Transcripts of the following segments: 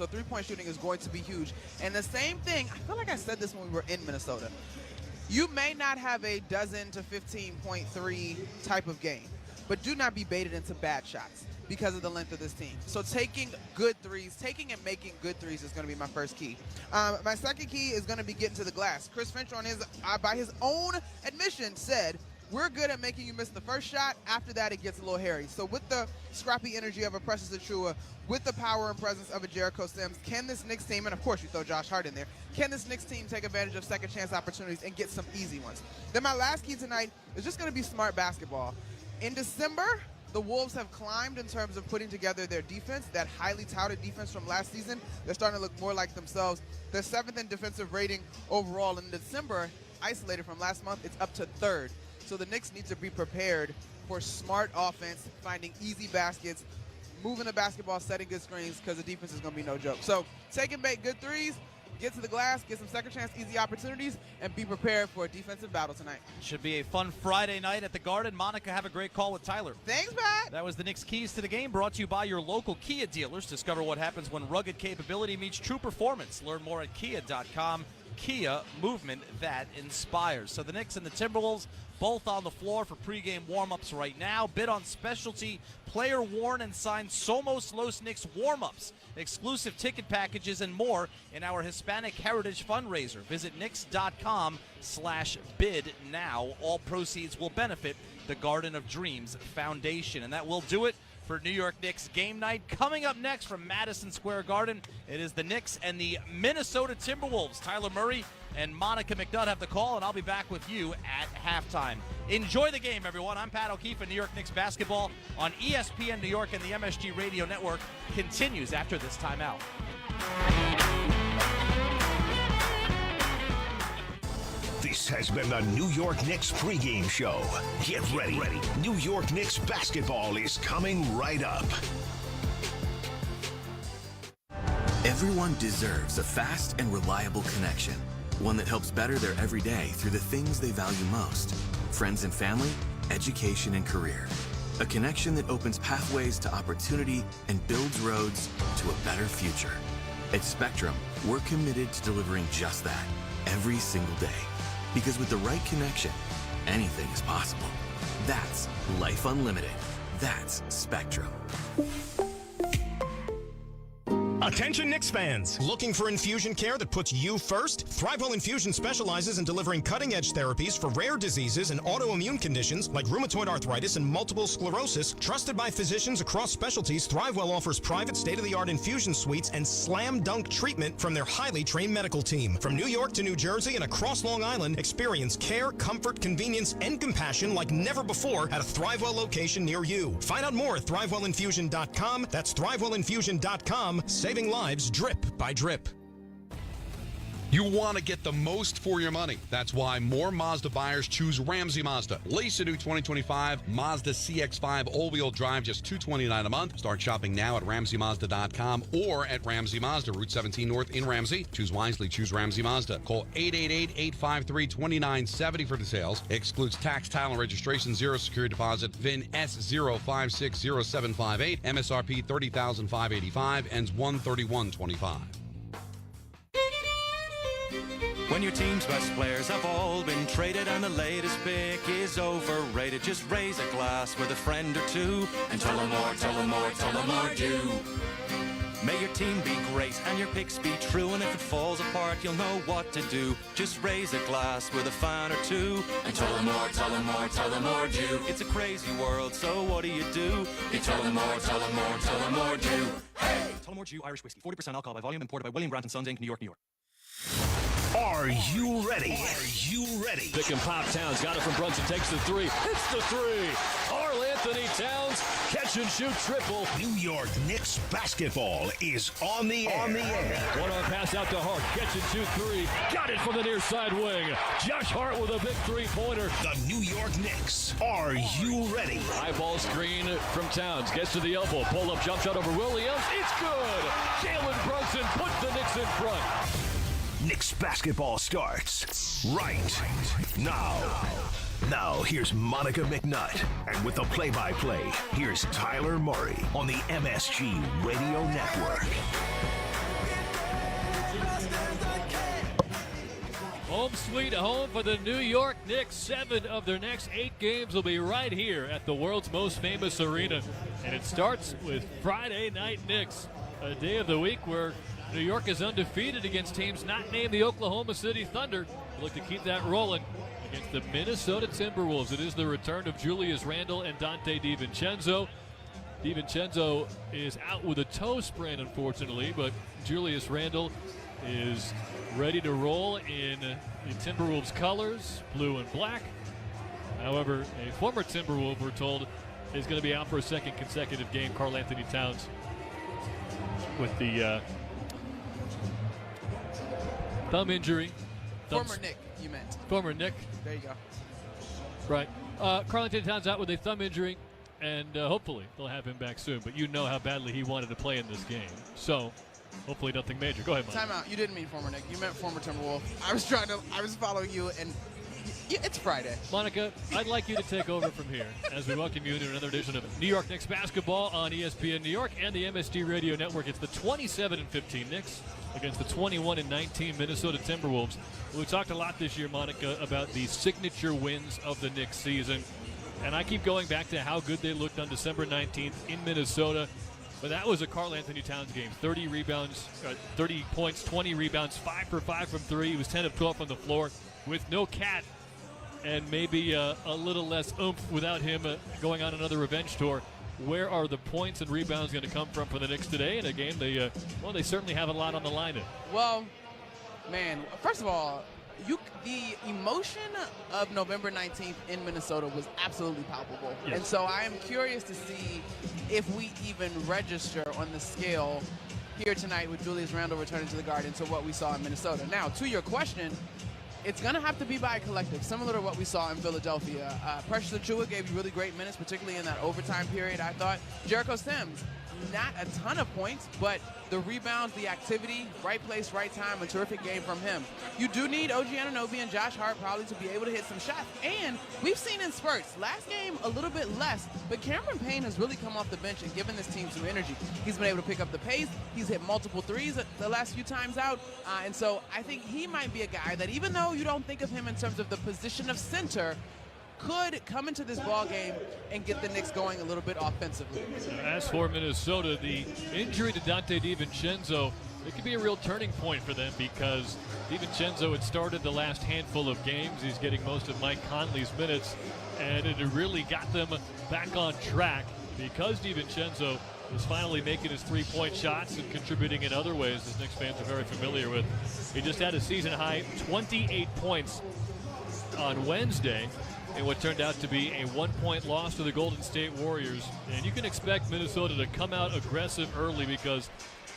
So three-point shooting is going to be huge. And the same thing, I feel like I said this when we were in Minnesota. You may not have a dozen to 15.3 type of game, but do not be baited into bad shots because of the length of this team. So taking good threes, taking and making good threes is going to be my first key. My second key is going to be getting to the glass. Chris Finch, by his own admission, said, we're good at making you miss the first shot. After that, it gets a little hairy. So with the scrappy energy of a Precious Achiuwa, with the power and presence of a Jericho Sims, can this Knicks team, and of course you throw Josh Hart in there, can this Knicks team take advantage of second chance opportunities and get some easy ones? Then my last key tonight is just going to be smart basketball. In December, the Wolves have climbed in terms of putting together their defense, that highly touted defense from last season. They're starting to look more like themselves. They're 7th in defensive rating overall. In December, isolated from last month, it's up to 3rd. So the Knicks need to be prepared for smart offense, finding easy baskets, moving the basketball, setting good screens, because the defense is going to be no joke. So take and make good threes, get to the glass, get some second chance, easy opportunities, and be prepared for a defensive battle tonight. Should be a fun Friday night at the Garden. Monica, have a great call with Tyler. Thanks, Pat. That was the Knicks Keys to the Game, brought to you by your local Kia dealers. Discover what happens when rugged capability meets true performance. Learn more at kia.com. Kia, movement that inspires. So the Knicks and the Timberwolves both on the floor for pregame warm-ups right now. Bid on specialty player-worn and signed Somos Los Knicks warm-ups, exclusive ticket packages, and more in our Hispanic Heritage fundraiser. Visit Knicks.com/bid now. All proceeds will benefit the Garden of Dreams Foundation. And that will do it for New York Knicks game night. Coming up next from Madison Square Garden, it is the Knicks and the Minnesota Timberwolves. Tyler Murray and Monica McNutt have the call, and I'll be back with you at halftime. Enjoy the game, everyone. I'm Pat O'Keefe, and New York Knicks basketball on ESPN New York and the MSG Radio Network continues after this timeout. This has been the New York Knicks pregame show. Get ready. New York Knicks basketball is coming right up. Everyone deserves a fast and reliable connection. One that helps better their everyday through the things they value most. Friends and family, education and career. A connection that opens pathways to opportunity and builds roads to a better future. At Spectrum, we're committed to delivering just that every single day. Because with the right connection, anything is possible. That's Life Unlimited. That's Spectrum. Attention Knicks fans! Looking for infusion care that puts you first? ThriveWell Infusion specializes in delivering cutting-edge therapies for rare diseases and autoimmune conditions like rheumatoid arthritis and multiple sclerosis. Trusted by physicians across specialties, ThriveWell offers private state-of-the-art infusion suites and slam-dunk treatment from their highly trained medical team. From New York to New Jersey and across Long Island, experience care, comfort, convenience, and compassion like never before at a ThriveWell location near you. Find out more at ThriveWellInfusion.com. That's ThriveWellInfusion.com. Saving lives drip by drip. You want to get the most for your money. That's why more Mazda buyers choose Ramsey Mazda. Lease a new 2025 Mazda CX-5 all-wheel drive, just $229 a month. Start shopping now at RamseyMazda.com or at Ramsey Mazda, Route 17 North in Ramsey. Choose wisely. Choose Ramsey Mazda. Call 888-853-2970 for details. Excludes tax, title, and registration. Zero security deposit. VIN S05600758. MSRP $30,585. Ends 131.25. When your team's best players have all been traded and the latest pick is overrated, just raise a glass with a friend or two and tell them more, tell them more, tell them more do. May your team be great and your picks be true, and if it falls apart, you'll know what to do. Just raise a glass with a fan or two and tell them more, tell them more, tell them more do. It's a crazy world, so what do? You tell them more, tell them more, tell them more do. Hey! Tullamore Dew Irish Whiskey, 40% alcohol by volume, imported by William Grant & Sons, Inc., New York, New York. Are you ready? Are you ready? Pick and pop. Towns got it from Brunson, takes the three. Hits the three. Karl Anthony Towns, catch and shoot triple. New York Knicks basketball is on the air. One arm pass out to Hart, catch and shoot three. Got it from the near side wing. Josh Hart with a big three-pointer. The New York Knicks. Are you ready? High ball screen from Towns, gets to the elbow. Pull up jump shot over Williams. It's good. Jalen Brunson puts the Knicks in front. Knicks basketball starts right now. Now, here's Monica McNutt. And with the play-by-play, here's Tyler Murray on the MSG Radio Network. Home sweet home for the New York Knicks. 7 of their next 8 games will be right here at the world's most famous arena. And it starts with Friday Night Knicks, a day of the week where New York is undefeated against teams not named the Oklahoma City Thunder. They look to keep that rolling against the Minnesota Timberwolves. It is the return of Julius Randle and Dante DiVincenzo. DiVincenzo is out with a toe sprain, unfortunately, but Julius Randle is ready to roll in the Timberwolves colors, blue and black. However, a former Timberwolves, we're told, is going to be out for a second consecutive game, Karl Anthony Towns, with the thumb injury. Former Nick, you meant. Former Nick. There you go. Right. Karl Anthony Towns out with a thumb injury, and hopefully they'll have him back soon. But you know how badly he wanted to play in this game. So hopefully nothing major. Go ahead, Mike. Time out. You didn't mean former Nick. You meant former Timberwolf. I was following you, and it's Friday. Monica, I'd like you to take over from here as we welcome you to another edition of New York Knicks basketball on ESPN New York and the MSG Radio Network. It's the 27-15 Knicks against the 21-19 Minnesota Timberwolves. We talked a lot this year, Monica, about the signature wins of the Knicks season. And I keep going back to how good they looked on December 19th in Minnesota. But that was a Karl Anthony Towns game. 30 rebounds, 30 points, 20 rebounds, 5 for 5 from 3. He was 10 of 12 on the floor with no Cat and maybe a little less oomph without him going on another revenge tour. Where are the points and rebounds going to come from for the Knicks today in a game they certainly have a lot on the line in? Well, man, first of all, the emotion of November 19th in Minnesota was absolutely palpable. Yes. And so I am curious to see if we even register on the scale here tonight with Julius Randle returning to the Garden to what we saw in Minnesota. Now, to your question, it's going to have to be by a collective, similar to what we saw in Philadelphia. Precious Achiuwa gave you really great minutes, particularly in that overtime period, I thought. Jericho Sims, not a ton of points, but the rebounds, the activity, right place, right time, a terrific game from him. You do need OG Anunoby and Josh Hart probably to be able to hit some shots. And we've seen in spurts, last game a little bit less, but Cameron Payne has really come off the bench and given this team some energy. He's been able to pick up the pace. He's hit multiple threes the last few times out. And so I think he might be a guy that, even though you don't think of him in terms of the position of center, could come into this ball game and get the Knicks going a little bit offensively. As for Minnesota, the injury to Dante DiVincenzo, it could be a real turning point for them because DiVincenzo had started the last handful of games. He's getting most of Mike Conley's minutes, and it really got them back on track because DiVincenzo is finally making his three-point shots and contributing in other ways, as Knicks fans are very familiar with. He just had a season-high 28 points on Wednesday in what turned out to be a one-point loss to the Golden State Warriors. And you can expect Minnesota to come out aggressive early because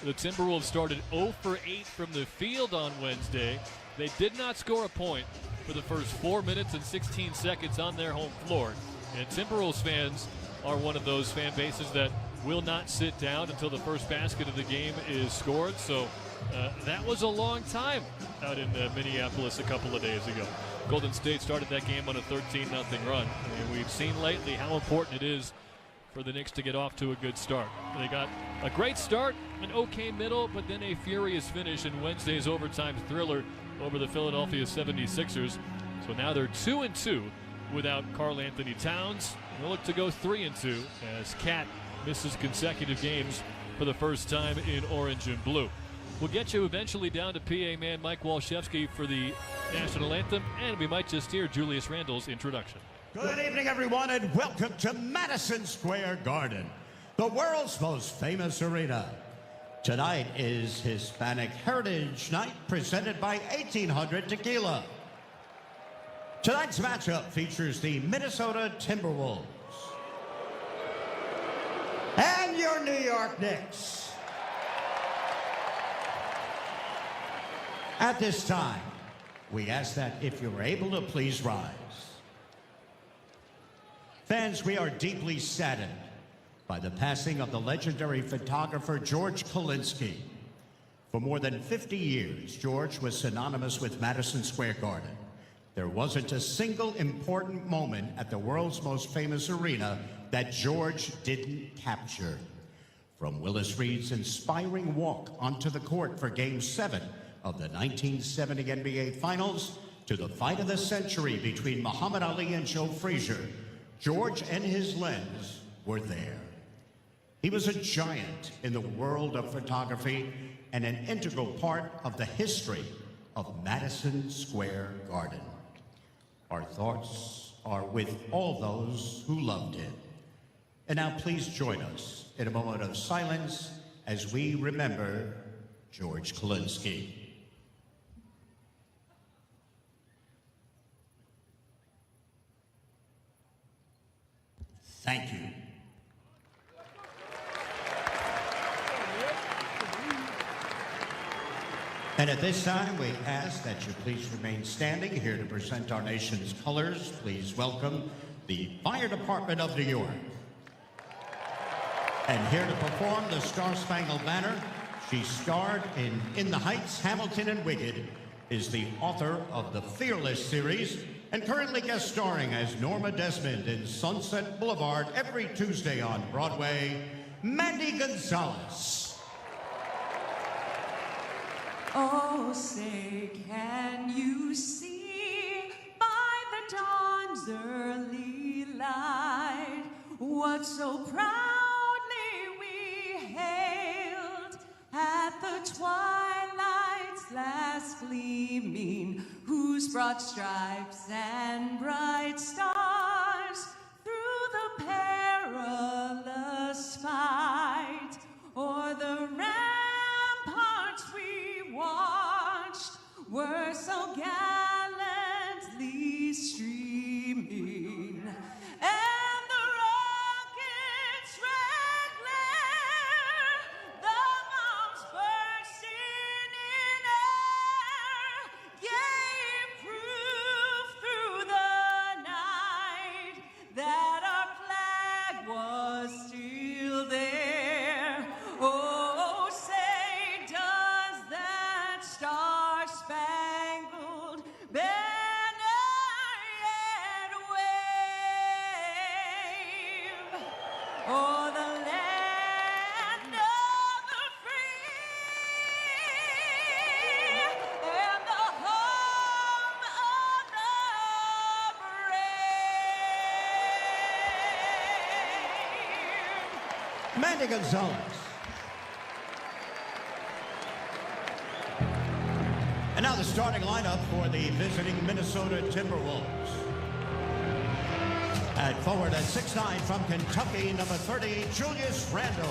the Timberwolves started 0 for 8 from the field on Wednesday. They did not score a point for the first 4 minutes and 16 seconds on their home floor. And Timberwolves fans are one of those fan bases that will not sit down until the first basket of the game is scored. So that was a long time out in Minneapolis a couple of days ago. Golden State started that game on a 13-0 run. And we've seen lately how important it is for the Knicks to get off to a good start. They got a great start, an okay middle, but then a furious finish in Wednesday's overtime thriller over the Philadelphia 76ers. So now they're 2-2 without Karl Anthony Towns. They'll look to go 3-2 as Cat misses consecutive games for the first time in orange and blue. We'll get you eventually down to PA man Mike Walshevsky for the national anthem, and we might just hear Julius Randle's introduction. Good evening, everyone, and welcome to Madison Square Garden, the world's most famous arena. Tonight is Hispanic Heritage Night, presented by 1800 Tequila. Tonight's matchup features the Minnesota Timberwolves and your New York Knicks. At this time, we ask that if you're able to please rise. Fans, we are deeply saddened by the passing of the legendary photographer George Kalinsky. For more than 50 years, George was synonymous with Madison Square Garden. There wasn't a single important moment at the world's most famous arena that George didn't capture. From Willis Reed's inspiring walk onto the court for Game 7 of the 1970 NBA Finals, to the fight of the century between Muhammad Ali and Joe Frazier, George and his lens were there. He was a giant in the world of photography and an integral part of the history of Madison Square Garden. Our thoughts are with all those who loved him. And now please join us in a moment of silence as we remember George Kalinsky. Thank you. And at this time, we ask that you please remain standing here to present our nation's colors. Please welcome the Fire Department of New York. And here to perform the Star-Spangled Banner, she starred in the Heights, Hamilton, and Wicked, is the author of the Fearless series, and currently guest starring as Norma Desmond in Sunset Boulevard every Tuesday on Broadway, Mandy Gonzalez. Oh, say, can you see by the dawn's early light what so proudly we hailed at the twilight's last gleaming, whose broad stripes and bright stars through the perilous fight o'er the ramparts we watched were so gallantly streaming, and the rocket's red glare, the bombs bursting in air, gave proof through the night that our flag was still there. Oh, say, does that star-spangled banner yet wave o'er the land of the free and the home of the brave? Mandy Gonzalez. And now the starting lineup for the visiting Minnesota Timberwolves. At forward at 6'9" from Kentucky, number 30, Julius Randle.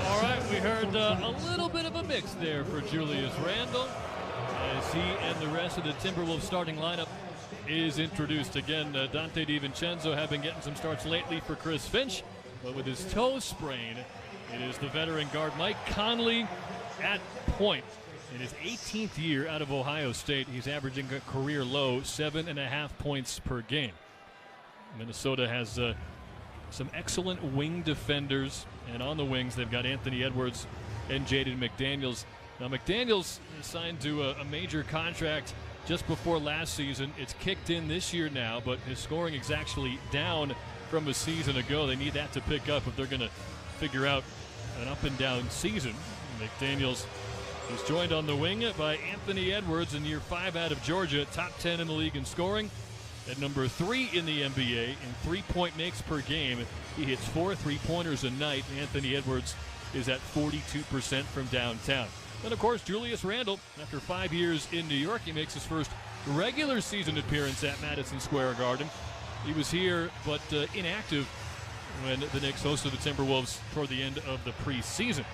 All right, we heard a little bit of a mix there for Julius Randle as he and the rest of the Timberwolves starting lineup is introduced. Again, Dante DiVincenzo have been getting some starts lately for Chris Finch, but with his toe sprain, it is the veteran guard Mike Conley at point. In his 18th year out of Ohio State, he's averaging a career low 7.5 points per game. Minnesota has some excellent wing defenders, and on the wings they've got Anthony Edwards and Jaden McDaniels. Now McDaniels signed to a major contract just before last season. It's kicked in this year now, but his scoring is actually down from a season ago. They need that to pick up if they're going to figure out an up and down season. McDaniels is joined on the wing by Anthony Edwards in year 5 out of Georgia, top 10 in the league in scoring. At number 3 in the NBA in three-point makes per game, he hits 4 3-pointers a night. Anthony Edwards is at 42% from downtown. And of course, Julius Randle, after 5 years in New York, he makes his first regular season appearance at Madison Square Garden. He was here, but inactive when the Knicks hosted the Timberwolves toward the end of the preseason.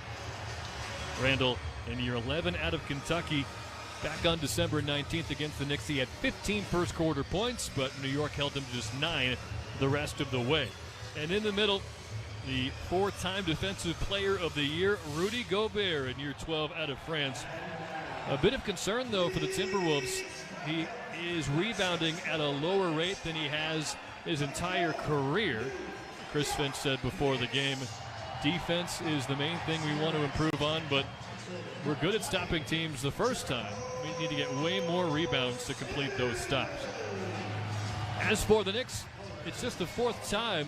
Randle, in year 11 out of Kentucky, back on December 19th against the Knicks, he had 15 first quarter points, but New York held him to just 9 the rest of the way. And in the middle, the 4-time Defensive Player of the Year, Rudy Gobert, in year 12 out of France. A bit of concern, though, for the Timberwolves. He is rebounding at a lower rate than he has his entire career. Chris Finch said before the game, defense is the main thing we want to improve on, but we're good at stopping teams the first time. We need to get way more rebounds to complete those stops. As for the Knicks, it's just the 4th time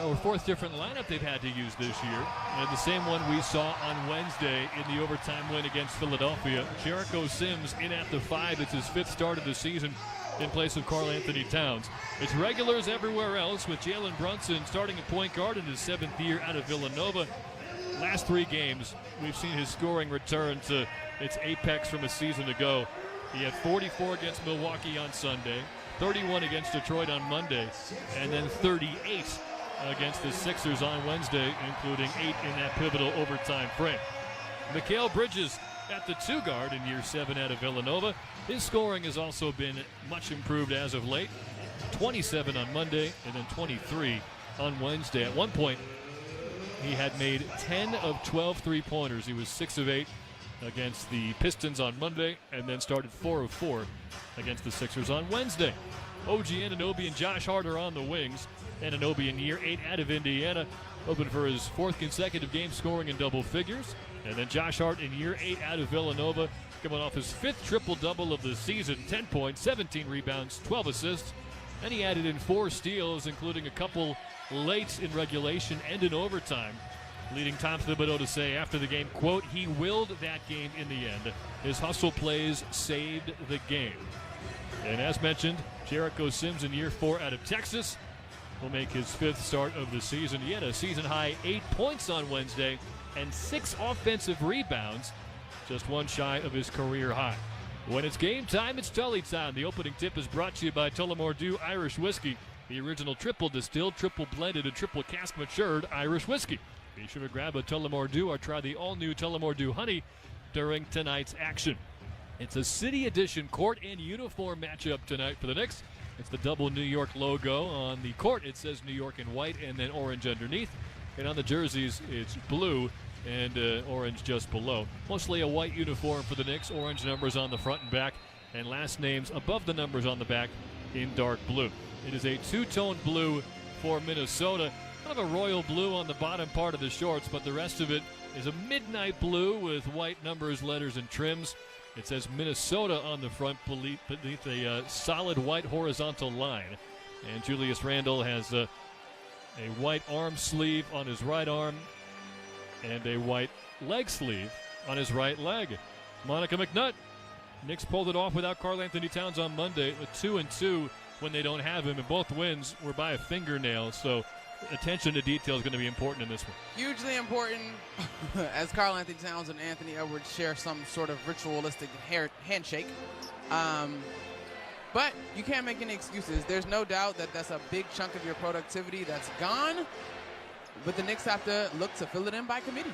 or fourth different lineup they've had to use this year. And the same one we saw on Wednesday in the overtime win against Philadelphia. Jericho Sims in at the 5. It's his 5th start of the season in place of Karl Anthony Towns. It's regulars everywhere else, with Jalen Brunson starting at point guard in his 7th year out of Villanova. Last 3 games, we've seen his scoring return to its apex from a season ago. He had 44 against Milwaukee on Sunday, 31 against Detroit on Monday, and then 38 against the Sixers on Wednesday, including 8 in that pivotal overtime frame. Mikal Bridges at the 2 guard in year 7 out of Villanova. His scoring has also been much improved as of late. 27 on Monday and then 23 on Wednesday. At one point, he had made 10 of 12 3-pointers. He was 6 of 8 against the Pistons on Monday and then started 4 of 4 against the Sixers on Wednesday. OG Anunoby and Josh Hart are on the wings. Anunoby in year 8 out of Indiana, open for his 4th consecutive game scoring in double figures. And then Josh Hart in year 8 out of Villanova, coming off his 5th triple-double of the season, 10 points, 17 rebounds, 12 assists. And he added in 4 steals, including a couple late in regulation and in overtime, leading Tom Thibodeau to say after the game, quote, "He willed that game in the end. His hustle plays saved the game." And as mentioned, Jericho Sims in year 4 out of Texas will make his 5th start of the season. He had a season-high 8 points on Wednesday and 6 offensive rebounds, just 1 shy of his career high. When it's game time, it's Tully time. The opening tip is brought to you by Tullamore Dew Irish Whiskey, the original triple distilled, triple blended, and triple cask matured Irish whiskey. Be sure to grab a Tullamore Dew or try the all-new Tullamore Dew Honey during tonight's action. It's a City Edition court and uniform matchup tonight for the Knicks. It's the double New York logo. On the court, it says New York in white and then orange underneath. And on the jerseys, it's blue and orange just below. Mostly a white uniform for the Knicks, orange numbers on the front and back, and last names above the numbers on the back in dark blue. It is a 2-tone blue for Minnesota. Kind of a royal blue on the bottom part of the shorts, but the rest of it is a midnight blue with white numbers, letters, and trims. It says Minnesota on the front beneath a solid white horizontal line. And Julius Randle has a white arm sleeve on his right arm and a white leg sleeve on his right leg. Monica McNutt. Knicks pulled it off without Karl Anthony Towns on Monday, a 2-2 when they don't have him, and both wins were by a fingernail. So attention to detail is going to be important in this one. Hugely important, as Karl Anthony Towns and Anthony Edwards share some sort of ritualistic handshake. But you can't make any excuses. There's no doubt that that's a big chunk of your productivity that's gone. But the Knicks have to look to fill it in by committee.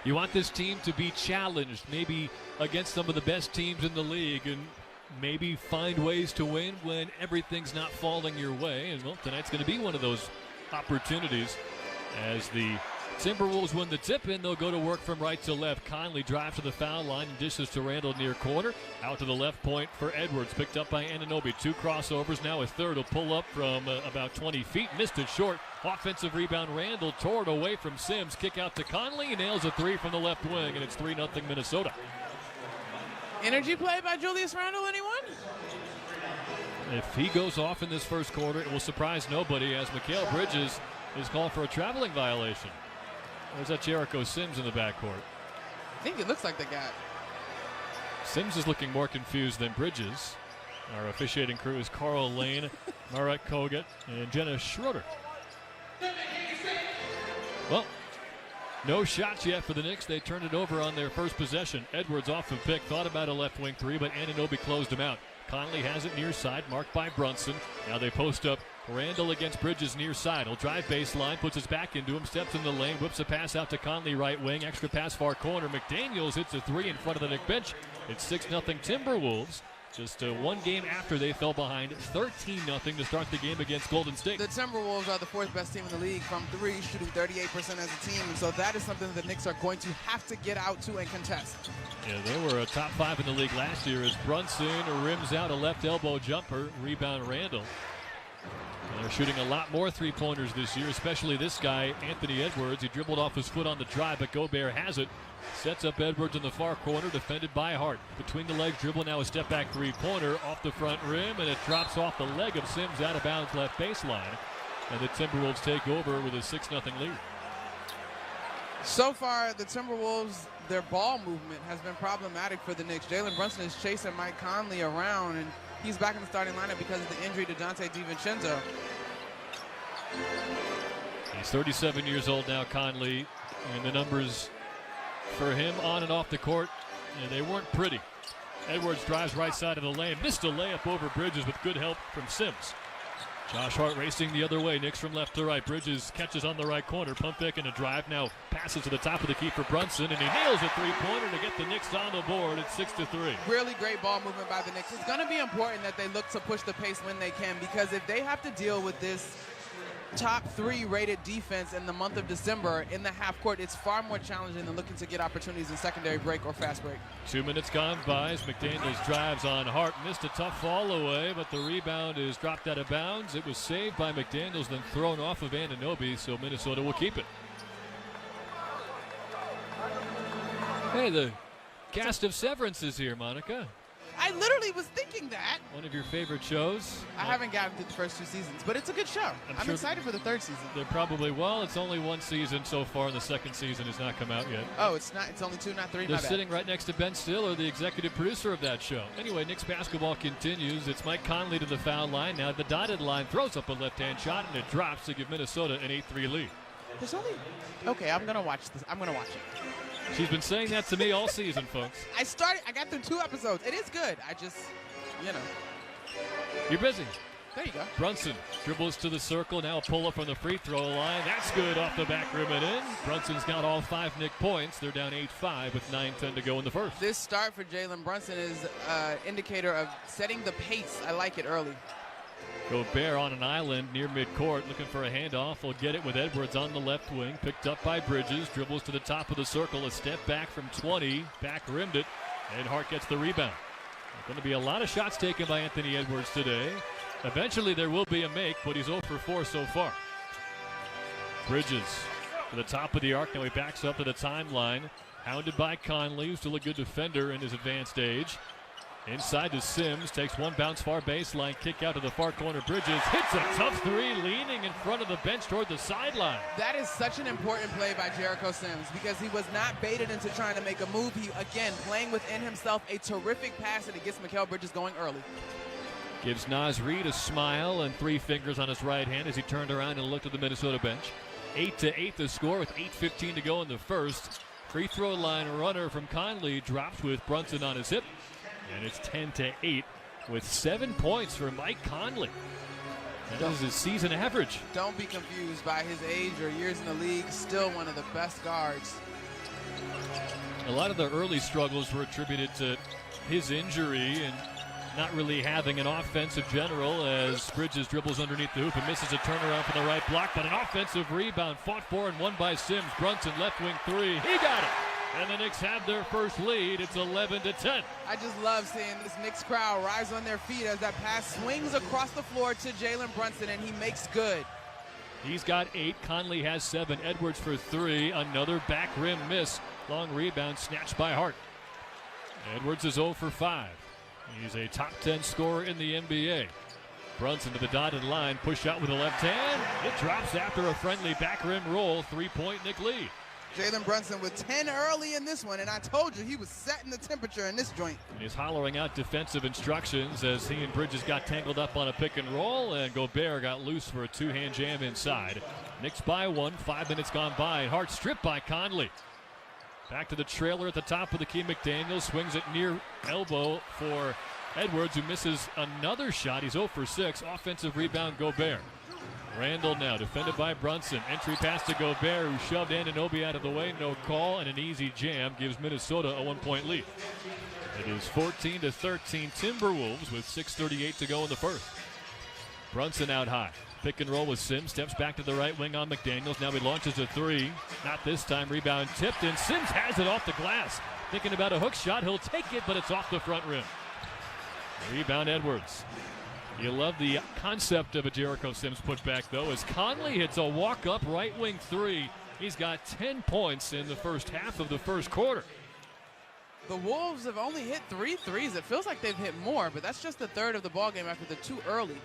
You want this team to be challenged, maybe against some of the best teams in the league, and maybe find ways to win when everything's not falling your way. And well, tonight's going to be one of those opportunities. As the Timberwolves win the tip-in, they'll go to work from right to left. Conley drives to the foul line and dishes to Randle near corner. Out to the left point for Edwards, picked up by Anunoby. 2 crossovers, now a third. Will pull up from about 20 feet. Missed it short. Offensive rebound, Randle tore it away from Sims. Kick out to Conley. He nails a 3 from the left wing, and it's 3-0 Minnesota. Energy play by Julius Randle, anyone? If he goes off in this first quarter, it will surprise nobody, as Mikal Bridges is called for a traveling violation. There's that Jericho Sims in the backcourt. I think it looks like they got. Sims is looking more confused than Bridges. Our officiating crew is Carl Lane, Marek Kogut, and Jenna Schroeder. Well, no shots yet for the Knicks. They turned it over on their first possession. Edwards off the pick, thought about a left wing 3, but Anunoby closed him out. Conley has it near side, marked by Brunson. Now they post up Randle against Bridges near side. He'll drive baseline, puts his back into him, steps in the lane, whips a pass out to Conley right wing. Extra pass far corner. McDaniels hits a 3 in front of the Knicks bench. It's 6-0 Timberwolves. Just one game after they fell behind 13-0 to start the game against Golden State. The Timberwolves are the 4th best team in the league from 3, shooting 38% as a team. And so that is something that the Knicks are going to have to get out to and contest. Yeah, they were a top 5 in the league last year as Brunson rims out a left elbow jumper. Rebound Randle. And they're shooting a lot more 3-pointers this year, especially this guy, Anthony Edwards. He dribbled off his foot on the drive, but Gobert has it. Sets up Edwards in the far corner, defended by Hart. Between the legs dribble, now a step back 3-pointer off the front rim, and it drops off the leg of Sims out of bounds left baseline. and the Timberwolves take over with a 6-0 lead. So far, the Timberwolves, their ball movement has been problematic for the Knicks. Jalen Brunson is chasing Mike Conley around, and he's back in the starting lineup because of the injury to Donte DiVincenzo. He's 37 years old now, Conley, and the numbers for him on and off the court, and they weren't pretty. Edwards drives right side of the lane, missed a layup over Bridges with good help from Sims. Josh Hart racing the other way, Knicks from left to right. Bridges catches on the right corner, pump fake and a drive, now passes to the top of the key for Brunson, and he nails a three-pointer to get the Knicks on the board at 6-3. Really great ball movement by the Knicks. It's going to be important that they look to push the pace when they can, because if they have to deal with this top 3 rated defense in the month of December in the half court, it's far more challenging than looking to get opportunities in secondary break or fast break. 2 minutes gone by as McDaniels drives on Hart, missed a tough fall away, but the rebound is dropped out of bounds. It was saved by McDaniels, then thrown off of Anunoby, so Minnesota will keep it. Hey, the cast of Severance is here, Monica. I literally was thinking that. One of your favorite shows. I haven't gotten through the first 2 seasons, but it's a good show. I'm sure excited for the 3rd season. They're probably, well, it's only 1 season so far, and the 2nd season has not come out yet. Oh, it's not. It's only 2, not 3. They're My bad. sitting right next to Ben Stiller, the executive producer of that show. Anyway, Knicks basketball continues. It's Mike Conley to the foul line. Now the dotted line throws up a left-hand shot, and it drops to give Minnesota an 8-3 lead. There's only. Okay, I'm gonna watch this. I'm gonna watch it. She's been saying that to me all season, folks. I got through 2 episodes. It is good. I just, you know. You're busy. There you go. Brunson dribbles to the circle. Now a pull up from the free throw line. That's good off the back rim and in. Brunson's got all 5 Knick points. They're down 8-5 with 9:10 to go in the first. This start for Jalen Brunson is an indicator of setting the pace. I like it early. Gobert on an island near midcourt, looking for a handoff. Will get it with Edwards on the left wing. Picked up by Bridges. Dribbles to the top of the circle. A step back from 20. Back rimmed it. And Hart gets the rebound. Going to be a lot of shots taken by Anthony Edwards today. Eventually there will be a make, but he's 0 for 4 so far. Bridges to the top of the arc. Now he backs up to the timeline. Hounded by Conley, who's still a good defender in his advanced age. Inside to Sims, takes one bounce far baseline, kick out to the far corner. Bridges hits a tough 3, leaning in front of the bench toward the sideline. That is such an important play by Jericho Sims because he was not baited into trying to make a move. He, again, playing within himself, a terrific pass, and it gets Mikal Bridges going early. Gives Naz Reid a smile and 3 fingers on his right hand as he turned around and looked at the Minnesota bench. 8-8 the score with 8:15 to go in the first. Free throw line runner from Conley drops with Brunson on his hip. And it's 10-8 with 7 points for Mike Conley. That is his season average. Don't be confused by his age or years in the league. Still one of the best guards. A lot of the early struggles were attributed to his injury and not really having an offensive general as Bridges dribbles underneath the hoop and misses a turnaround from the right block. But an offensive rebound fought for and won by Sims. Brunson left wing 3. He got it. And the Knicks have their first lead. It's 11-10. I just love seeing this Knicks crowd rise on their feet as that pass swings across the floor to Jalen Brunson, and he makes good. He's got 8. Conley has 7. Edwards for 3. Another back rim miss. Long rebound snatched by Hart. Edwards is 0 for 5. He's a top 10 scorer in the NBA. Brunson to the dotted line. Push out with the left hand. It drops after a friendly back rim roll. 3-point Knick lead. Jalen Brunson with 10 early in this one, and I told you he was setting the temperature in this joint. He's hollering out defensive instructions as he and Bridges got tangled up on a pick and roll, and Gobert got loose for a 2-hand jam inside. Knicks by 1, 5 minutes gone by. Hart stripped by Conley. Back to the trailer at the top of the key. McDaniel swings it near elbow for Edwards, who misses another shot. He's 0 for 6. Offensive rebound, Gobert. Randall now defended by Brunson. Entry pass to Gobert, who shoved Anunoby out of the way. No call, and an easy jam gives Minnesota a 1-point lead. It is 14-13 Timberwolves with 6:38 to go in the first. Brunson out high. Pick and roll with Sims. Steps back to the right wing on McDaniels. Now he launches a 3. Not this time. Rebound tipped, and Sims has it off the glass. Thinking about a hook shot. He'll take it, but it's off the front rim. Rebound Edwards. You love the concept of a Jericho Sims putback, though, as Conley hits a walk-up right wing 3. He's got 10 points in the first half of the first quarter. The Wolves have only hit 3 threes. It feels like they've hit more, but that's just the third of the ballgame after the 2 early.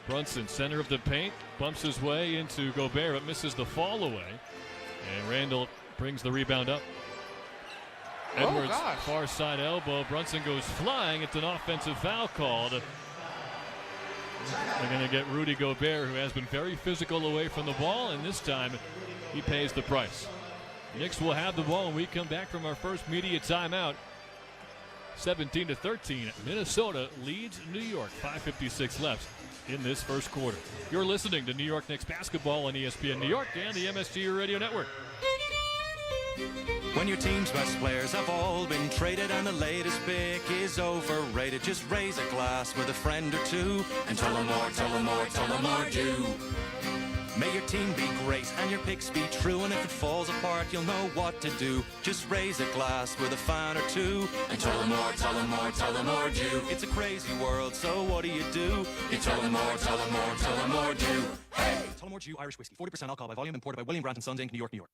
Brunson, center of the paint, bumps his way into Gobert, but misses the fall away. And Randall brings the rebound up. Edwards, far side elbow. Brunson goes flying. It's an offensive foul called. They're going to get Rudy Gobert, who has been very physical away from the ball, and this time he pays the price. Knicks will have the ball when we come back from our first media timeout. 17-13. Minnesota leads New York. 5:56 left in this first quarter. You're listening to New York Knicks basketball on ESPN New York and the MSG Radio Network. When your team's best players have all been traded and the latest pick is overrated, just raise a glass with a friend or two and tell them more, tell them more, tell them more do. May your team be great and your picks be true, and if it falls apart, you'll know what to do. Just raise a glass with a fan or two and tell them more, tell them more, tell them more do. It's a crazy world, so what do? You tell them more, tell them more, tell them more do. Hey! Tullamore Dew Irish Whiskey, 40% alcohol by volume, imported by William Grant & Sons Inc., New York, New York.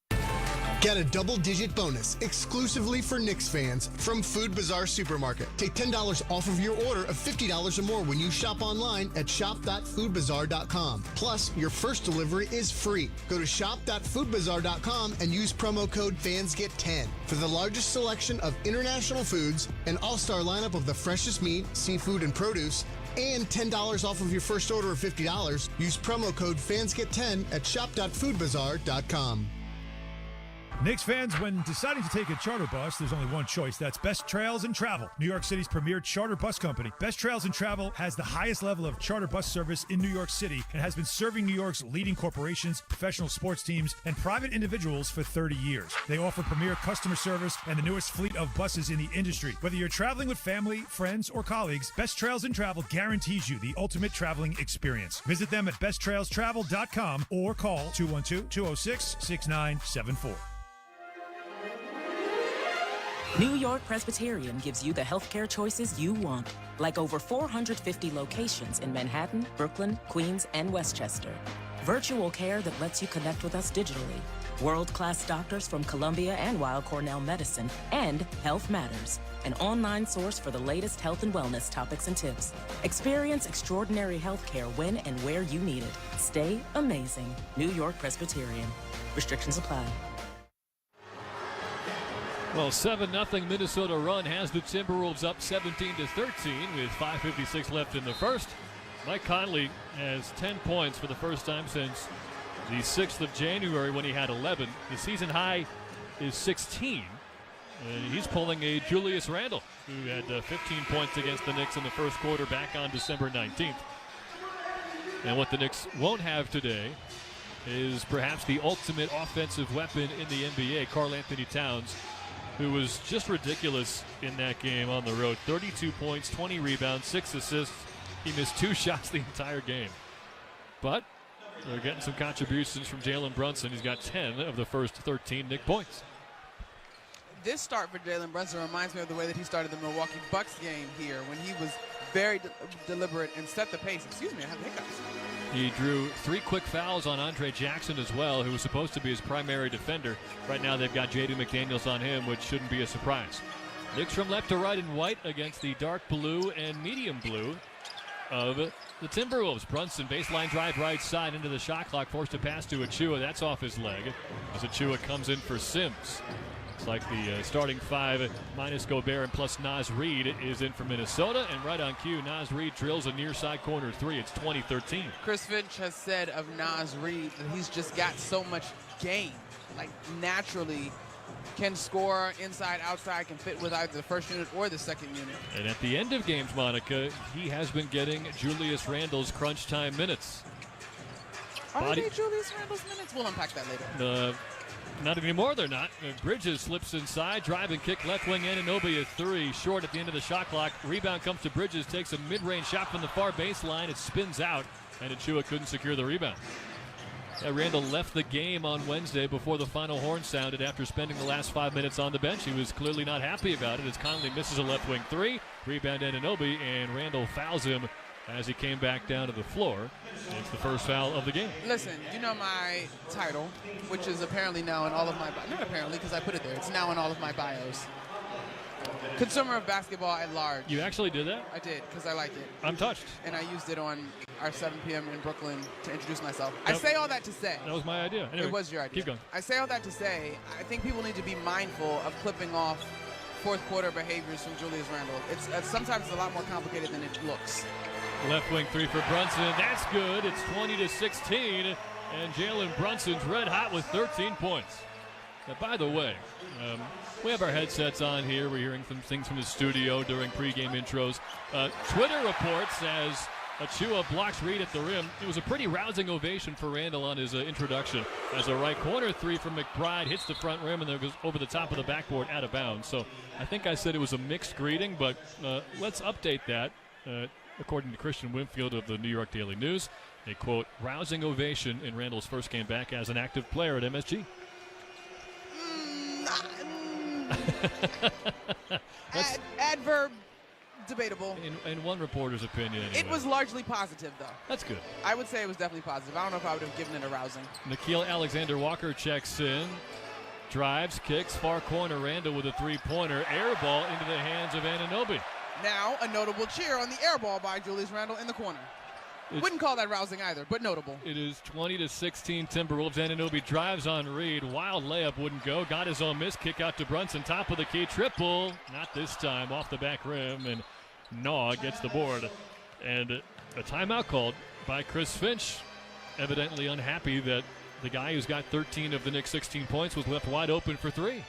Get a double-digit bonus exclusively for Knicks fans from Food Bazaar Supermarket. Take $10 off of your order of $50 or more when you shop online at shop.foodbazaar.com. Plus, your first delivery is free. Go to shop.foodbazaar.com and use promo code FANSGET10 for the largest selection of international foods, an all-star lineup of the freshest meat, seafood, and produce, and $10 off of your first order of $50. Use promo code FANSGET10 at shop.foodbazaar.com. Knicks fans, when deciding to take a charter bus, there's only one choice. That's Best Trails and Travel, New York City's premier charter bus company. Best Trails and Travel has the highest level of charter bus service in New York City and has been serving New York's leading corporations, professional sports teams, and private individuals for 30 years. They offer premier customer service and the newest fleet of buses in the industry. Whether you're traveling with family, friends, or colleagues, Best Trails and Travel guarantees you the ultimate traveling experience. Visit them at besttrailstravel.com or call 212-206-6974. New York Presbyterian gives you the healthcare choices you want, like over 450 locations in Manhattan, Brooklyn, Queens, and Westchester. Virtual care that lets you connect with us digitally. World-class doctors from Columbia and Weill Cornell Medicine, and Health Matters, an online source for the latest health and wellness topics and tips. Experience extraordinary healthcare when and where you need it. Stay amazing. New York Presbyterian. Restrictions apply. Well, 7-0 Minnesota run has the Timberwolves up 17-13 with 5:56 left in the first. Mike Conley has 10 points for the first time since the 6th of January when he had 11. The season high is 16. And he's pulling a Julius Randle, who had 15 points against the Knicks in the first quarter back on December 19th. And what the Knicks won't have today is perhaps the ultimate offensive weapon in the NBA, Karl Anthony Towns, who was just ridiculous in that game on the road. 32 points, 20 rebounds, 6 assists. He missed 2 shots the entire game. But they're getting some contributions from Jalen Brunson. He's got 10 of the first 13 Knick points. This start for Jalen Brunson reminds me of the way that he started the Milwaukee Bucks game here when he was very deliberate and set the pace. Excuse me, I have hiccups. He drew 3 quick fouls on Andre Jackson as well, who was supposed to be his primary defender. Right now they've got J.D. McDaniels on him, which shouldn't be a surprise. Knicks from left to right in white against the dark blue and medium blue of the Timberwolves. Brunson, baseline drive right side into the shot clock, forced to pass to Achua. That's off his leg as Achua comes in for Sims. It's like the starting 5 minus Gobert and plus Naz Reid is in for Minnesota. And right on cue, Naz Reid drills a near side corner 3. It's 20-13. Chris Finch has said of Naz Reid that he's just got so much game. Like naturally can score inside, outside, can fit with either the first unit or the second unit. And at the end of games, Monica, he has been getting Julius Randle's crunch time minutes. Are they Julius Randle's minutes? We'll unpack that later. Not anymore, they're not. Bridges slips inside, drive and kick left wing, Anunoby a 3, short at the end of the shot clock. Rebound comes to Bridges, takes a mid-range shot from the far baseline. It spins out, and Achua couldn't secure the rebound. Randle left the game on Wednesday before the final horn sounded after spending the last 5 minutes on the bench. He was clearly not happy about it as Conley misses a left wing 3. Rebound Anunoby, and Randle fouls him as he came back down to the floor. It's the first foul of the game. Listen, you know my title, which is apparently now in all of my, not apparently because I put it there, it's now in all of my bios. consumer of basketball at large. You actually did that? I did, because I liked it. I'm touched. And I used it on our 7 p.m. in Brooklyn to introduce myself. I say all that to say. That was my idea. Anyway, it was your idea. Keep going. I say all that to say, I think people need to be mindful of clipping off fourth quarter behaviors from Julius Randle. It's sometimes a lot more complicated than it looks. Left wing three for Brunson. That's good. It's 20-16. And Jalen Brunson's red hot with 13 points. Now, by the way, we have our headsets on here. We're hearing some things from the studio during pregame intros. Twitter reports as Achua blocks Reed at the rim. It was a pretty rousing ovation for Randle on his introduction, as a right corner three from McBride hits the front rim and then goes over the top of the backboard out of bounds. So I think I said it was a mixed greeting, but let's update that. According to Christian Winfield of the New York Daily News, a, quote, rousing ovation in Randle's first game back as an active player at MSG. Adverb, debatable. In one reporter's opinion, anyway. It was largely positive, though. That's good. I would say it was definitely positive. I don't know if I would have given it a rousing. Nickeil Alexander-Walker checks in, drives, kicks, far corner. Randle with a three-pointer, air ball into the hands of Anunoby. Now, a notable cheer on the air ball by Julius Randle in the corner. Wouldn't call that rousing either, but notable. It is 20-16 Timberwolves. Anunoby drives on Reed. Wild layup wouldn't go. Got his own miss. Kick out to Brunson. Top of the key. Triple. Not this time. Off the back rim. And Naw gets the board. And a timeout called by Chris Finch. Evidently unhappy that the guy who's got 13 of the Knicks' 16 points was left wide open for three.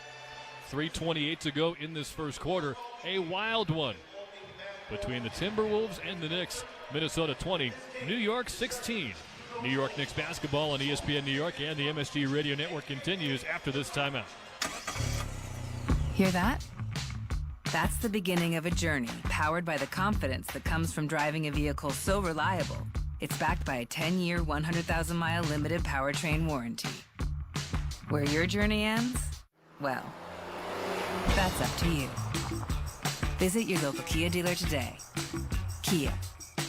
3:28 to go in this first quarter. A wild one between the Timberwolves and the Knicks. Minnesota 20, New York 16. New York Knicks basketball on ESPN New York and the MSG Radio Network continues after this timeout. Hear that? That's the beginning of a journey powered by the confidence that comes from driving a vehicle so reliable. It's backed by a 10-year, 100,000-mile limited powertrain warranty. Where your journey ends? Well, that's up to you. Visit your local Kia dealer today. Kia,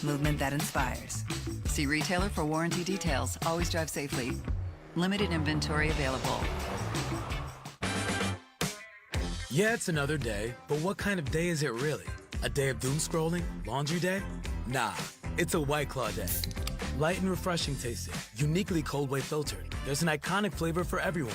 movement that inspires. See retailer for warranty details. Always drive safely. Limited inventory available. Yeah, it's another day, but what kind of day is it really? A day of doom scrolling? Laundry day? Nah, it's a White Claw day. Light and refreshing tasting, uniquely cold way filtered. There's an iconic flavor for everyone.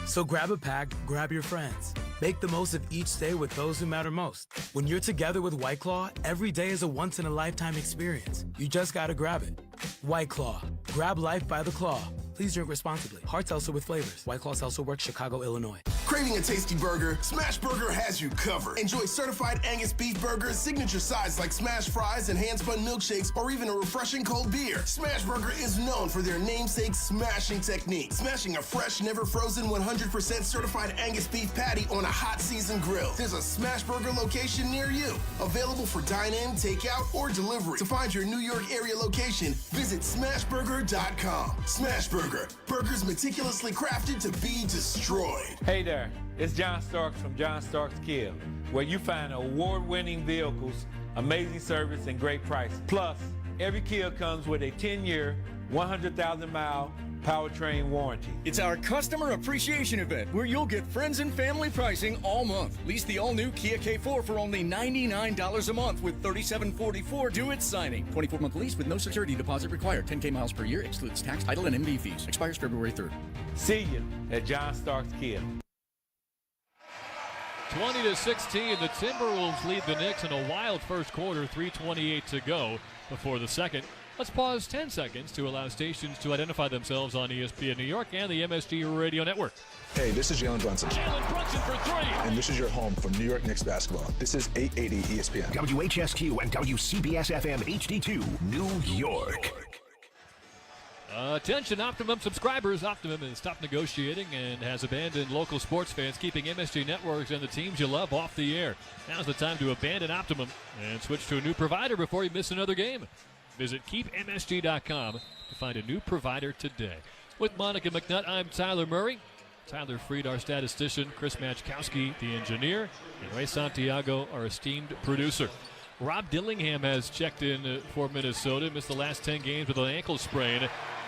So grab a pack, grab your friends. Make the most of each day with those who matter most. When you're together with White Claw, every day is a once-in-a-lifetime experience. You just gotta grab it. White Claw. Grab life by the claw. Please drink responsibly. Hard seltzer with flavors. White Claw Seltzer Works, Chicago, Illinois. Craving a tasty burger? Smash Burger has you covered. Enjoy certified Angus beef burgers, signature sides like smash fries and hand-spun milkshakes, or even a refreshing cold beer. Smash Burger is known for their namesake smashing technique. Smashing a fresh, never frozen, 100% certified Angus beef patty on a hot seasoned grill. There's a Smash Burger location near you. Available for dine-in, takeout, or delivery. To find your New York area location, visit smashburger.com. Smash Burger. Burgers meticulously crafted to be destroyed. Hey there, it's John Starks from John Starks Kia, where you find award-winning vehicles, amazing service, and great prices. Plus, every Kia comes with a 10-year, 100,000-mile powertrain warranty. It's our customer appreciation event where you'll get friends and family pricing all month. Lease the all-new Kia K4 for only $99 a month with $37.44 due at signing. 24-month lease with no security deposit required. 10K miles per year excludes tax, title, and MV fees. Expires February 3rd. See you at John Starks Kia. 20-16, the Timberwolves lead the Knicks in a wild first quarter, 3:28 to go before the second. Let's pause 10 seconds to allow stations to identify themselves on ESPN New York and the MSG Radio Network. Hey, this is Jalen Brunson. Jalen Brunson for three. And this is your home for New York Knicks basketball. This is 880 ESPN. WHSQ and WCBS FM HD2, New York. Attention Optimum subscribers. Optimum has stopped negotiating and has abandoned local sports fans, keeping MSG networks and the teams you love off the air. Now's the time to abandon Optimum and switch to a new provider before you miss another game. Visit keepmsg.com to find a new provider today. With Monica McNutt, I'm Tyler Murray. Tyler Freed, our statistician. Chris Matchkowski, the engineer. And Ray Santiago, our esteemed producer. Rob Dillingham has checked in for Minnesota. Missed the last 10 games with an ankle sprain.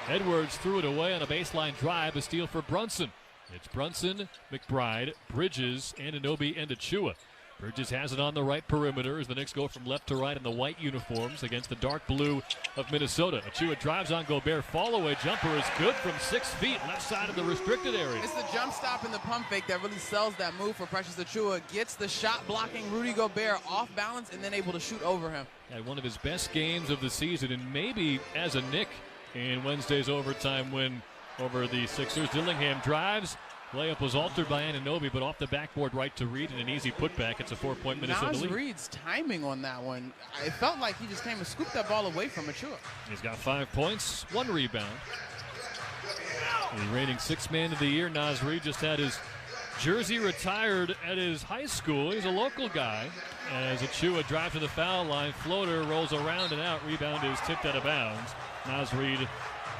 Edwards threw it away on a baseline drive, a steal for Brunson. It's Brunson, McBride, Bridges, Anunoby, and Achua. Bridges has it on the right perimeter as the Knicks go from left to right in the white uniforms against the dark blue of Minnesota. Achua drives on Gobert. Fall-away jumper is good from 6 feet, left side of the restricted area. It's the jump stop and the pump fake that really sells that move for Precious Achua. Gets the shot blocking Rudy Gobert off balance and then able to shoot over him. Had one of his best games of the season, and maybe as a Knick in Wednesday's overtime win over the Sixers. Dillingham drives. Layup was altered by Anunoby, but off the backboard right to Reed and an easy putback. It's a 4-point Minnesota lead. Reed's timing on that one, it felt like he just came and scooped that ball away from Achua. He's got 5 points, 1 rebound. The reigning 6th man of the year, Naz Reid, just had his jersey retired at his high school. He's a local guy. As Achua drives to the foul line, floater rolls around and out. Rebound is tipped out of bounds. Naz Reid,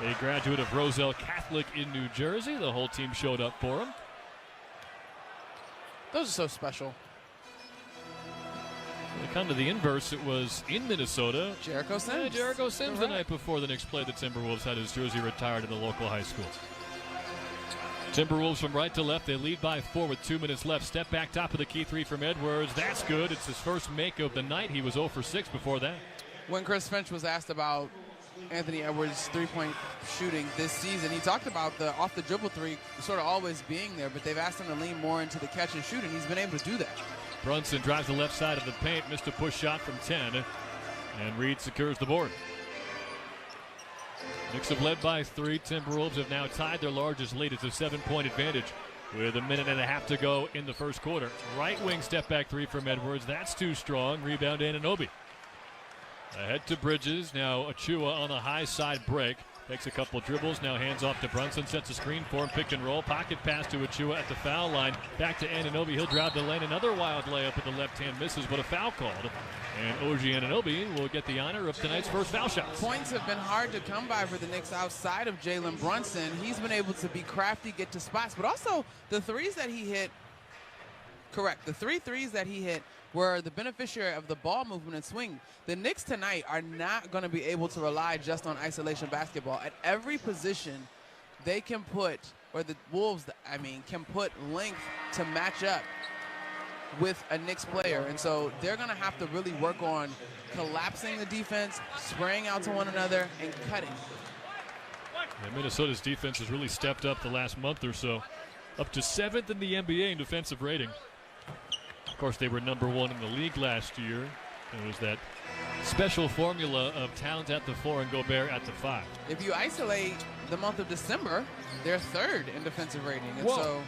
a graduate of Roselle Catholic in New Jersey. The whole team showed up for him. Those are so special. Kind of the inverse, it was in Minnesota. Jericho Sims. Jericho Sims the night before the Knicks played the Timberwolves had his jersey retired in the local high school. Timberwolves from right to left. They lead by 4 with 2 minutes left. Step back top of the key 3 from Edwards. That's good. It's his first make of the night. He was 0 for 6 before that. When Chris Finch was asked about Anthony Edwards' three-point shooting this season, he talked about the off-the-dribble three sort of always being there, but they've asked him to lean more into the catch and shoot, and he's been able to do that. Brunson drives the left side of the paint, missed a push shot from 10, and Reed secures the board. Knicks have led by 3. Timberwolves have now tied their largest lead. It's a 7-point advantage with 1.5 minutes to go in the first quarter. Right wing step back 3 from Edwards. That's too strong. Rebound Anunoby. Ahead to Bridges. Now Achua on the high side break. Takes a couple dribbles. Now hands off to Brunson. Sets a screen for him. Pick and roll. Pocket pass to Achua at the foul line. Back to Anunoby. He'll drive the lane. Another wild layup with the left hand misses, but a foul called. And OG Anunoby will get the honor of tonight's first foul shot. Points have been hard to come by for the Knicks outside of Jalen Brunson. He's been able to be crafty, get to spots, but also the threes that he hit. Correct. The 3 threes that he hit were the beneficiary of the ball movement and swing. The Knicks tonight are not going to be able to rely just on isolation basketball. At every position, they can put, or the Wolves, can put length to match up with a Knicks player. And so they're going to have to really work on collapsing the defense, spraying out to one another, and cutting. Yeah, Minnesota's defense has really stepped up the last month or so. Up to 7th in the NBA in defensive rating. Of course, they were number 1 in the league last year. It was that special formula of Towns at the 4 and Gobert at the 5. If you isolate the month of December, they're 3rd in defensive rating. And so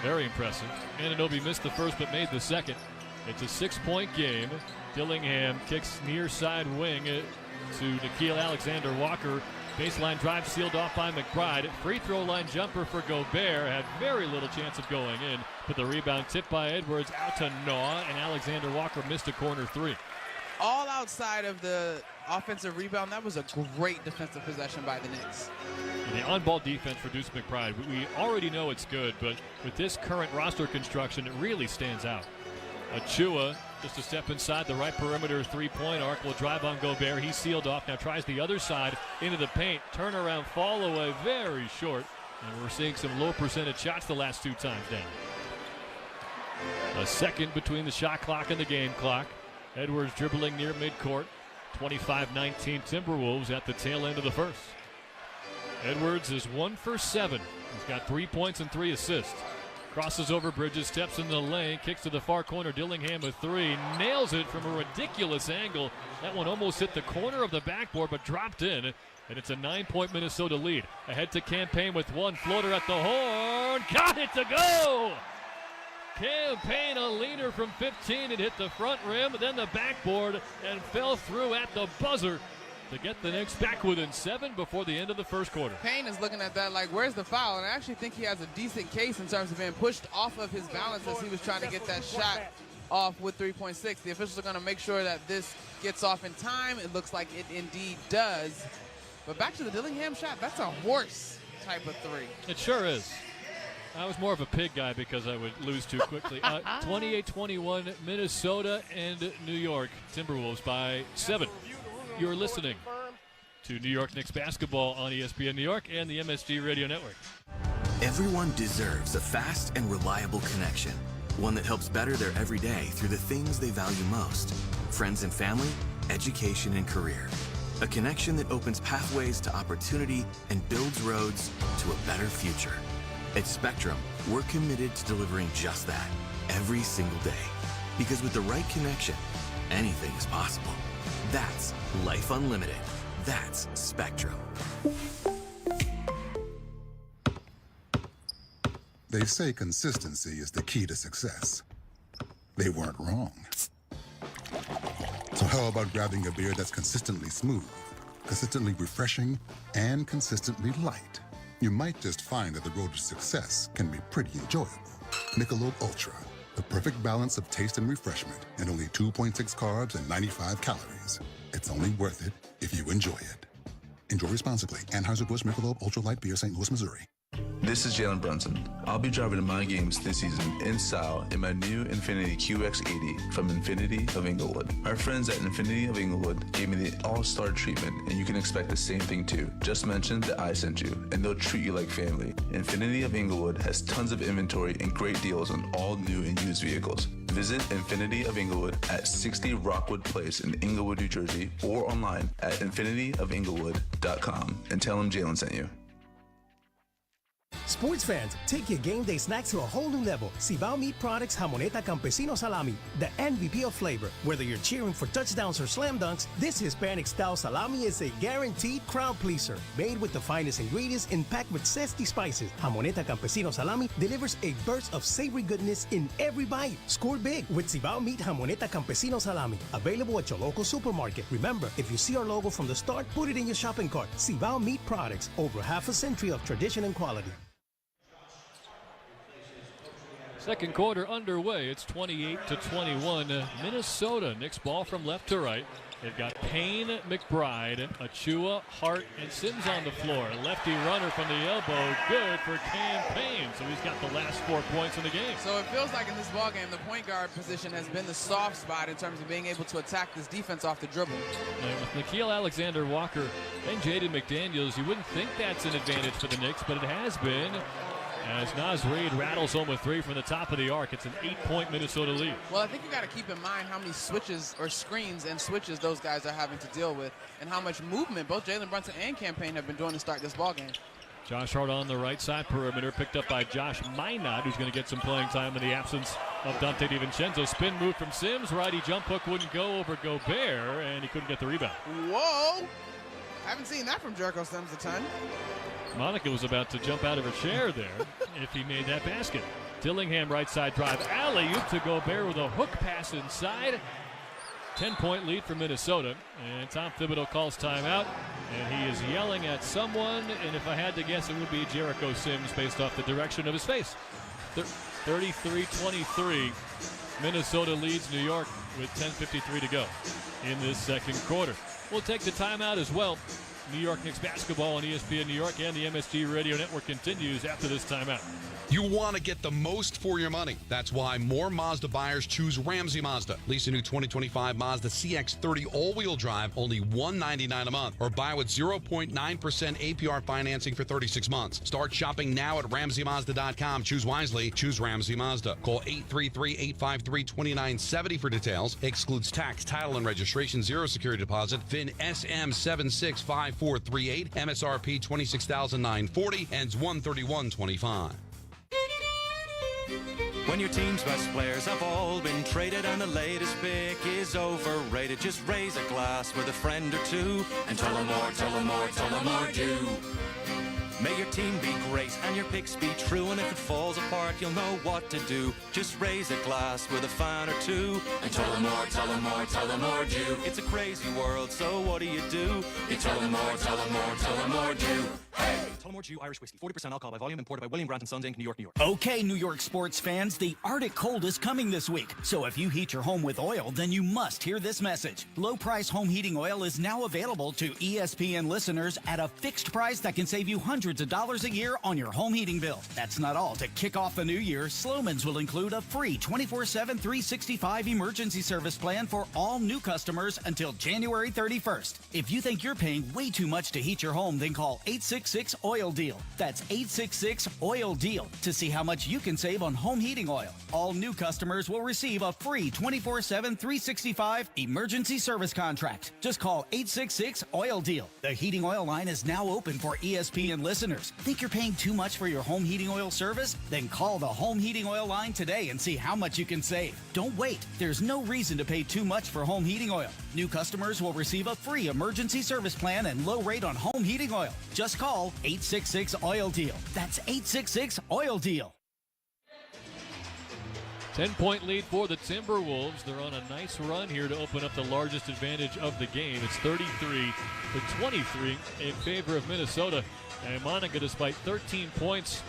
very impressive. Anunoby missed the first but made the second. It's a 6-point game. Dillingham kicks near side wing to Nickeil Alexander-Walker. Baseline drive sealed off by McBride. Free throw line jumper for Gobert. Had very little chance of going in. But the rebound tipped by Edwards out to Naw, and Alexander Walker missed a corner 3. All outside of the offensive rebound, that was a great defensive possession by the Knicks. And the on-ball defense for Deuce McBride, we already know it's good, but with this current roster construction, it really stands out. Achua, just a step inside the right perimeter 3-point arc, will drive on Gobert. He's sealed off. Now tries the other side into the paint. Turnaround, fall away, very short. And we're seeing some low percentage shots the last 2 times down. A second between the shot clock and the game clock. Edwards dribbling near midcourt. 25-19 Timberwolves at the tail end of the first. Edwards is 1 for 7. He's got 3 points and 3 assists. Crosses over Bridges, steps in the lane, kicks to the far corner. Dillingham with 3, nails it from a ridiculous angle. That one almost hit the corner of the backboard, but dropped in. And it's a 9-point Minnesota lead. Ahead to Campaign with 1 floater at the horn. Got it to go! Campaign a leader from 15. It hit the front rim, then the backboard, and fell through at the buzzer to get the Knicks back within 7 before the end of the first quarter. Payne is looking at that like, where's the foul? And I actually think he has a decent case in terms of being pushed off of his balance as he was trying to get that shot off with 3.6. The officials are going to make sure that this gets off in time. It looks like it indeed does. But back to the Dillingham shot, that's a horse type of 3. It sure is. I was more of a pig guy because I would lose too quickly. 28-21, Minnesota and New York Timberwolves by 7. You're listening to New York Knicks basketball on ESPN New York and the MSG Radio Network. Everyone deserves a fast and reliable connection, one that helps better their everyday through the things they value most: friends and family, education and career. A connection that opens pathways to opportunity and builds roads to a better future. At Spectrum, we're committed to delivering just that every single day. Because with the right connection, anything is possible. That's Life Unlimited. That's Spectrum. They say consistency is the key to success. They weren't wrong. So how about grabbing a beer that's consistently smooth, consistently refreshing, and consistently light? You might just find that the road to success can be pretty enjoyable. Michelob Ultra, the perfect balance of taste and refreshment, and only 2.6 carbs and 95 calories. It's only worth it if you enjoy it. Enjoy responsibly. Anheuser-Busch Michelob Ultra Light Beer, St. Louis, Missouri. This is Jalen Brunson. I'll be driving to my games this season in style in my new Infiniti QX80 from Infiniti of Inglewood. Our friends at Infiniti of Inglewood gave me the all-star treatment, and you can expect the same thing too. Just mention that I sent you, and they'll treat you like family. Infiniti of Inglewood has tons of inventory and great deals on all new and used vehicles. Visit Infiniti of Inglewood at 60 Rockwood Place in Inglewood, New Jersey, or online at infinitiofinglewood.com and tell them Jalen sent you. Sports fans, take your game day snacks to a whole new level. Cibao Meat Products Jamoneta Campesino Salami, the MVP of flavor. Whether you're cheering for touchdowns or slam dunks, this Hispanic-style salami is a guaranteed crowd pleaser. Made with the finest ingredients and packed with zesty spices, Jamoneta Campesino Salami delivers a burst of savory goodness in every bite. Score big with Cibao Meat Jamoneta Campesino Salami. Available at your local supermarket. Remember, if you see our logo from the start, put it in your shopping cart. Cibao Meat Products, over half a century of tradition and quality. Second quarter underway. It's 28-21. Minnesota. Knicks ball from left to right. They've got Payne, McBride, Achua, Hart, and Sims on the floor. Lefty runner from the elbow. Good for Cam Payne. So he's got the last 4 points in the game. So it feels like in this ballgame, the point guard position has been the soft spot in terms of being able to attack this defense off the dribble. And with Nickeil Alexander-Walker and Jaden McDaniels, you wouldn't think that's an advantage for the Knicks, but it has been. As Naz Reid rattles home a three from the top of the arc. It's an 8-point Minnesota lead. Well, I think you got to keep in mind how many switches or screens and switches those guys are having to deal with and how much movement both Jalen Brunson and Cam Payne have been doing to start this ballgame. Josh Hart on the right side perimeter, picked up by Josh Minot, who's going to get some playing time in the absence of Dante DiVincenzo. Spin move from Sims. Righty jump hook wouldn't go over Gobert, and he couldn't get the rebound. Whoa! Haven't seen that from Jericho Sims a ton. Monica was about to jump out of her chair there if he made that basket. Dillingham right side drive. Alley-oop to Gobert with a hook pass inside. 10-point lead for Minnesota. And Tom Thibodeau calls timeout. And he is yelling at someone. And if I had to guess, it would be Jericho Sims based off the direction of his face. 33-23. Minnesota leads New York with 10:53 to go in this second quarter. We'll take the timeout as well. New York Knicks basketball on ESPN New York and the MSG Radio Network continues after this timeout. You want to get the most for your money. That's why more Mazda buyers choose Ramsey Mazda. Lease a new 2025 Mazda CX-30 all-wheel drive, only $199 a month. Or buy with 0.9% APR financing for 36 months. Start shopping now at RamseyMazda.com. Choose wisely. Choose Ramsey Mazda. Call 833-853-2970 for details. Excludes tax, title, and registration. Zero security deposit. VIN SM765438. MSRP $26,940. Ends 131.25. When your team's best players have all been traded and the latest pick is overrated, just raise a glass with a friend or two and tell them more, tell them more, tell them more do. May your team be great and your picks be true, and if it falls apart, you'll know what to do. Just raise a glass with a fan or two and tell them more, tell them more, tell them more do. It's a crazy world, so what do? You tell them more, tell them more, tell them more do. Hey! Tullamore Dew Irish Whiskey, 40% alcohol by volume, imported by William Grant & Sons, Inc., New York, New York. Okay, New York sports fans, the Arctic cold is coming this week. So if you heat your home with oil, then you must hear this message. Low-price home heating oil is now available to ESPN listeners at a fixed price that can save you hundreds hundreds of dollars a year on your home heating bill. That's not all. To kick off the new year, Sloman's will include a free 24/7, 365 emergency service plan for all new customers until January 31st. If you think you're paying way too much to heat your home, then call 866-OIL-DEAL. That's 866-OIL-DEAL to see how much you can save on home heating oil. All new customers will receive a free 24/7, 365 emergency service contract. Just call 866-OIL-DEAL. The heating oil line is now open for ESPN listeners. Think you're paying too much for your home heating oil service? Then call the home heating oil line today and see how much you can save. Don't wait. There's no reason to pay too much for home heating oil. New customers will receive a free emergency service plan and low rate on home heating oil. Just call 866-OIL-DEAL. That's 866-OIL-DEAL. 10-point lead for the Timberwolves. They're on a nice run here to open up the largest advantage of the game. It's 33-23 in favor of Minnesota. And Monica, despite 13 points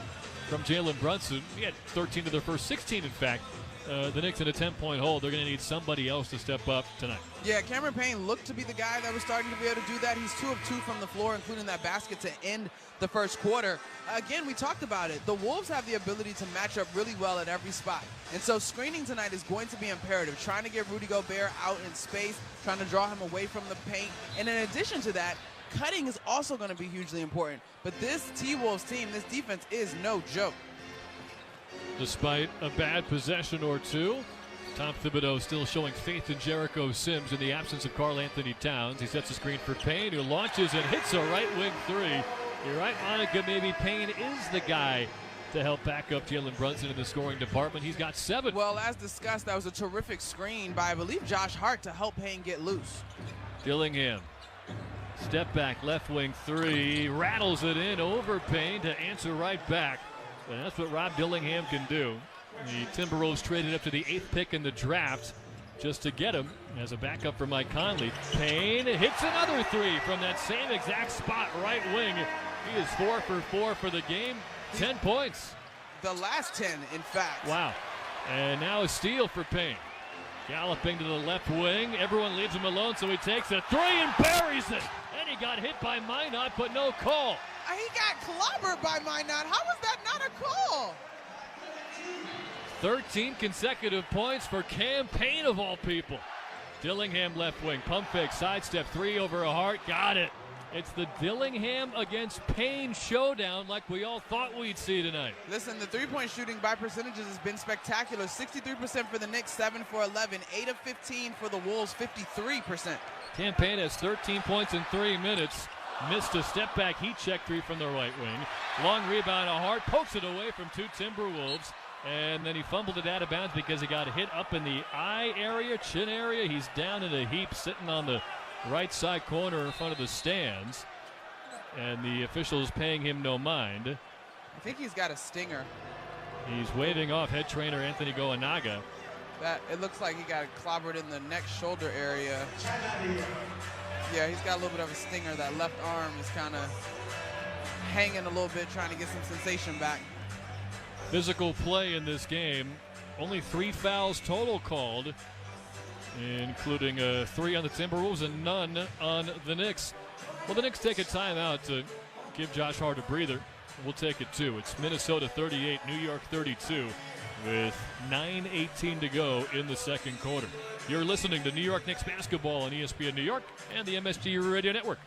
from Jalen Brunson, he had 13 of their first 16, in fact. The Knicks in a 10-point hole. They're going to need somebody else to step up tonight. Yeah, Cameron Payne looked to be the guy that was starting to be able to do that. He's 2 of 2 from the floor, including that basket to end the first quarter. Again, we talked about it. The Wolves have the ability to match up really well at every spot. And so screening tonight is going to be imperative. Trying to get Rudy Gobert out in space, trying to draw him away from the paint. And in addition to that, cutting is also going to be hugely important. But this T-Wolves team, this defense is no joke. Despite a bad possession or two, Tom Thibodeau still showing faith in Jericho Sims in the absence of Karl Anthony Towns. He sets a screen for Payne, who launches and hits a right wing three. You're right, Monica, maybe Payne is the guy to help back up Jalen Brunson in the scoring department. He's got 7. Well, as discussed, that was a terrific screen by, I believe, Josh Hart to help Payne get loose. Dillingham, step back, left wing three, rattles it in over Payne to answer right back. And that's what Rob Dillingham can do. The Timberwolves traded up to the 8th pick in the draft just to get him as a backup for Mike Conley. Payne hits another three from that same exact spot, right wing. He is 4 for 4 for the game, 10 points. The last 10, in fact. Wow. And now a steal for Payne. Galloping to the left wing. Everyone leaves him alone, so he takes a three and buries it. And he got hit by Minot, but no call. He got clobbered by Minot. How was that not a call? 13 consecutive points for Cam Payne, of all people. Dillingham left wing, pump fake, sidestep, three over a Hart, got it. It's the Dillingham against Payne showdown like we all thought we'd see tonight. Listen, the three-point shooting by percentages has been spectacular. 63% for the Knicks, 7 for 11. 8 of 15 for the Wolves, 53%. Cam Payne has 13 points in 3 minutes. Missed a step-back heat check three from the right wing. Long rebound, a Hart pokes it away from 2 Timberwolves. And then he fumbled it out of bounds because he got hit up in the eye area, chin area. He's down in a heap, sitting on the right side corner in front of the stands. And the officials paying him no mind. I think he's got a stinger. He's waving off head trainer Anthony Goanaga. That it looks like he got clobbered in the neck shoulder area. Yeah, he's got a little bit of a stinger. That left arm is kind of hanging a little bit, trying to get some sensation back. Physical play in this game. Only 3 fouls total called, including 3 on the Timberwolves and none on the Knicks. Well, the Knicks take a timeout to give Josh Hart a breather. We'll take it too. It's Minnesota 38, New York 32, with 9:18 to go in the second quarter. You're listening to New York Knicks basketball on ESPN New York and the MSG Radio Network.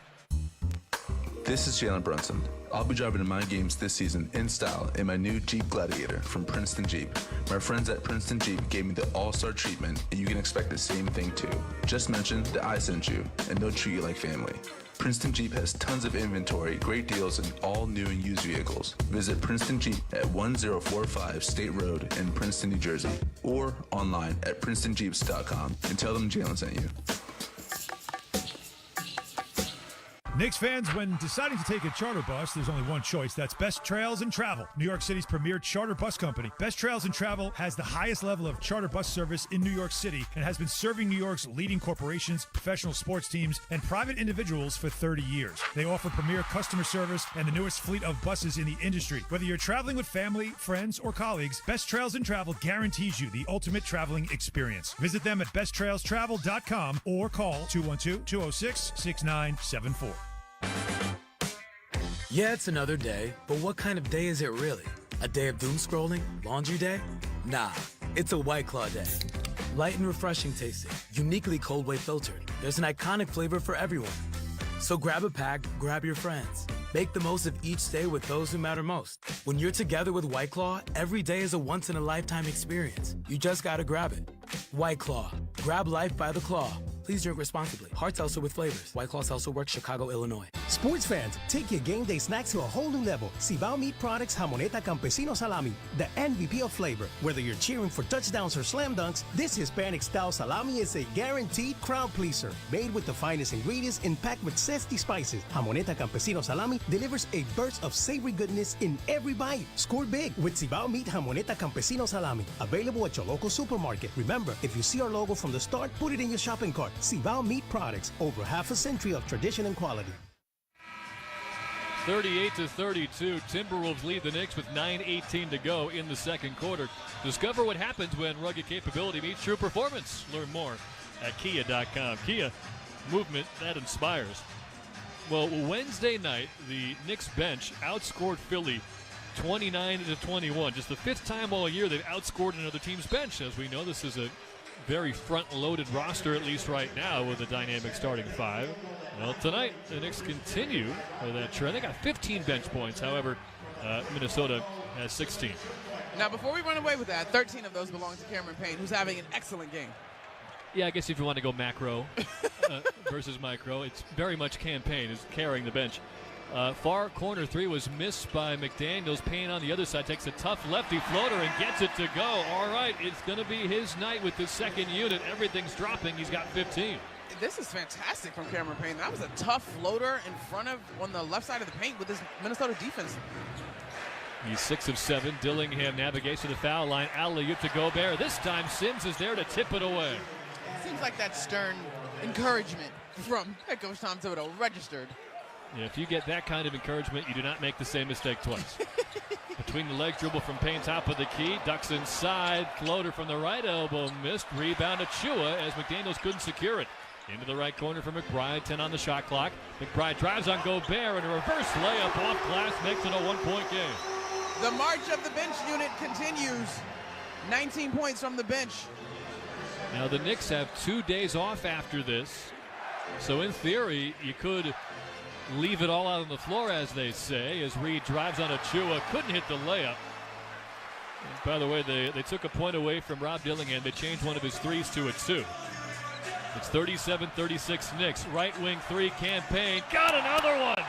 This is Jalen Brunson. I'll be driving to my games this season in style in my new Jeep Gladiator from Princeton Jeep. My friends at Princeton Jeep gave me the all-star treatment, and you can expect the same thing too. Just mention that I sent you, and they'll treat you like family. Princeton Jeep has tons of inventory, great deals, and all new and used vehicles. Visit Princeton Jeep at 1045 State Road in Princeton, New Jersey, or online at PrincetonJeeps.com and tell them Jalen sent you. Knicks fans, when deciding to take a charter bus, there's only one choice. That's Best Trails and Travel, New York City's premier charter bus company. Best Trails and Travel has the highest level of charter bus service in New York City and has been serving New York's leading corporations, professional sports teams, and private individuals for 30 years. They offer premier customer service and the newest fleet of buses in the industry. Whether you're traveling with family, friends, or colleagues, Best Trails and Travel guarantees you the ultimate traveling experience. Visit them at besttrailstravel.com or call 212-206-6974. Yeah, it's another day, but what kind of day is it really? A day of doom scrolling? Laundry day? Nah, it's a White Claw day. Light and refreshing tasting, uniquely cold way filtered. There's an iconic flavor for everyone. So grab a pack, grab your friends. Make the most of each day with those who matter most. When you're together with White Claw, every day is a once-in-a-lifetime experience. You just gotta grab it. White Claw. Grab life by the claw. Please drink responsibly. Hard seltzer with flavors. White Claw Seltzer Works, Chicago, Illinois. Sports fans, take your game day snacks to a whole new level. Cibao Meat Products Jamoneta Campesino Salami, the MVP of flavor. Whether you're cheering for touchdowns or slam dunks, this Hispanic-style salami is a guaranteed crowd pleaser. Made with the finest ingredients and packed with zesty spices, Jamoneta Campesino Salami delivers a burst of savory goodness in every bite. Score big with Cibao Meat Jamoneta Campesino Salami. Available at your local supermarket. Remember, if you see our logo from the start, put it in your shopping cart. Cibao Meat Products, over half a century of tradition and quality. 38-32, Timberwolves lead the Knicks with 9:18 to go in the second quarter. Discover what happens when rugged capability meets true performance. Learn more at Kia.com. Kia, movement that inspires. Well, Wednesday night, the Knicks bench outscored Philly 29-21. Just the fifth time all year they've outscored another team's bench. As we know, this is a very front-loaded roster, at least right now, with a dynamic starting five. Well, tonight, the Knicks continue that trend. They got 15 bench points. However, Minnesota has 16. Now, before we run away with that, 13 of those belong to Cameron Payne, who's having an excellent game. Yeah, I guess if you want to go macro versus micro, it's very much Cam Payne is carrying the bench. Far corner three was missed by McDaniels. Payne on the other side takes a tough lefty floater and gets it to go. All right, it's going to be his night with the second unit. Everything's dropping. He's got 15. This is fantastic from Cameron Payne. That was a tough floater in front of, on the left side of the paint with this Minnesota defense. He's 6 of 7. Dillingham navigates to the foul line. Alley-oop to Gobert. This time Sims is there to tip it away. Seems like that stern encouragement from head coach Tom Thibodeau registered. Yeah, if you get that kind of encouragement, you do not make the same mistake twice. Between the legs, dribble from Payne, top of the key. Ducks inside. Floater from the right elbow. Missed. Rebound to Chua as McDaniels couldn't secure it. Into the right corner for McBride. 10 on the shot clock. McBride drives on Gobert and a reverse layup off glass makes it a one-point game. The march of the bench unit continues. 19 points from the bench. Now the Knicks have 2 days off after this. So in theory, you could leave it all out on the floor, as they say, as Reed drives on Achua. Couldn't hit the layup. And by the way, they took a point away from Rob Dillingham. They changed one of his threes to a 2. It's 37-36 Knicks. Right wing three, Cam Payne. Got another one!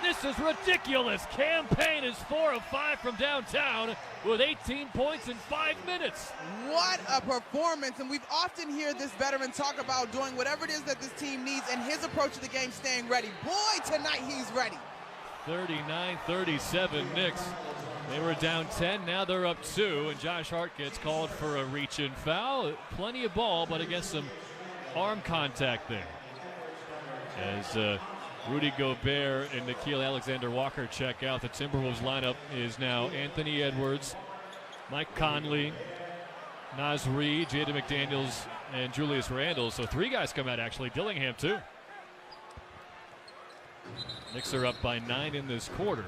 This is ridiculous. Cam Payne is 4 of 5 from downtown with 18 points in 5 minutes. What a performance. And we've often heard this veteran talk about doing whatever it is that this team needs and his approach to the game staying ready. Boy, tonight he's ready. 39-37 Knicks. They were down 10, now they're up 2, and Josh Hart gets called for a reach-in foul. Plenty of ball, but against some arm contact there. As Rudy Gobert and Nickeil Alexander-Walker check out. The Timberwolves lineup is now Anthony Edwards, Mike Conley, Naz Reid, Jaden McDaniels, and Julius Randle. So 3 guys come out, actually. Dillingham, too. Knicks are up by 9 in this quarter.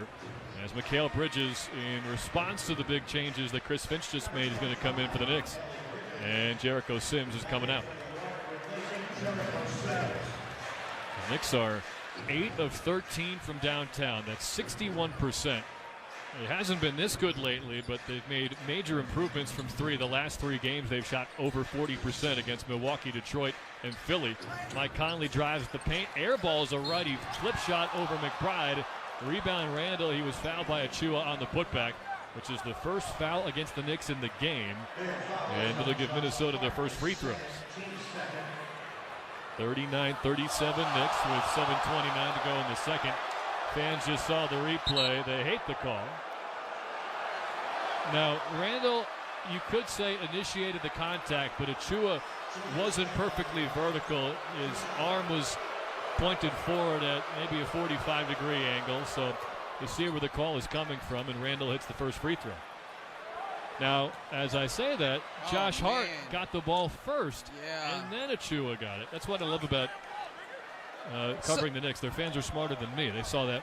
As Mikal Bridges, in response to the big changes that Chris Finch just made, is going to come in for the Knicks. And Jericho Sims is coming out. The Knicks are 8 of 13 from downtown. That's 61%. It hasn't been this good lately, but they've made major improvements from 3. The last 3 games they've shot over 40% against Milwaukee, Detroit, and Philly. Mike Conley drives the paint. Airballs a righty flip shot over McBride. Rebound Randall. He was fouled by Achua on the putback, which is the first foul against the Knicks in the game. And it'll give Minnesota their first free throws. 39-37 Knicks with 7:29 to go in the second. Fans just saw the replay. They hate the call. Now, Randall, you could say, initiated the contact, but Achua wasn't perfectly vertical. His arm was pointed forward at maybe a 45-degree angle, so you see where the call is coming from, and Randall hits the first free throw. Now, as I say that, Josh Hart got the ball first, and then Achua got it. That's what I love about covering the Knicks. Their fans are smarter than me. They saw that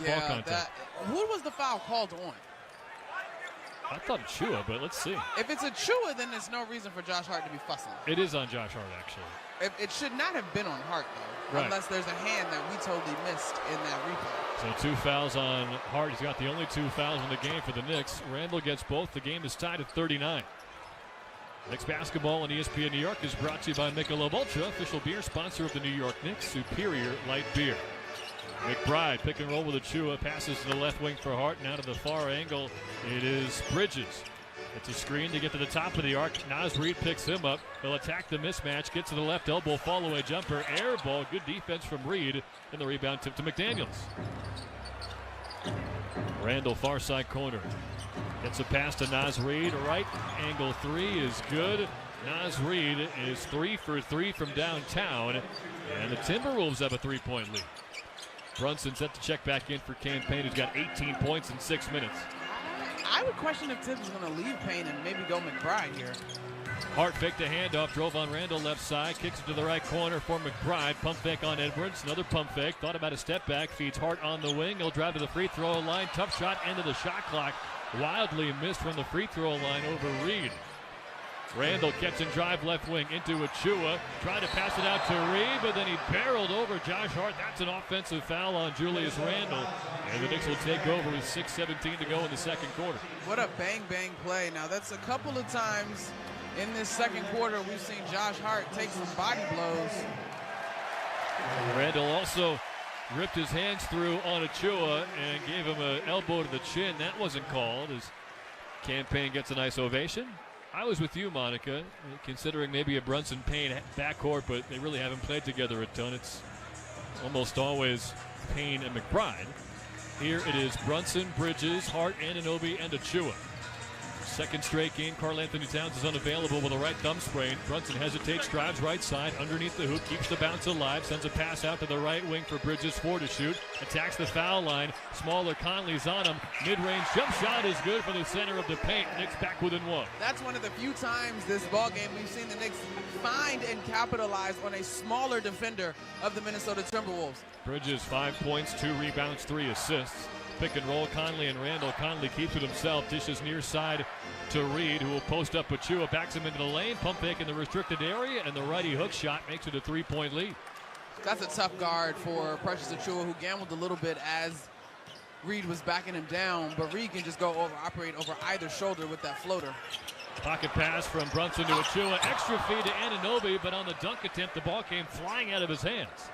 ball contact. Who was the foul called on? I thought Chua, but let's see. If it's a Chua, then there's no reason for Josh Hart to be fussing. It is on Josh Hart, actually. It should not have been on Hart, though, right, unless there's a hand that we totally missed in that replay. So 2 fouls on Hart. He's got the only 2 fouls in the game for the Knicks. Randall gets both. The game is tied at 39. Knicks basketball on ESPN New York is brought to you by Michelob Ultra, official beer sponsor of the New York Knicks, superior light beer. McBride, pick and roll with Achua, passes to the left wing for Hart, now to the far angle. It is Bridges. It's a screen to get to the top of the arc. Naz Reid picks him up. He'll attack the mismatch, gets to the left elbow, fall away jumper, air ball. Good defense from Reid, and the rebound tip to McDaniels. Randall, far side corner. Gets a pass to Naz Reid. Right angle 3 is good. Naz Reid is 3 for 3 from downtown, and the Timberwolves have a 3-point lead. Brunson set to check back in for Cam Payne, who's got 18 points in 6 minutes. I would question if Tibbs is going to leave Payne and maybe go McBride here. Hart faked a handoff, drove on Randall left side, kicks it to the right corner for McBride. Pump fake on Edwards, another pump fake. Thought about a step back, feeds Hart on the wing. He'll drive to the free throw line. Tough shot, end of the shot clock. Wildly missed from the free throw line over Reid. Randall catch and drive left wing into Achua. Tried to pass it out to Reid, but then he barreled over Josh Hart. That's an offensive foul on Julius Randall. And the Knicks will take over with 6:17 to go in the second quarter. What a bang-bang play. Now, that's a couple of times in this second quarter we've seen Josh Hart take some body blows. Randall also ripped his hands through on Achua and gave him an elbow to the chin. That wasn't called as Cam Payne gets a nice ovation. I was with you, Monica, considering maybe a Brunson-Payne backcourt, but they really haven't played together a ton. It's almost always Payne and McBride. Here it is Brunson, Bridges, Hart, Anunoby, and Achua. Second straight game, Karl-Anthony Towns is unavailable with a right thumb sprain. Brunson hesitates, drives right side, underneath the hoop, keeps the bounce alive, sends a pass out to the right wing for Bridges, 4 to shoot, attacks the foul line. Smaller Conley's on him. Mid-range jump shot is good for the center of the paint. Knicks back within 1. That's one of the few times this ball game we've seen the Knicks find and capitalize on a smaller defender of the Minnesota Timberwolves. Bridges, 5 points, 2 rebounds, 3 assists. Pick and roll, Conley and Randall. Conley keeps it himself, dishes near side to Reid, who will post up Achua, backs him into the lane, pump fake in the restricted area, and the righty hook shot makes it a 3-point lead. That's a tough guard for Precious Achua, who gambled a little bit as Reid was backing him down, but Reid can just go operate over either shoulder with that floater. Pocket pass from Brunson to Achua, extra feed to Anunoby, but on the dunk attempt, the ball came flying out of his hands.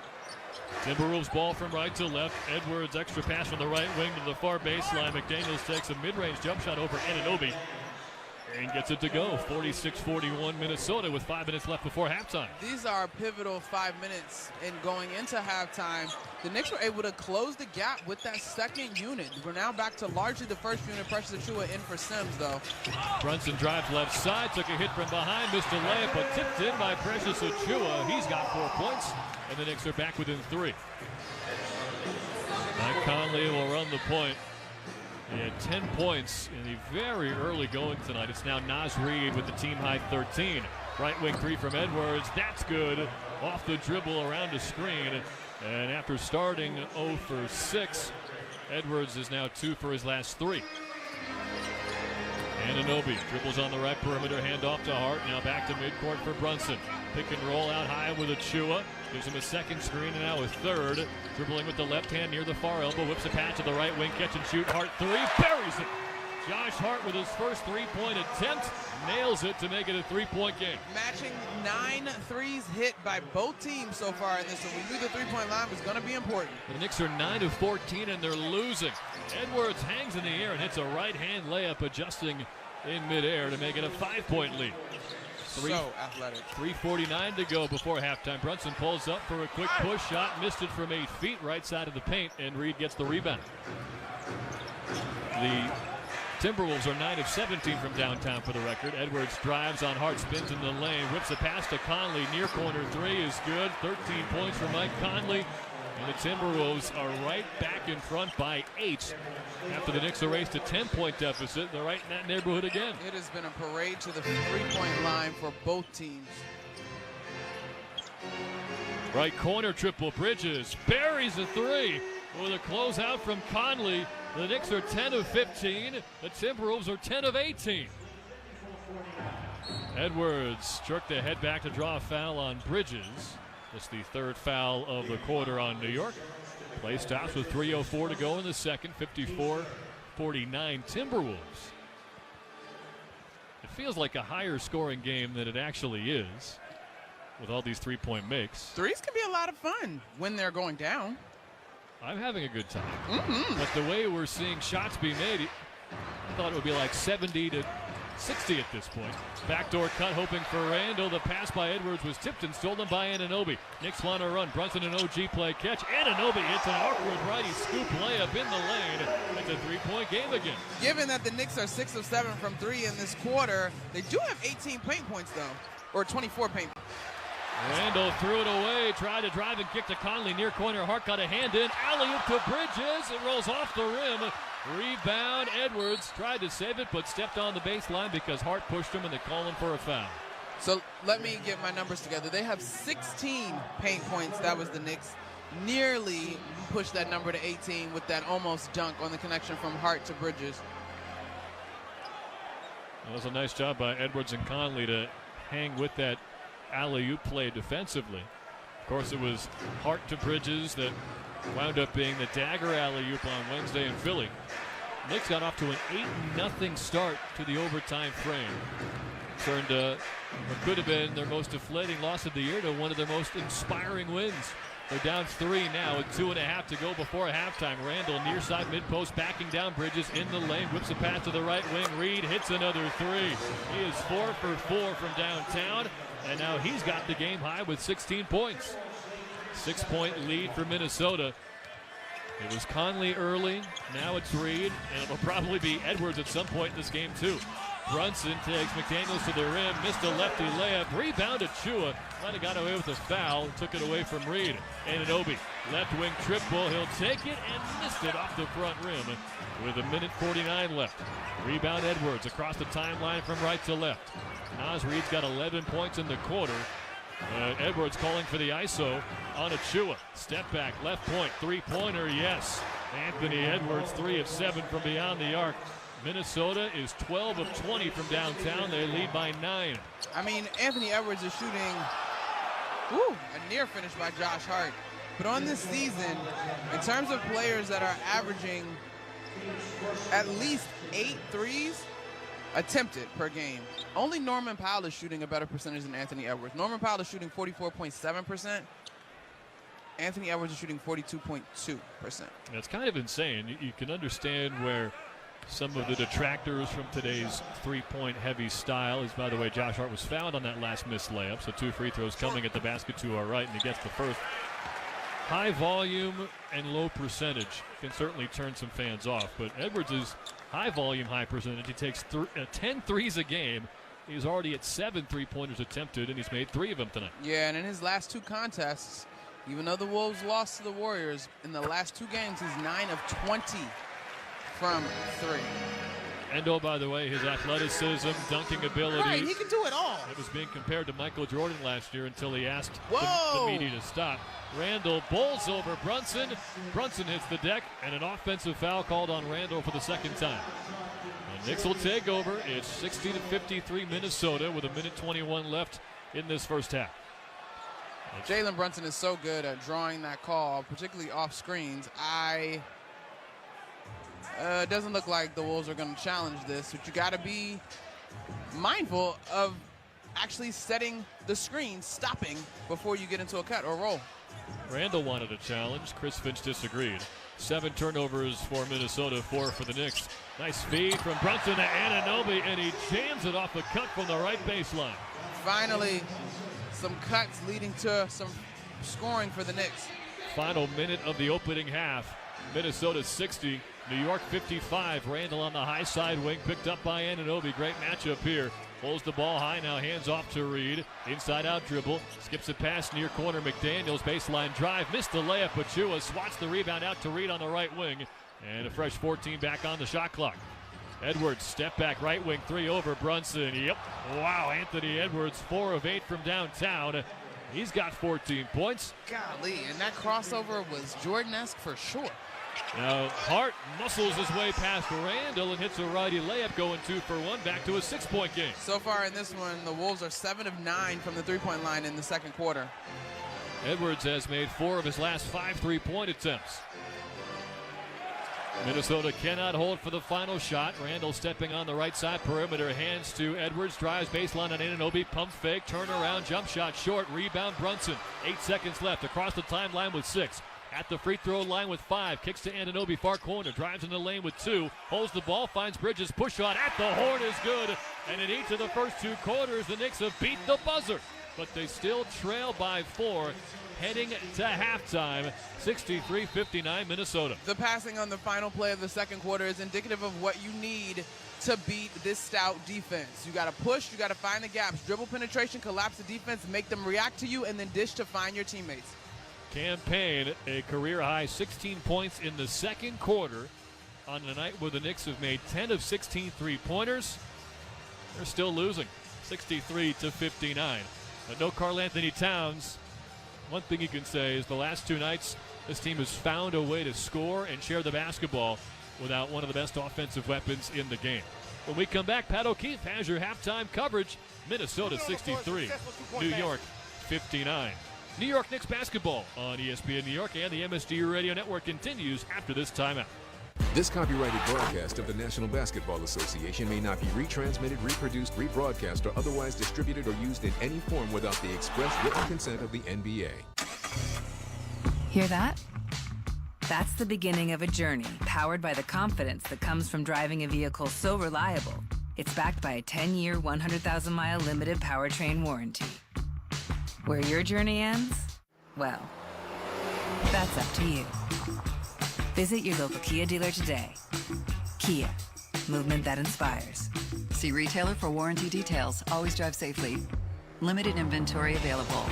Timberwolves ball from right to left. Edwards extra pass from the right wing to the far baseline. McDaniels takes a mid-range jump shot over Anunoby and gets it to go. 46-41 Minnesota with 5 minutes left before halftime. These are pivotal 5 minutes, and going into halftime, the Knicks were able to close the gap with that second unit. We're now back to largely the first unit. Precious Achua in for Sims, though. Brunson drives left side, took a hit from behind, missed a layup, but tipped in by Precious Achua. He's got 4 points, and the Knicks are back within 3. Mike Conley will run the point. He had 10 points in the very early going tonight. It's now Naz Reid with the team-high 13. Right wing 3 from Edwards. That's good. Off the dribble around a screen. And after starting 0 for 6, Edwards is now 2 for his last 3. Anunoby dribbles on the right perimeter, hand off to Hart. Now back to midcourt for Brunson. Pick and roll out high with Achua. Gives him a second screen and now a third. Dribbling with the left hand near the far elbow. Whips a pass to the right wing. Catch and shoot. Hart 3. Buries it. Josh Hart with his first 3-point attempt. Nails it to make it a 3-point game. Matching 9 threes hit by both teams so far in this one. We knew the 3-point line was going to be important. The Knicks are 9 of 14 and they're losing. Edwards hangs in the air and hits a right-hand layup, adjusting in midair to make it a 5-point lead. So athletic. 3:49 to go before halftime. Brunson pulls up for a quick push shot, missed it from 8 feet, right side of the paint, and Reid gets the rebound. The Timberwolves are 9 of 17 from downtown for the record. Edwards drives on Hart, spins in the lane, whips a pass to Conley. Near corner 3 is good. 13 points for Mike Conley. And the Timberwolves are right back in front by 8. After the Knicks erased a 10-point deficit, they're right in that neighborhood again. It has been a parade to the 3-point line for both teams. Right corner triple. Bridges buries a three with a closeout from Conley. The Knicks are 10 of 15. The Timberwolves are 10 of 18. Edwards jerked the head back to draw a foul on Bridges. That's the third foul of the quarter on New York. Play stops with 3:04 to go in the second. 54-49 Timberwolves. It feels like a higher scoring game than it actually is with all these three-point makes. Threes can be a lot of fun when they're going down. I'm having a good time. But the way we're seeing shots be made, I thought it would be like 70 to 60 at this point. Backdoor cut, hoping for Randall. The pass by Edwards was tipped and stolen by Anunoby. Knicks want to run. Brunson and OG play catch. Anunoby hits an awkward righty scoop layup in the lane. It's a three-point game again. Given that the Knicks are 6 of 7 from 3 in this quarter, they do have 18 paint points, though, or 24 paint points. Randall threw it away, tried to drive and kick to Conley. Near corner, Hart got a hand in. Alley-oop to Bridges. It rolls off the rim. Rebound, Edwards tried to save it, but stepped on the baseline because Hart pushed him, and they call him for a foul. So let me get my numbers together. They have 16 paint points. That was the Knicks. Nearly pushed that number to 18 with that almost dunk on the connection from Hart to Bridges. That was a nice job by Edwards and Conley to hang with that alley-oop play defensively. Of course, it was Hart to Bridges that wound up being the dagger alley-oop on Wednesday in Philly. Knicks got off to an 8-0 start to the overtime frame. Turned what could have been their most deflating loss of the year to one of their most inspiring wins. They're down 3 now with 2.5 to go before halftime. Randall near side mid-post backing down Bridges in the lane. Whips a pass to the right wing. Reed hits another 3. He is 4 for 4 from downtown. And now he's got the game high with 16 points. 6-point lead for Minnesota. It was Conley early. Now it's Reed. And it'll probably be Edwards at some point in this game, too. Brunson takes McDaniels to the rim. Missed a lefty layup. Rebound to Chua. Might have got away with a foul. Took it away from Reed. Anunoby. Left wing triple. He'll take it and missed it off the front rim with 1:49 left. Rebound Edwards across the timeline from right to left. Naz Reed's got 11 points in the quarter. Edwards calling for the ISO on Chua. Step back, left point, three-pointer, yes. Anthony Edwards, 3 of 7 from beyond the arc. Minnesota is 12 of 20 from downtown. They lead by 9. I mean, Anthony Edwards is shooting a near finish by Josh Hart. But on this season, in terms of players that are averaging at least 8 threes attempted per game, only Norman Powell is shooting a better percentage than Anthony Edwards. Norman Powell is shooting 44.7%. Anthony Edwards is shooting 42.2%. That's kind of insane. You can understand where some of the detractors from today's three-point heavy style is, by the way, Josh Hart was fouled on that last missed layup, so 2 free throws coming at the basket to our right, and he gets the first. High volume and low percentage can certainly turn some fans off, but Edwards is high volume, high percentage. He takes 10 threes a game. He's already at 7 three-pointers attempted, and he's made 3 of them tonight. Yeah, and in his last 2 contests, even though the Wolves lost to the Warriors, in the last 2 games, he's 9 of 20 from 3. Endo, by the way, his athleticism, dunking abilities. Right, he can do it all. It was being compared to Michael Jordan last year until he asked the media to stop. Randall bowls over Brunson. Brunson hits the deck, and an offensive foul called on Randall for the second time. The Knicks will take over. It's 60-53 Minnesota with 1:21 left in this first half. Jalen Brunson is so good at drawing that call, particularly off screens. It doesn't look like the Wolves are going to challenge this, but you got to be mindful of actually setting the screen, stopping before you get into a cut or roll. Randall wanted a challenge. Chris Finch disagreed. 7 turnovers for Minnesota, 4 for the Knicks. Nice feed from Brunson to Anunoby, and he jams it off the cut from the right baseline. Finally, some cuts leading to some scoring for the Knicks. Final minute of the opening half. Minnesota 60, New York 55. Randall on the high side wing, picked up by Anunoby. Great matchup here. Pulls the ball high, now hands off to Reed. Inside out dribble, skips a pass near corner. McDaniels, baseline drive, missed the layup. Chua swats the rebound out to Reed on the right wing. And a fresh 14 back on the shot clock. Edwards, step back, right wing 3 over Brunson. Yep, wow, Anthony Edwards, 4 of 8 from downtown. He's got 14 points. Golly, and that crossover was Jordan-esque for sure. Now Hart muscles his way past Randall and hits a righty layup, going 2 for 1, back to a 6-point game. So far in this one, the Wolves are 7 of 9 from the three-point line in the second quarter. Edwards has made 4 of his last 5 3-point attempts. Minnesota cannot hold for the final shot. Randall stepping on the right side perimeter, hands to Edwards, drives baseline on Anunoby, pump fake, turn around, jump shot short, rebound Brunson. 8 seconds left, across the timeline with 6. At the free throw line with 5, kicks to Anunoby, far corner, drives in the lane with 2, holds the ball, finds Bridges, push shot at the horn is good. And in each of the first 2 quarters, the Knicks have beat the buzzer, but they still trail by 4. Heading to halftime, 63-59 Minnesota. The passing on the final play of the second quarter is indicative of what you need to beat this stout defense. You got to push, you got to find the gaps, dribble penetration, collapse the defense, make them react to you, and then dish to find your teammates. Cam Payne, a career-high 16 points in the second quarter on a night where the Knicks have made 10 of 16 three-pointers. They're still losing, 63-59. But no Karl Anthony Towns. One thing you can say is the last 2 nights, this team has found a way to score and share the basketball without one of the best offensive weapons in the game. When we come back, Pat O'Keefe has your halftime coverage. Minnesota 63, New York 59. New York Knicks basketball on ESPN New York and the MSG Radio Network continues after this timeout. This copyrighted broadcast of the National Basketball Association may not be retransmitted, reproduced, rebroadcast, or otherwise distributed or used in any form without the express written consent of the NBA. Hear that? That's the beginning of a journey powered by the confidence that comes from driving a vehicle so reliable. It's backed by a 10-year, 100,000-mile limited powertrain warranty. Where your journey ends? Well, that's up to you. Visit your local Kia dealer today. Kia, movement that inspires. See retailer for warranty details. Always drive safely. Limited inventory available.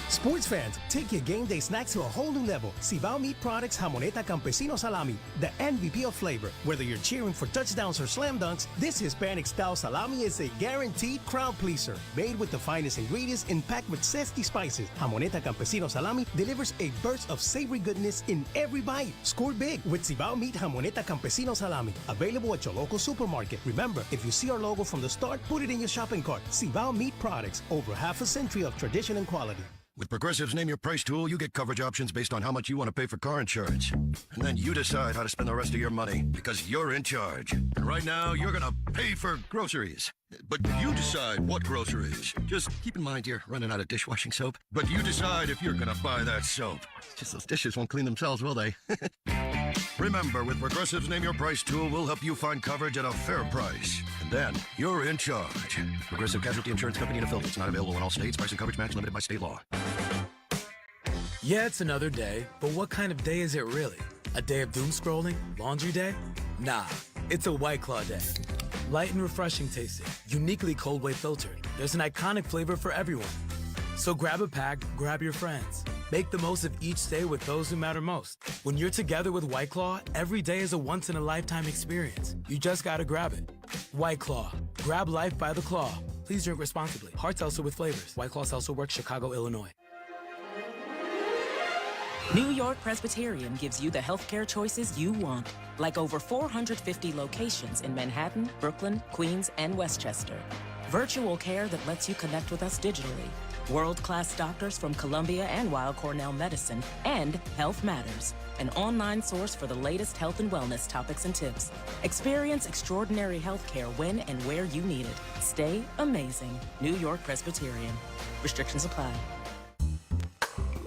Sports fans, take your game day snacks to a whole new level. Cibao Meat Products Jamoneta Campesino Salami, the MVP of flavor. Whether you're cheering for touchdowns or slam dunks, this Hispanic-style salami is a guaranteed crowd pleaser. Made with the finest ingredients and packed with zesty spices, Jamoneta Campesino Salami delivers a burst of savory goodness in every bite. Score big with Cibao Meat Jamoneta Campesino Salami. Available at your local supermarket. Remember, if you see our logo from the start, put it in your shopping cart. Cibao Meat Products, over half a century of tradition and quality. With Progressive's Name Your Price tool, you get coverage options based on how much you want to pay for car insurance. And then you decide how to spend the rest of your money, because you're in charge. And right now, you're going to pay for groceries. But you decide what groceries. Just keep in mind you're running out of dishwashing soap. But you decide if you're going to buy that soap. Just those dishes won't clean themselves, will they? Remember, with Progressive's Name Your Price tool, we'll help you find coverage at a fair price. And then, you're in charge. Progressive Casualty Insurance Company and affiliates. Not available in all states. Price and coverage match limited by state law. Yeah, it's another day, but what kind of day is it really? A day of doom scrolling? Laundry day? Nah, it's a White Claw day. Light and refreshing tasting, uniquely cold way filtered. There's an iconic flavor for everyone. So grab a pack, grab your friends. Make the most of each day with those who matter most. When you're together with White Claw, every day is a once-in-a-lifetime experience. You just gotta grab it. White Claw. Grab life by the claw. Please drink responsibly. Hard seltzer with flavors. White Claw Seltzer Works, Chicago, Illinois. New York Presbyterian gives you the healthcare choices you want, like over 450 locations in Manhattan, Brooklyn, Queens, and Westchester. Virtual care that lets you connect with us digitally. World-class doctors from Columbia and Weill Cornell Medicine, and Health Matters, an online source for the latest health and wellness topics and tips. Experience extraordinary healthcare when and where you need it. Stay amazing. New York Presbyterian. Restrictions apply.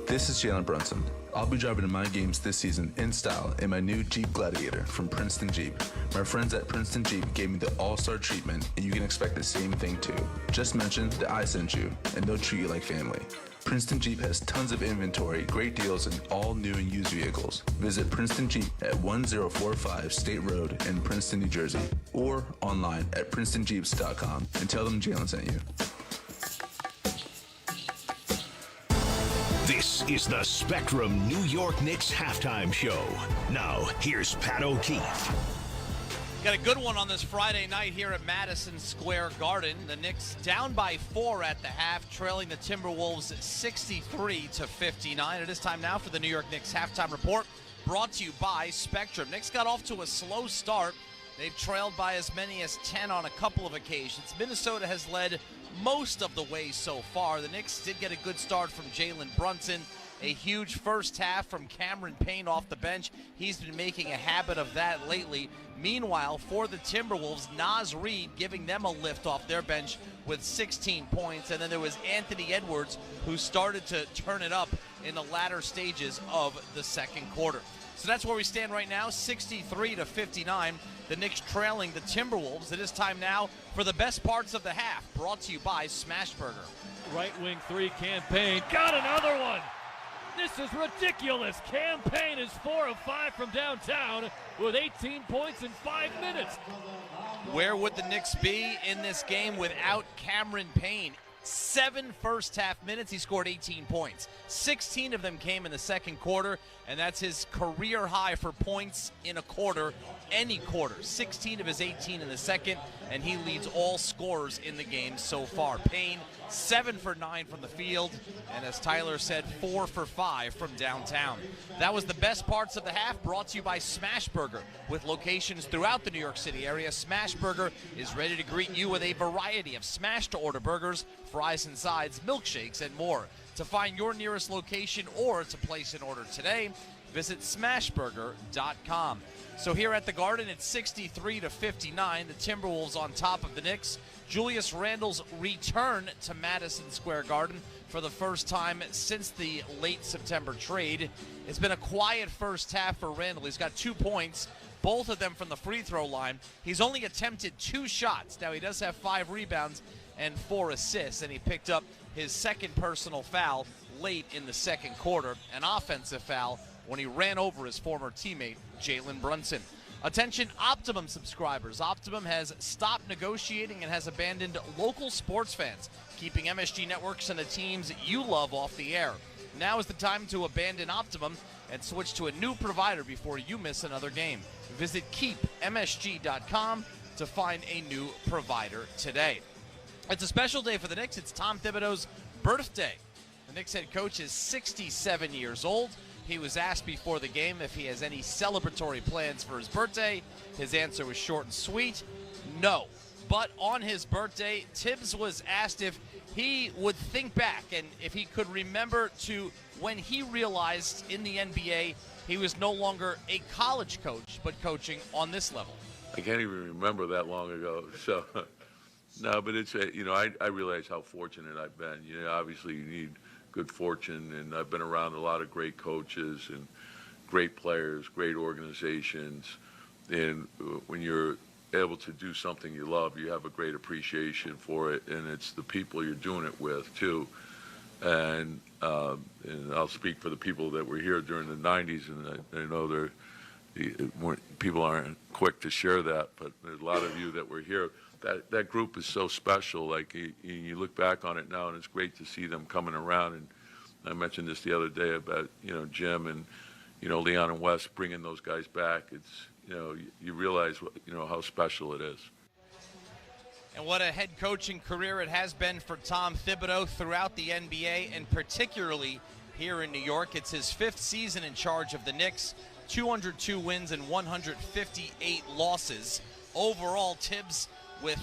This is Jalen Brunson. I'll be driving to my games this season in style in my new Jeep Gladiator from Princeton Jeep. My friends at Princeton Jeep gave me the all-star treatment, and you can expect the same thing too. Just mention that I sent you, and they'll treat you like family. Princeton Jeep has tons of inventory, great deals, and all new and used vehicles. Visit Princeton Jeep at 1045 State Road in Princeton, New Jersey, or online at PrincetonJeeps.com and tell them Jalen sent you. This is the Spectrum New York Knicks halftime show. Now, here's Pat O'Keefe. Got a good one on this Friday night here at Madison Square Garden. The Knicks down by 4 at the half, trailing the Timberwolves 63-59. It is time now for the New York Knicks halftime report, brought to you by Spectrum. Knicks got off to a slow start. They've trailed by as many as 10 on a couple of occasions. Minnesota has led most of the way so far. The Knicks did get a good start from Jalen Brunson. A huge first half from Cameron Payne off the bench. He's been making a habit of that lately. Meanwhile, for the Timberwolves, Naz Reid giving them a lift off their bench with 16 points. And then there was Anthony Edwards, who started to turn it up in the latter stages of the second quarter. So that's where we stand right now, 63-59. The Knicks trailing the Timberwolves. It is time now for the best parts of the half, brought to you by Smashburger. Right wing three, Campaign. Got another one! This is ridiculous. Campaign is 4 of 5 from downtown with 18 points in 5 minutes. Where would the Knicks be in this game without Cameron Payne? 7 first half minutes, he scored 18 points. 16 of them came in the second quarter, and that's his career high for points in a quarter, any quarter. 16 of his 18 in the second, and he leads all scorers in the game so far. Payne, 7 for 9 from the field, and as Tyler said, 4 for 5 from downtown. That was the best parts of the half, brought to you by Smashburger. With locations throughout the New York City area, Smashburger is ready to greet you with a variety of smash-to-order burgers, fries and sides, milkshakes, and more. To find your nearest location or to place an order today, visit smashburger.com. So here at the Garden, it's 63-59. The Timberwolves on top of the Knicks. Julius Randle's return to Madison Square Garden for the first time since the late September trade. It's been a quiet first half for Randle. He's got 2 points, both of them from the free throw line. He's only attempted 2 shots. Now, he does have 5 rebounds and 4 assists, and he picked up his second personal foul late in the second quarter, an offensive foul when he ran over his former teammate, Jalen Brunson. Attention Optimum subscribers. Optimum has stopped negotiating and has abandoned local sports fans, keeping MSG networks and the teams you love off the air. Now is the time to abandon Optimum and switch to a new provider before you miss another game. Visit keepmsg.com to find a new provider today. It's a special day for the Knicks. It's Tom Thibodeau's birthday. The Knicks head coach is 67 years old. He was asked before the game if he has any celebratory plans for his birthday. His answer was short and sweet, no. But on his birthday, Tibbs was asked if he would think back and if he could remember to when he realized in the NBA he was no longer a college coach, but coaching on this level. I can't even remember that long ago. So, no, but it's, I realize how fortunate I've been. Obviously you need good fortune, and I've been around a lot of great coaches and great players, great organizations, and when you're able to do something you love, you have a great appreciation for it, and it's the people you're doing it with too. And I'll speak for the people that were here during the 90s, and I know people aren't quick to share that, but there's a lot of you that were here. That group is so special. Like you look back on it now, and it's great to see them coming around. And I mentioned this the other day about Jim and Leon and Wes bringing those guys back. It's you realize how special it is. And what a head coaching career it has been for Tom Thibodeau throughout the NBA, and particularly here in New York. It's his 5th season in charge of the Knicks. 202 wins and 158 losses. Overall, Tibbs with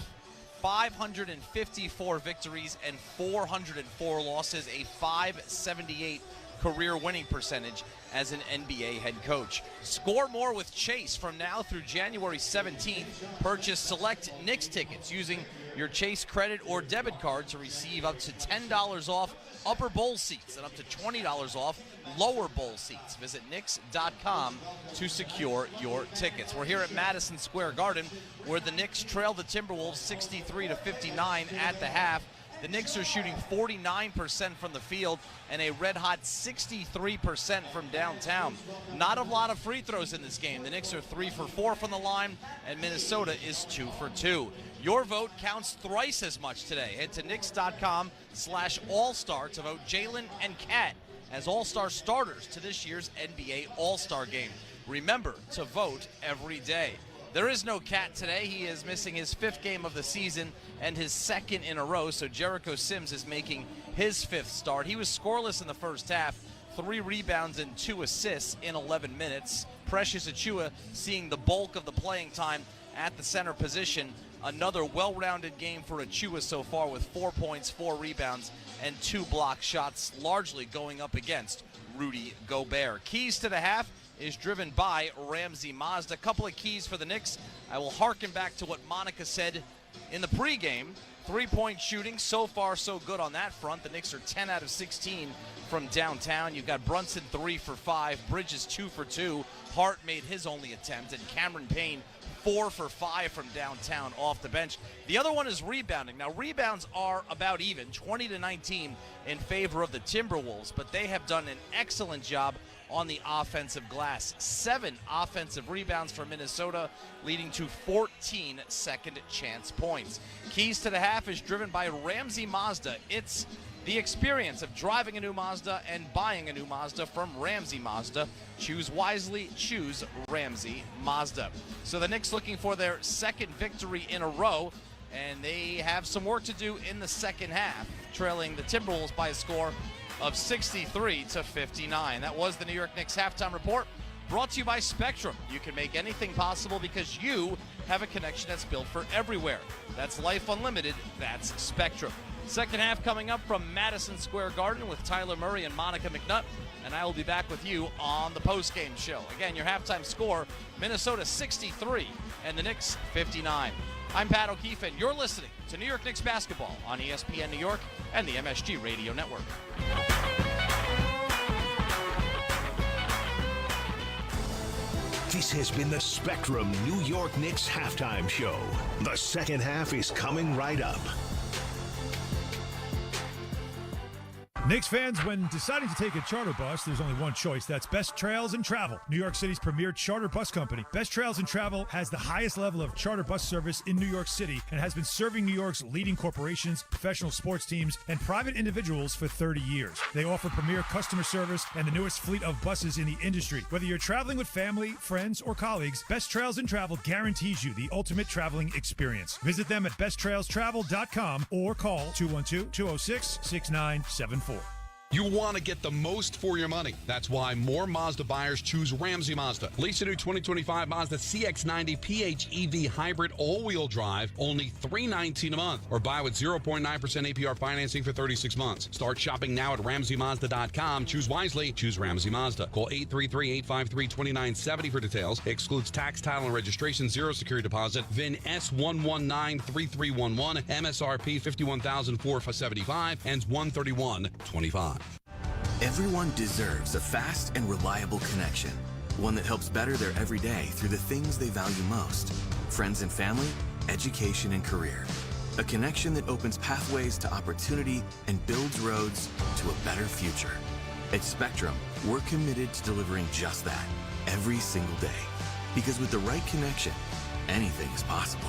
554 victories and 404 losses, a .578 career winning percentage as an NBA head coach. Score more with Chase from now through January 17th. Purchase select Knicks tickets using your Chase credit or debit card to receive up to $10 off upper bowl seats and up to $20 off lower bowl seats. Visit Knicks.com to secure your tickets. We're here at Madison Square Garden, where the Knicks trail the Timberwolves 63-59 at the half. The Knicks are shooting 49% from the field and a red-hot 63% from downtown. Not a lot of free throws in this game. The Knicks are 3 for 4 from the line, and Minnesota is 2 for 2. Your vote counts thrice as much today. Head to Knicks.com/All-Star to vote Jalen and Kat as All-Star starters to this year's NBA All-Star Game. Remember to vote every day. There is no Cat today. He is missing his 5th game of the season and his 2nd in a row, so Jericho Sims is making his 5th start. He was scoreless in the first half, 3 rebounds and 2 assists in 11 minutes. Precious Achiuwa seeing the bulk of the playing time at the center position. Another well-rounded game for Achiuwa so far with 4 points, 4 rebounds, and 2 block shots, largely going up against Rudy Gobert. Keys to the half is driven by Ramsey Mazda. A couple of keys for the Knicks. I will harken back to what Monica said in the pregame. 3-point shooting, so far so good on that front. The Knicks are 10 out of 16 from downtown. You've got Brunson 3 for 5, Bridges 2 for 2. Hart made his only attempt, and Cameron Payne 4 for 5 from downtown off the bench. The other one is rebounding. Now, rebounds are about even, 20-19 in favor of the Timberwolves, but they have done an excellent job on the offensive glass. 7 offensive rebounds for Minnesota, leading to 14 second chance points. Keys to the half is driven by Ramsey Mazda. It's the experience of driving a new Mazda and buying a new Mazda from Ramsey Mazda. Choose wisely, choose Ramsey Mazda. So the Knicks looking for their 2nd victory in a row, and they have some work to do in the second half, trailing the Timberwolves by a score of 63-59. That was the New York Knicks halftime report, brought to you by Spectrum. You can make anything possible because you have a connection that's built for everywhere. That's life unlimited. That's Spectrum. Second half coming up from Madison Square Garden with Tyler Murray and Monica McNutt, and I will be back with you on the postgame show. Again, your halftime score, Minnesota 63 and the Knicks 59. I'm Pat O'Keefe, and you're listening to New York Knicks basketball on ESPN New York and the MSG Radio Network. This has been the Spectrum New York Knicks halftime show. The second half is coming right up. Knicks fans, when deciding to take a charter bus, there's only one choice. That's Best Trails and Travel, New York City's premier charter bus company. Best Trails and Travel has the highest level of charter bus service in New York City and has been serving New York's leading corporations, professional sports teams, and private individuals for 30 years. They offer premier customer service and the newest fleet of buses in the industry. Whether you're traveling with family, friends, or colleagues, Best Trails and Travel guarantees you the ultimate traveling experience. Visit them at besttrailstravel.com or call 212-206-6974. You want to get the most for your money. That's why more Mazda buyers choose Ramsey Mazda. Lease a new 2025 Mazda CX-90 PHEV hybrid all-wheel drive, only $319 a month. Or buy with 0.9% APR financing for 36 months. Start shopping now at RamseyMazda.com. Choose wisely. Choose Ramsey Mazda. Call 833-853-2970 for details. Excludes tax, title, and registration. Zero security deposit. VIN S1193311. MSRP $51,475. Ends 131/25. Everyone deserves a fast and reliable connection, one that helps better their everyday through the things they value most: friends and family, education and career. A connection that opens pathways to opportunity and builds roads to a better future. At Spectrum, we're committed to delivering just that every single day. Because with the right connection, anything is possible.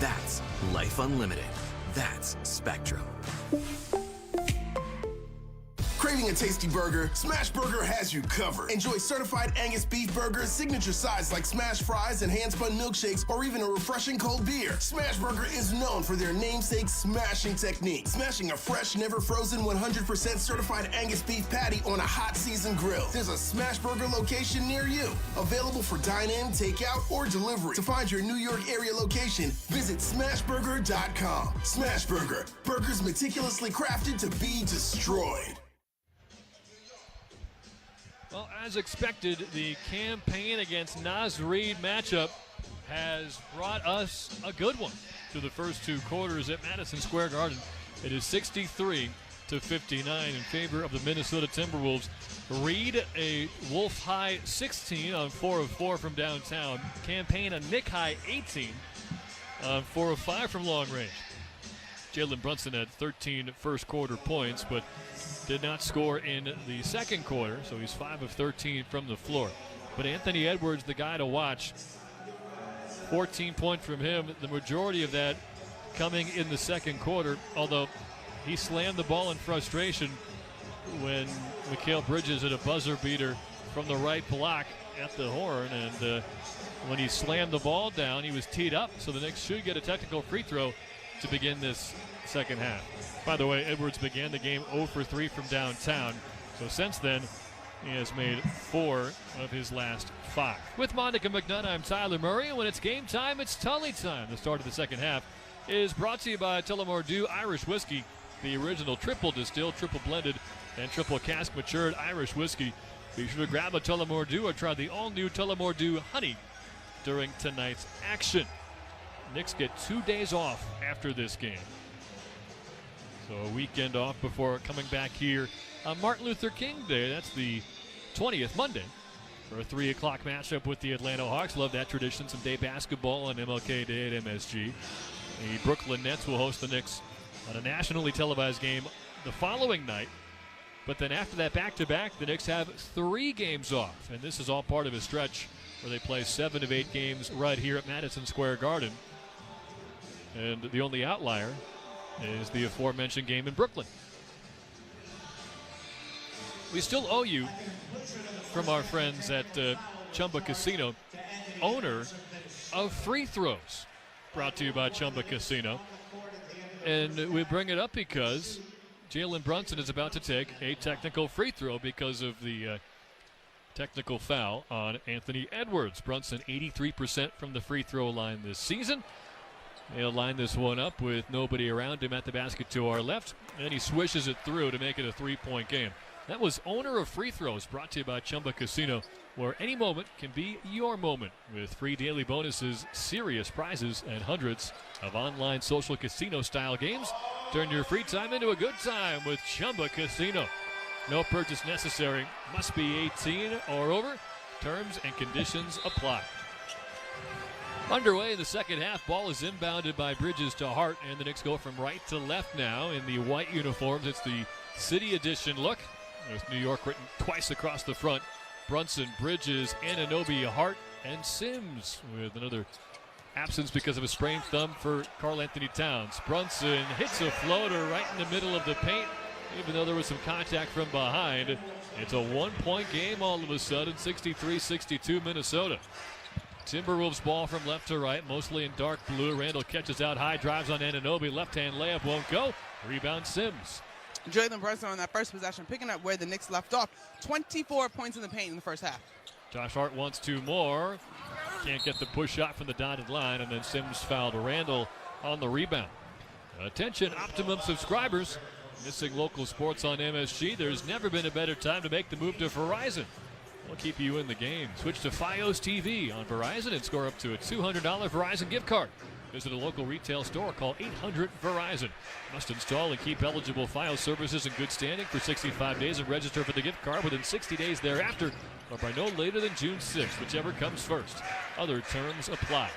That's life unlimited. That's Spectrum. Craving a tasty burger? Smash Burger has you covered. Enjoy certified Angus beef burgers, signature sides like smash fries and hand-spun milkshakes, or even a refreshing cold beer. Smash Burger is known for their namesake smashing technique, smashing a fresh, never frozen, 100% certified Angus beef patty on a hot seasoned grill. There's a Smash Burger location near you, available for dine-in, takeout, or delivery. To find your New York area location, visit smashburger.com. Smash Burger, burgers meticulously crafted to be destroyed. Well, as expected, the campaign against Naz Reid matchup has brought us a good one through the first 2 quarters at Madison Square Garden. It is 63-59 in favor of the Minnesota Timberwolves. Reid, a Wolf high 16 on 4 of 4 from downtown. Campaign a Nick high 18 on 4 of 5 from long range. Jalen Brunson had 13 first quarter points, but did not score in the second quarter, so he's 5 of 13 from the floor. But Anthony Edwards, the guy to watch, 14 points from him, the majority of that coming in the second quarter, although he slammed the ball in frustration when Mikal Bridges hit a buzzer beater from the right block at the horn, and when he slammed the ball down, he was teed up, so the Knicks should get a technical free throw to begin this second half. By the way, Edwards began the game 0 for 3 from downtown, so since then, he has made 4 of his last 5. With Monica McNutt, I'm Tyler Murray, and when it's game time, it's Tully time. The start of the second half is brought to you by Tullamore Dew Irish Whiskey, the original triple distilled, triple blended, and triple cask matured Irish whiskey. Be sure to grab a Tullamore Dew or try the all-new Tullamore Dew Honey during tonight's action. Knicks get 2 days off after this game. So a weekend off before coming back here on Martin Luther King Day. That's the 20th, Monday, for a 3 o'clock matchup with the Atlanta Hawks. Love that tradition. Some day basketball on MLK Day at MSG. The Brooklyn Nets will host the Knicks on a nationally televised game the following night. But then after that back-to-back, the Knicks have 3 games off. And this is all part of a stretch where they play 7 of 8 games right here at Madison Square Garden. And the only outlier is the aforementioned game in Brooklyn. We still owe you, from our friends at Chumba Casino, owner of free throws. Brought to you by Chumba Casino. And we bring it up because Jalen Brunson is about to take a technical free throw because of the technical foul on Anthony Edwards. Brunson 83% from the free throw line this season. He'll line this one up with nobody around him at the basket to our left, and he swishes it through to make it a 3-point game. That was owner of free throws, brought to you by Chumba Casino, where any moment can be your moment with free daily bonuses, serious prizes, and hundreds of online social casino-style games. Turn your free time into a good time with Chumba Casino. No purchase necessary. Must be 18 or over. Terms and conditions apply. Underway in the second half, ball is inbounded by Bridges to Hart, and the Knicks go from right to left now in the white uniforms. It's the City Edition look, with New York written twice across the front. Brunson, Bridges, Anunoby, Hart, and Sims with another absence because of a sprained thumb for Karl Anthony Towns. Brunson hits a floater right in the middle of the paint, even though there was some contact from behind. It's a 1-point game all of a sudden, 63-62 Minnesota. Timberwolves ball from left to right, mostly in dark blue. Randall catches out high, drives on Anunoby. Left-hand layup won't go. Rebound Sims. Jalen Brunson on that first possession, picking up where the Knicks left off. 24 points in the paint in the first half. Josh Hart wants 2 more. Can't get the push shot from the dotted line, and then Sims fouled Randall on the rebound. Attention, Optimum subscribers. Missing local sports on MSG. There's never been a better time to make the move to Verizon. We'll keep you in the game. Switch to Fios TV on Verizon and score up to a $200 Verizon gift card. Visit a local retail store. Call 800-VERIZON. Must install and keep eligible Fios services in good standing for 65 days and register for the gift card within 60 days thereafter, or by no later than June 6th, whichever comes first. Other terms apply.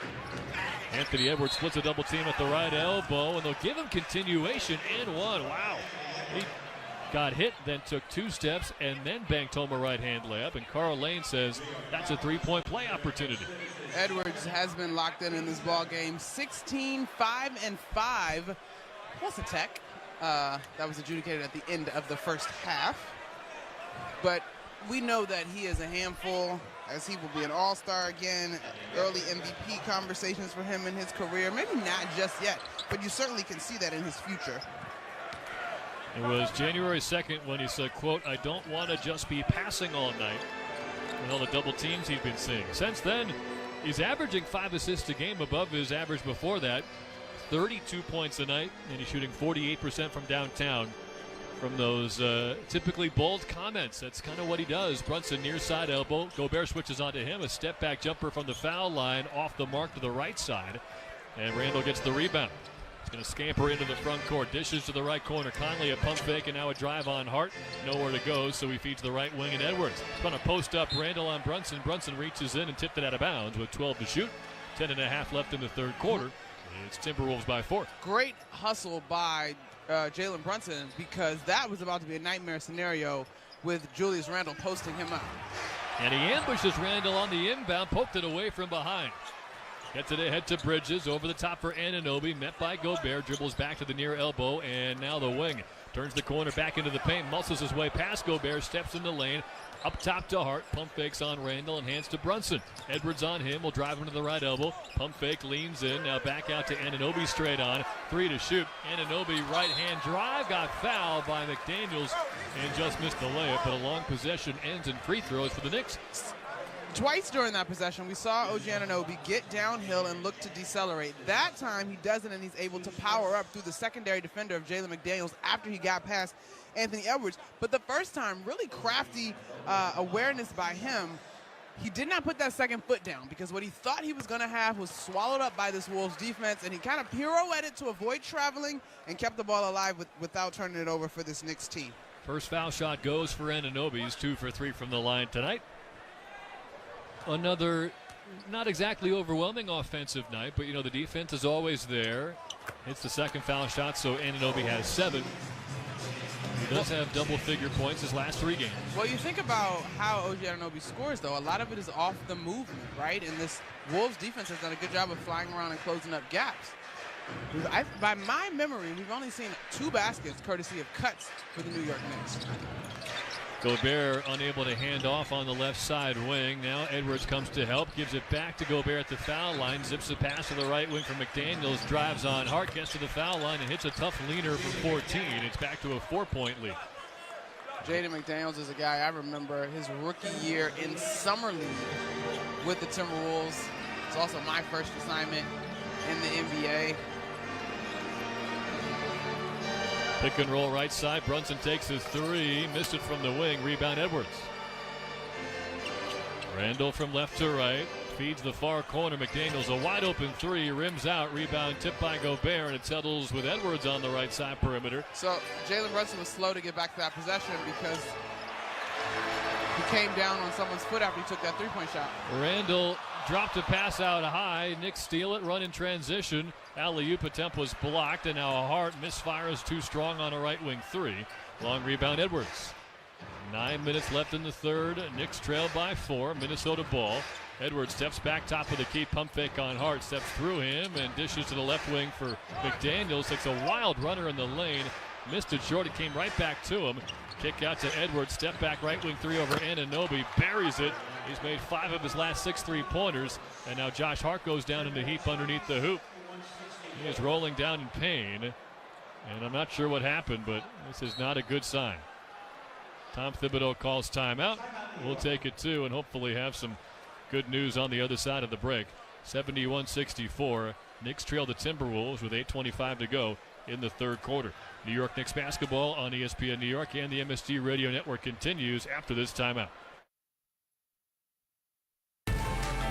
Anthony Edwards splits a double team at the right elbow, and they'll give him continuation and one. Wow. He got hit, then took 2 steps, and then banked home a right-hand layup. And Carl Lane says that's a 3-point play opportunity. Edwards has been locked in this ball game. 16, 5, and 5, plus a tech. That was adjudicated at the end of the first half. But we know that he is a handful, as he will be an all-star again. Early MVP conversations for him in his career. Maybe not just yet, but you certainly can see that in his future. It was January 2nd when he said, quote, "I don't want to just be passing all night," with all the double teams he'd been seeing. Since then, he's averaging 5 assists a game, above his average before that. 32 points a night, and he's shooting 48% from downtown. From those typically bold comments, that's kind of what he does. Brunson near side elbow. Gobert switches onto him. A step-back jumper from the foul line off the mark to the right side. And Randall gets the rebound. He's going to scamper into the front court. Dishes to the right corner. Conley a pump fake, and now a drive on Hart. Nowhere to go, so he feeds the right wing, and Edwards going to post up Randall on Brunson. Brunson reaches in and tipped it out of bounds with 12 to shoot. 10.5 left in the third quarter. It's Timberwolves by 4. Great hustle by Jalen Brunson, because that was about to be a nightmare scenario with Julius Randle posting him up. And he ambushes Randall on the inbound, poked it away from behind. Gets it ahead to Bridges, over the top for Anunoby, met by Gobert, dribbles back to the near elbow, and now the wing. Turns the corner back into the paint, muscles his way past Gobert, steps in the lane, up top to Hart, pump fakes on Randall and hands to Brunson. Edwards on him, will drive him to the right elbow. Pump fake, leans in, now back out to Anunoby straight on. 3 to shoot. Anunoby right hand drive, got fouled by McDaniels and just missed the layup, but a long possession ends in free throws for the Knicks. Twice during that possession, we saw OG Anunoby get downhill and look to decelerate. That time, he doesn't, and he's able to power up through the secondary defender of Jalen McDaniels after he got past Anthony Edwards. But the first time, really crafty awareness by him. He did not put that second foot down because what he thought he was going to have was swallowed up by this Wolves defense, and he kind of pirouetted to avoid traveling and kept the ball alive without turning it over for this Knicks team. First foul shot goes for Anunoby. He's 2 for 3 from the line tonight. Another not exactly overwhelming offensive night, but, you know, the defense is always there. It's the second foul shot, so Anunoby has 7. He does have double-figure points his last 3 games. Well, you think about how OG Anunoby scores, though. A lot of it is off the movement, right? And this Wolves defense has done a good job of flying around and closing up gaps. By my memory, we've only seen 2 baskets courtesy of cuts for the New York Knicks. Gobert unable to hand off on the left side wing. Now Edwards comes to help, gives it back to Gobert at the foul line, zips the pass to the right wing for McDaniels, drives on Hart, gets to the foul line and hits a tough leaner for 14. It's back to a 4-point lead. Jaden McDaniels is a guy I remember his rookie year in Summer League with the Timberwolves. It's also my first assignment in the NBA. Pick and roll right side. Brunson takes his 3. Missed it from the wing. Rebound Edwards. Randall from left to right. Feeds the far corner. McDaniels a wide open 3. Rims out. Rebound tipped by Gobert, and it settles with Edwards on the right side perimeter. So Jalen Brunson was slow to get back to that possession because he came down on someone's foot after he took that 3-point shot. Randall dropped a pass out high. Knicks steal it. Run in transition. Alley-oop attempt was blocked, and now a Hart misfires too strong on a right wing 3. Long rebound Edwards. 9 minutes left in the third. Knicks trail by 4. Minnesota ball. Edwards steps back top of the key. Pump fake on Hart. Steps through him and dishes to the left wing for McDaniels. Takes a wild runner in the lane. Missed it short. It came right back to him. Kick out to Edwards. Step back right wing 3 over Anunoby. Buries it. He's made 5 of his last 6 3-pointers. And now Josh Hart goes down in the heap underneath the hoop. He is rolling down in pain, and I'm not sure what happened, but this is not a good sign. Tom Thibodeau calls timeout. We'll take it too and hopefully have some good news on the other side of the break. 71-64. Knicks trail the Timberwolves with 8:25 to go in the third quarter. New York Knicks basketball on ESPN New York and the MSG Radio Network continues after this timeout.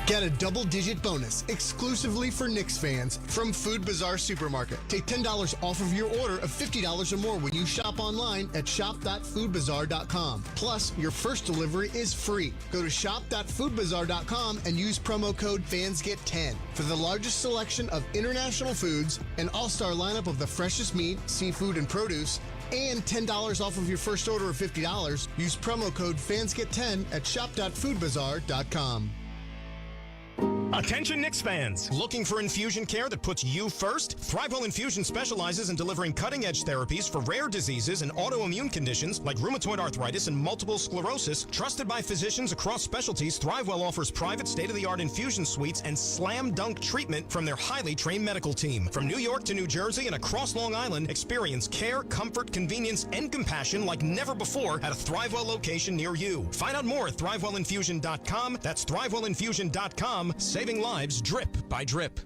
Get a double-digit bonus exclusively for Knicks fans from Food Bazaar Supermarket. Take $10 off of your order of $50 or more when you shop online at shop.foodbazaar.com. Plus, your first delivery is free. Go to shop.foodbazaar.com and use promo code FANSGET10 for the largest selection of international foods, an all-star lineup of the freshest meat, seafood, and produce, and $10 off of your first order of $50. Use promo code FANSGET10 at shop.foodbazaar.com. Attention Knicks fans! Looking for infusion care that puts you first? ThriveWell Infusion specializes in delivering cutting-edge therapies for rare diseases and autoimmune conditions like rheumatoid arthritis and multiple sclerosis. Trusted by physicians across specialties, ThriveWell offers private state-of-the-art infusion suites and slam-dunk treatment from their highly trained medical team. From New York to New Jersey and across Long Island, experience care, comfort, convenience, and compassion like never before at a ThriveWell location near you. Find out more at ThriveWellInfusion.com. That's ThriveWellInfusion.com. Saving lives drip by drip.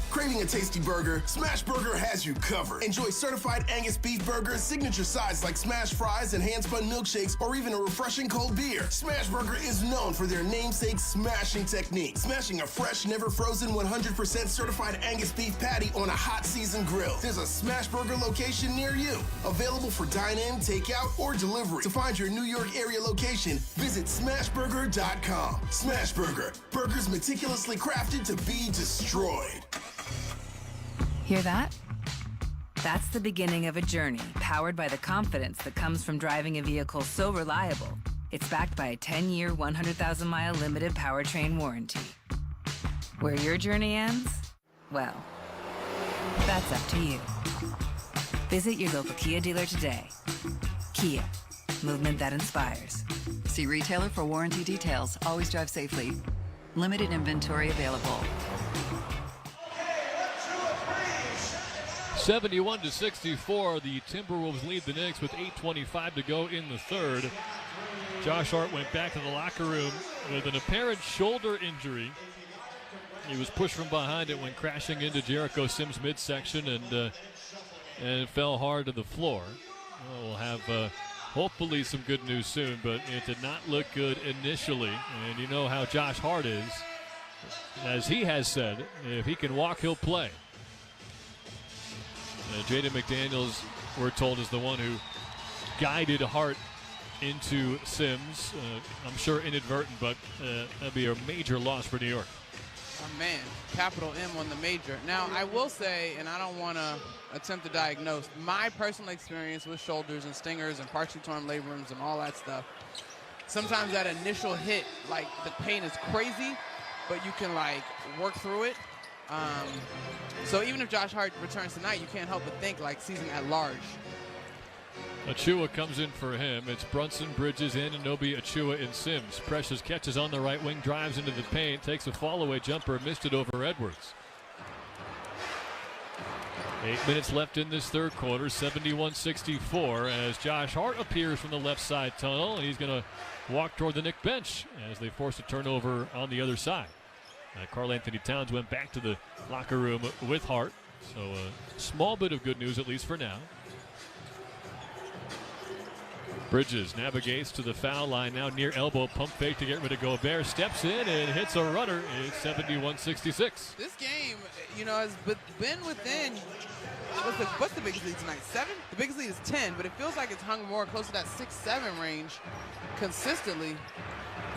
Craving a tasty burger? Smash Burger has you covered. Enjoy certified Angus beef burgers, signature sides like smash fries and hand-spun milkshakes, or even a refreshing cold beer. Smash Burger is known for their namesake smashing technique. Smashing a fresh, never frozen, 100% certified Angus beef patty on a hot seasoned grill. There's a Smash Burger location near you. Available for dine-in, takeout, or delivery. To find your New York area location, visit smashburger.com. Smash Burger. Burgers meticulously crafted to be destroyed. Hear that? That's the beginning of a journey powered by the confidence that comes from driving a vehicle so reliable, it's backed by a 10-year, 100,000-mile limited powertrain warranty. Where your journey ends? Well, that's up to you. Visit your local Kia dealer today. Kia, movement that inspires. See retailer for warranty details. Always drive safely. Limited inventory available. 71-64, the Timberwolves lead the Knicks with 8:25 to go in the third. Josh Hart went back to the locker room with an apparent shoulder injury. He was pushed from behind it when crashing into Jericho Sims' midsection and fell hard to the floor. We'll have hopefully some good news soon, but it did not look good initially. And you know how Josh Hart is. As he has said, if he can walk, he'll play. Jaden McDaniels, we're told, is the one who guided Hart into Sims. I'm sure inadvertent, but that'd be a major loss for New York. Oh, man, capital M on the major. Now, I will say, and I don't want to attempt to diagnose, my personal experience with shoulders and stingers and partially torn labrums and all that stuff, sometimes that initial hit, like, the pain is crazy, but you can, like, work through it. So even if Josh Hart returns tonight, you can't help but think, like, season at large. Achua comes in for him. It's Brunson, Bridges, Anunoby, Achua, and Sims. Precious catches on the right wing, drives into the paint, takes a fall-away jumper, missed it over Edwards. 8 minutes left in this third quarter, 71-64, as Josh Hart appears from the left side tunnel. He's going to walk toward the Knicks bench as they force a turnover on the other side. Karl Anthony Towns went back to the locker room with Hart, so a small bit of good news, at least for now. Bridges navigates to the foul line, now near elbow, pump fake to get rid of Gobert, steps in and hits a runner. It's 71-66. This game, you know, has been within, what's the biggest lead tonight, 7? The biggest lead is 10, but it feels like it's hung more close to that 6-7 range consistently.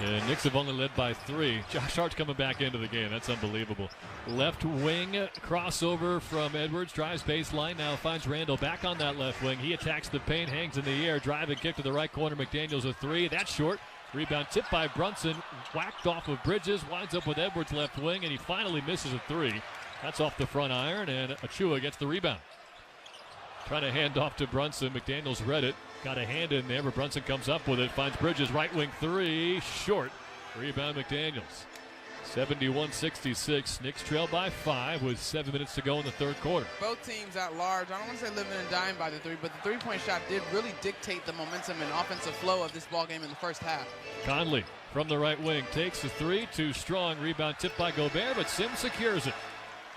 And Knicks have only led by 3. Josh Hart's coming back into the game. That's unbelievable. Left wing crossover from Edwards. Drives baseline. Now finds Randall back on that left wing. He attacks the paint. Hangs in the air. Drive and kick to the right corner. McDaniels a 3. That's short. Rebound tipped by Brunson. Whacked off of Bridges. Winds up with Edwards left wing. And he finally misses a 3. That's off the front iron. And Achua gets the rebound. Trying to hand off to Brunson. McDaniels read it. Got a hand in there, but Brunson comes up with it. Finds Bridges, right wing 3, short. Rebound McDaniels. 71-66. Knicks trail by 5 with 7 minutes to go in the third quarter. Both teams at large, I don't want to say living and dying by the 3, but the three-point shot did really dictate the momentum and offensive flow of this ball game in the first half. Conley from the right wing takes the 3, too strong. Rebound tipped by Gobert, but Sims secures it.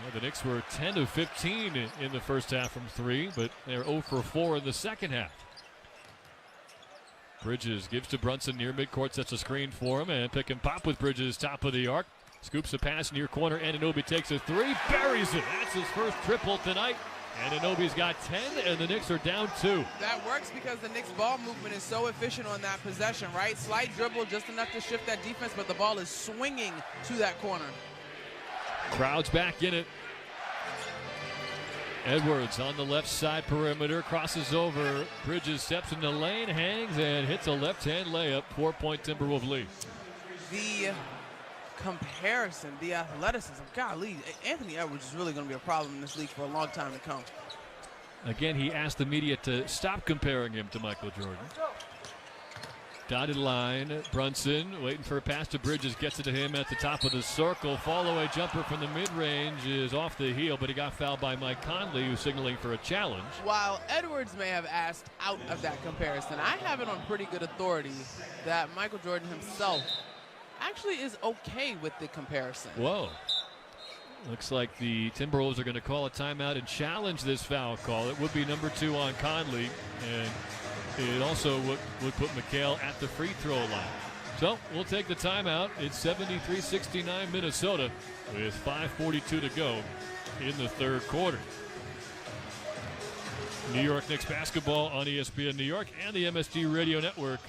Well, the Knicks were 10 of 15 in the first half from 3, but they're 0 for 4 in the second half. Bridges gives to Brunson near midcourt, sets a screen for him, and pick and pop with Bridges, top of the arc. Scoops a pass near corner, Anunoby takes a 3, buries it. That's his first triple tonight. Anunoby's got 10, and the Knicks are down 2. That works because the Knicks' ball movement is so efficient on that possession, right? Slight dribble, just enough to shift that defense, but the ball is swinging to that corner. Crowd's back in it. Edwards on the left side perimeter, crosses over. Bridges steps in the lane, hangs, and hits a left-hand layup. 4-point Timberwolves lead. The comparison, the athleticism, golly, Anthony Edwards is really going to be a problem in this league for a long time to come. Again, he asked the media to stop comparing him to Michael Jordan. Dotted line, Brunson waiting for a pass to Bridges, gets it to him at the top of the circle. Fall-away jumper from the mid-range is off the heel, but he got fouled by Mike Conley, who's signaling for a challenge. While Edwards may have asked out of that comparison, I have it on pretty good authority that Michael Jordan himself actually is okay with the comparison. Whoa. Looks like the Timberwolves are going to call a timeout and challenge this foul call. It would be number 2 on Conley, and it also would put McHale at the free throw line. So we'll take the timeout. It's 73-69 Minnesota with 5:42 to go in the third quarter. New York Knicks basketball on ESPN New York and the MSG Radio Network.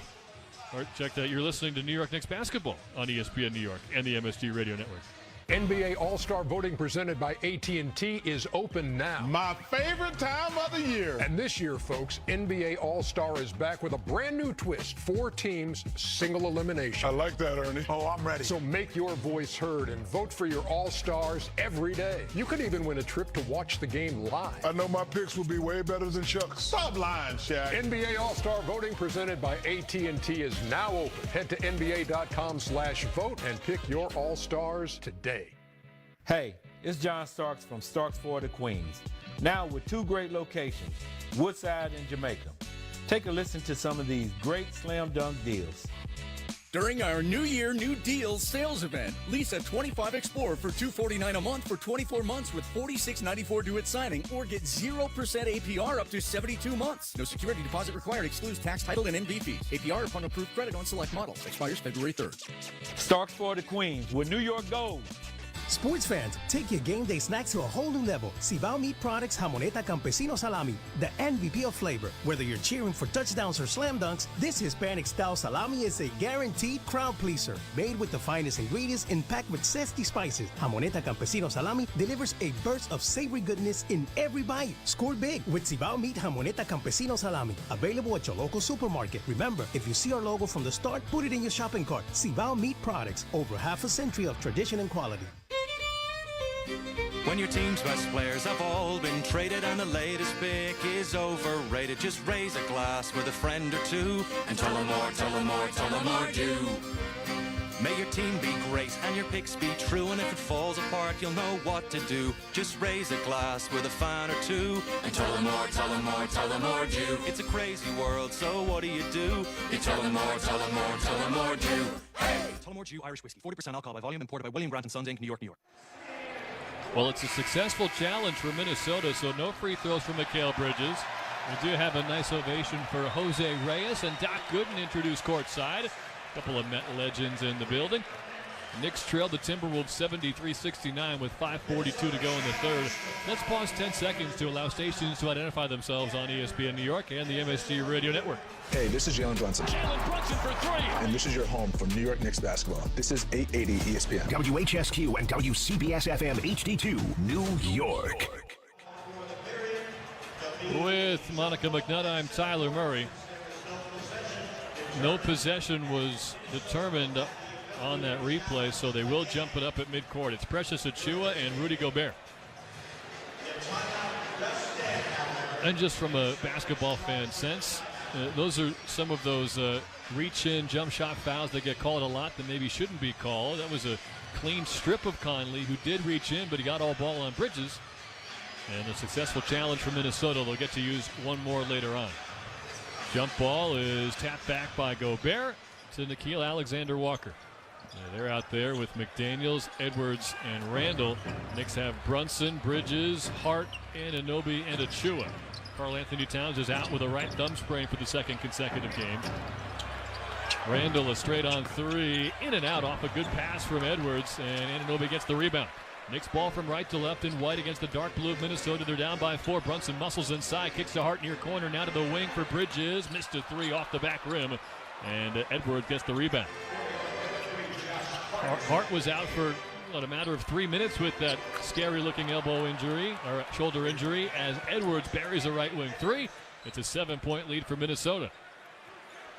Or check that. You're listening to New York Knicks basketball on ESPN New York and the MSG Radio Network. NBA All-Star voting presented by AT&T is open now. My favorite time of the year. And this year, folks, NBA All-Star is back with a brand new twist. 4 teams, single elimination. I like that, Ernie. Oh, I'm ready. So make your voice heard and vote for your All-Stars every day. You could even win a trip to watch the game live. I know my picks will be way better than Chuck's. Stop lying, Shaq. NBA All-Star voting presented by AT&T is now open. Head to NBA.com/vote and pick your All-Stars today. Hey, it's John Starks from Starks Ford of Queens. Now with 2 great locations, Woodside and Jamaica. Take a listen to some of these great slam dunk deals. During our New Year, New Deals sales event, lease a 25 Explorer for $249 a month for 24 months with $46.94 due at signing, or get 0% APR up to 72 months. No security deposit required. Excludes tax, title, and MV fees. APR upon approved credit on select models. Expires February 3rd. Starks Ford of Queens, where New York goes. Sports fans, take your game day snacks to a whole new level. Cibao Meat Products Jamoneta Campesino Salami, the MVP of flavor. Whether you're cheering for touchdowns or slam dunks, this Hispanic-style salami is a guaranteed crowd pleaser. Made with the finest ingredients and packed with zesty spices, Jamoneta Campesino Salami delivers a burst of savory goodness in every bite. Score big with Cibao Meat Jamoneta Campesino Salami. Available at your local supermarket. Remember, if you see our logo from the start, put it in your shopping cart. Cibao Meat Products, over half a century of tradition and quality. When your team's best players have all been traded and the latest pick is overrated, just raise a glass with a friend or two and tell them more, tell them more, tell them more do. May your team be great and your picks be true, and if it falls apart, you'll know what to do. Just raise a glass with a fan or two and tell them more, tell them more, tell them more do. It's a crazy world, so what do? You tell them more, tell them more, tell them more do. Hey! Tullamore Dew Irish Whiskey, 40% alcohol by volume, imported by William Grant & Sons Inc., New York, New York. Well, it's a successful challenge for Minnesota, so no free throws for Mikal Bridges. We do have a nice ovation for Jose Reyes and Doc Gooden introduced courtside. A couple of Met legends in the building. Knicks trailed the Timberwolves 73-69 with 5:42 to go in the third. Let's pause 10 seconds to allow stations to identify themselves on ESPN New York and the MSG Radio Network. Hey, this is Jalen Brunson. Jalen Brunson for 3. And this is your home for New York Knicks basketball. This is 880 ESPN. WHSQ and WCBS-FM HD2, New York. With Monica McNutt, I'm Tyler Murray. No possession was determined on that replay, so they will jump it up at midcourt. It's Precious Achiuwa and Rudy Gobert. And just from a basketball fan sense, those are some of those reach-in jump shot fouls that get called a lot that maybe shouldn't be called. That was a clean strip of Conley, who did reach in, but he got all ball on Bridges. And a successful challenge for Minnesota. They'll get to use one more later on. Jump ball is tapped back by Gobert to Nickeil Alexander-Walker. They're out there with McDaniels, Edwards, and Randall. Knicks have Brunson, Bridges, Hart, Anunoby, and Achiuwa. Karl Anthony Towns is out with a right thumb sprain for the second consecutive game. Randall a straight on 3, in and out off a good pass from Edwards, and Anunoby gets the rebound. Knicks ball from right to left in white against the dark blue of Minnesota. They're down by 4. Brunson muscles inside, kicks to Hart near corner, now to the wing for Bridges. Missed a 3 off the back rim, and Edwards gets the rebound. Hart was out for a matter of 3 minutes with that scary-looking elbow injury, or shoulder injury, as Edwards buries a right wing 3. It's a 7-point lead for Minnesota.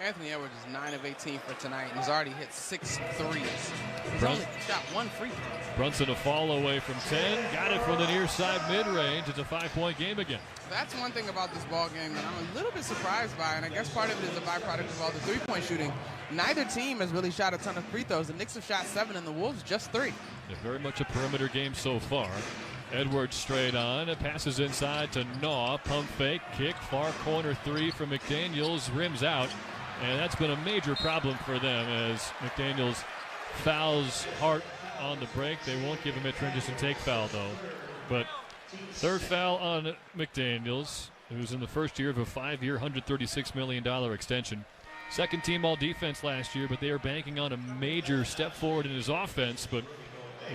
Anthony Edwards is 9 of 18 for tonight, and he's already hit 6 threes. He's only shot 1 free throw. Brunson a fall away from 10. Got it from the near side mid-range. It's a 5-point game again. That's one thing about this ball game that I'm a little bit surprised by, and I guess part of it is a byproduct of all the three-point shooting. Neither team has really shot a ton of free throws. The Knicks have shot 7 and the Wolves just 3. Yeah, very much a perimeter game so far. Edwards straight on. It passes inside to Naw. Pump fake, kick, far corner 3 from McDaniels. Rims out. And that's been a major problem for them as McDaniels fouls Hart on the break. They won't give him a transition take foul, though. But third foul on McDaniels, who's in the first year of a 5-year, $136 million extension. Second team all defense last year, but they are banking on a major step forward in his offense. But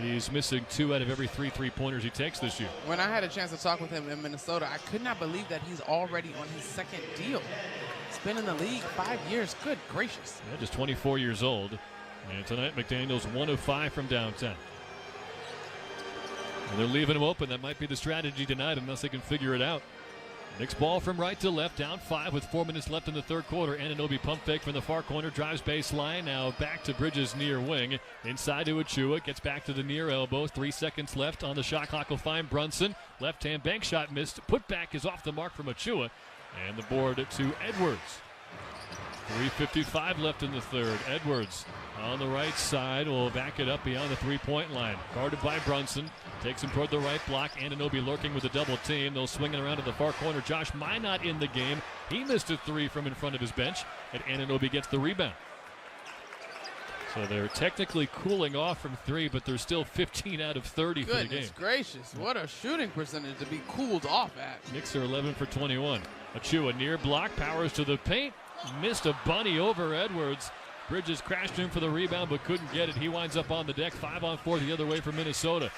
he's missing 2 out of every 3 3-pointers he takes this year. When I had a chance to talk with him in Minnesota, I could not believe that he's already on his second deal. He's been in the league 5 years. Good gracious. Yeah, just 24 years old. And tonight, McDaniels 1 of 5 from downtown. And they're leaving him open. That might be the strategy tonight unless they can figure it out. Knicks ball from right to left, down 5 with 4 minutes left in the third quarter. Anunoby pump fake from the far corner, drives baseline. Now back to Bridges near wing. Inside to Achua, gets back to the near elbow. 3 seconds left on the shot clock. Will find Brunson. Left-hand bank shot missed. Putback is off the mark from Achua. And the board to Edwards. 3:55 left in the third. Edwards on the right side will back it up beyond the three-point line. Guarded by Brunson. Takes him toward the right block. Anunoby lurking with a double team. They'll swing it around to the far corner. Josh Minot in the game. He missed a 3 from in front of his bench. And Anunoby gets the rebound. So they're technically cooling off from 3, but they're still 15 out of 30 for the game. Goodness gracious. What a shooting percentage to be cooled off at. Knicks are 11 for 21. Achua near block. Powers to the paint. Missed a bunny over Edwards. Bridges crashed him for the rebound but couldn't get it. He winds up on the deck. 5-on-4 the other way for Minnesota.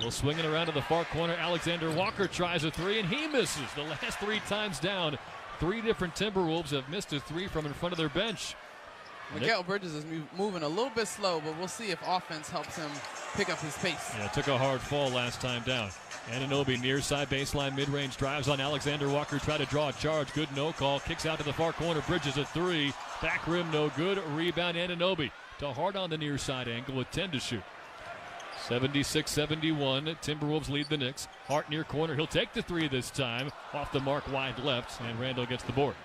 Well, swinging around to the far corner. Alexander Walker tries a 3 and he misses. The last 3 times down. 3 different Timberwolves have missed a 3 from in front of their bench. Mikal Bridges is moving a little bit slow, but we'll see if offense helps him pick up his pace. Yeah, took a hard fall last time down. Anunoby near side baseline mid-range drives on Alexander Walker. Try to draw a charge. Good no call. Kicks out to the far corner. Bridges a 3. Back rim no good. Rebound Anunoby to Hart on the near side angle with 10 to shoot. 76-71. Timberwolves lead the Knicks. Hart near corner. He'll take the 3 this time. Off the mark wide left, and Randall gets the board.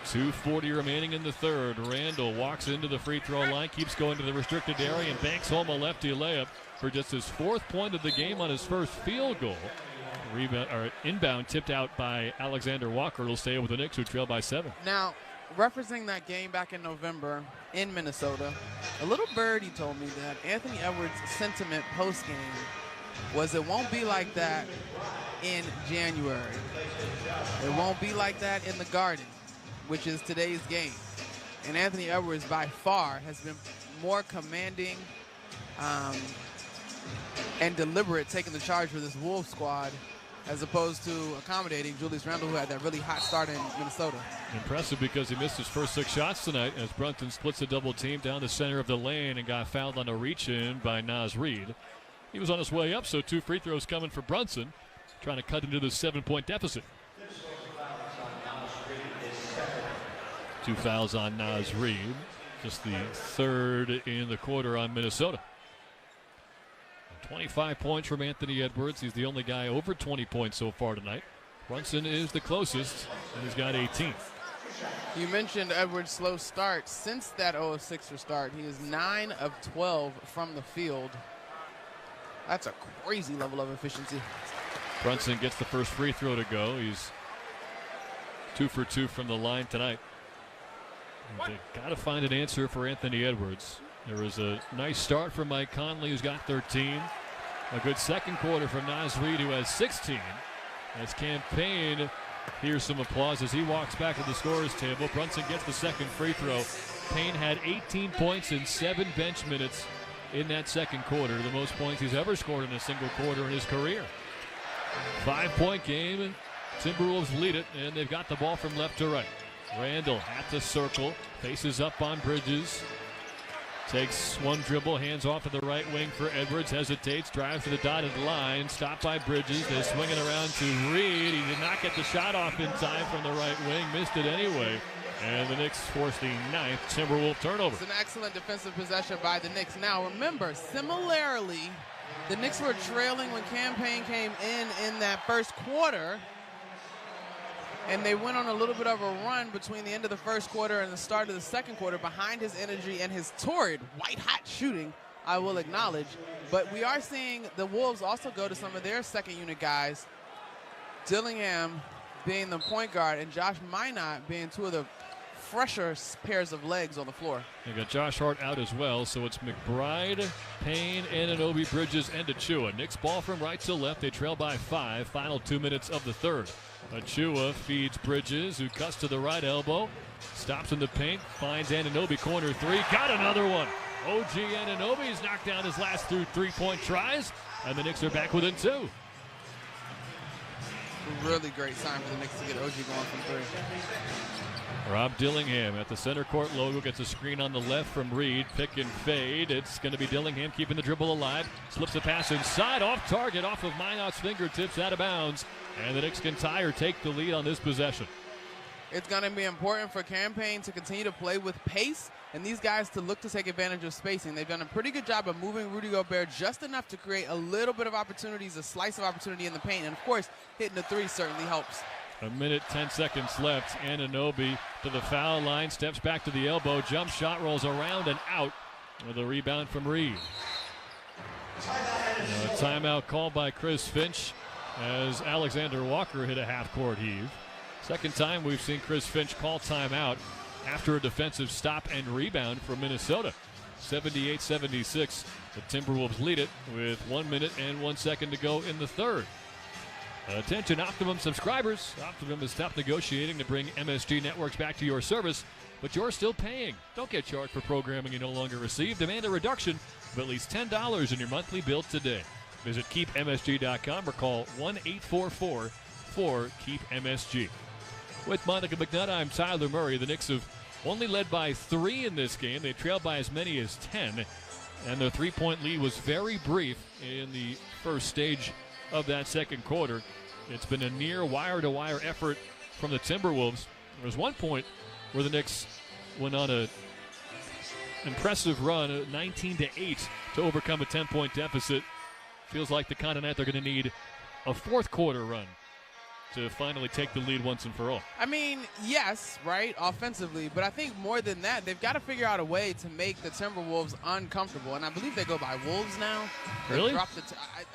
2:40 remaining in the third. Randall walks into the free throw line, keeps going to the restricted area, and banks home a lefty layup for just his 4th point of the game on his first field goal. Rebound or inbound tipped out by Alexander Walker. It'll stay with the Knicks, who trail by 7. Now, referencing that game back in November in Minnesota, a little birdie told me that Anthony Edwards' sentiment post-game was it won't be like that in January. It won't be like that in the Garden, which is today's game. And Anthony Edwards, by far, has been more commanding and deliberate taking the charge for this Wolves squad as opposed to accommodating Julius Randle, who had that really hot start in Minnesota. Impressive because he missed his first 6 shots tonight as Brunson splits a double team down the center of the lane and got fouled on a reach-in by Naz Reid. He was on his way up, so 2 free throws coming for Brunson, trying to cut into the 7-point deficit. 2 fouls on Naz Reid, just the 3rd in the quarter on Minnesota. 25 points from Anthony Edwards. He's the only guy over 20 points so far tonight. Brunson is the closest, and he's got 18. You mentioned Edwards' slow start. Since that 0-6er start, he is 9 of 12 from the field. That's a crazy level of efficiency. Brunson gets the first free throw to go. He's 2 for 2 from the line tonight. They've got to find an answer for Anthony Edwards. There was a nice start from Mike Conley, who's got 13. A good second quarter from Naz Reid, who has 16. As Campaign hears some applause as he walks back to the scorer's table. Brunson gets the second free throw. Payne had 18 points in 7 bench minutes in that second quarter, the most points he's ever scored in a single quarter in his career. 5-point game, and Timberwolves lead it, and they've got the ball from left to right. Randall at the circle, faces up on Bridges. Takes one dribble, hands off to the right wing for Edwards, hesitates, drives to the dotted line, stopped by Bridges. They swing it around to Reid. He did not get the shot off in time from the right wing, missed it anyway. And the Knicks force the 9th Timberwolf turnover. It's an excellent defensive possession by the Knicks. Now remember, similarly, the Knicks were trailing when Campaign came in that first quarter. And they went on a little bit of a run between the end of the first quarter and the start of the second quarter behind his energy and his torrid, white-hot shooting, I will acknowledge. But we are seeing the Wolves also go to some of their second-unit guys, Dillingham being the point guard and Josh Minot being 2 of the fresher pairs of legs on the floor. They got Josh Hart out as well, so it's McBride, Payne, Anunoby, Bridges, and Achua. Knicks ball from right to left. They trail by 5. Final 2 minutes of the third. Achua feeds Bridges, who cuts to the right elbow, stops in the paint, finds Anunoby, corner 3, got another one. OG Anunoby's knocked down his last 2 3-point tries, and the Knicks are back within 2. Really great sign for the Knicks to get OG going from 3. Rob Dillingham at the center court logo gets a screen on the left from Reed. Pick and fade. It's going to be Dillingham keeping the dribble alive. Slips a pass inside, off target, off of Minot's fingertips, out of bounds. And the Knicks can tie or take the lead on this possession. It's going to be important for Campaign to continue to play with pace and these guys to look to take advantage of spacing. They've done a pretty good job of moving Rudy Gobert just enough to create a little bit of opportunities, a slice of opportunity in the paint. And, of course, hitting the three certainly helps. A minute, 10 seconds left. Anunoby to the foul line, steps back to the elbow, jump shot, rolls around and out with a rebound from Reed. A timeout called by Chris Finch as Alexander Walker hit a half-court heave. Second time we've seen Chris Finch call timeout after a defensive stop and rebound from Minnesota. 78-76. The Timberwolves lead it with 1 minute and 1 second to go in the third. Attention Optimum subscribers. Optimum has stopped negotiating to bring MSG networks back to your service, but you're still paying. Don't get charged for programming you no longer receive. Demand a reduction of at least $10 in your monthly bill today. Visit keepmsg.com or call 1-844-4-KEEP-MSG. With Monica McNutt, I'm Tyler Murray. The Knicks have only led by 3 in this game. They trailed by as many as 10, and their three-point lead was very brief in the first stage of that second quarter. It's been a near wire-to-wire effort from the Timberwolves. There was one point where the Knicks went on an impressive run, 19-8, to overcome a 10-point deficit. Feels like the kind of night they're going to need a fourth-quarter run to finally take the lead once and for all. I mean, yes, right, offensively, but I think more than that, they've got to figure out a way to make the Timberwolves uncomfortable, and I believe they go by Wolves now. Really?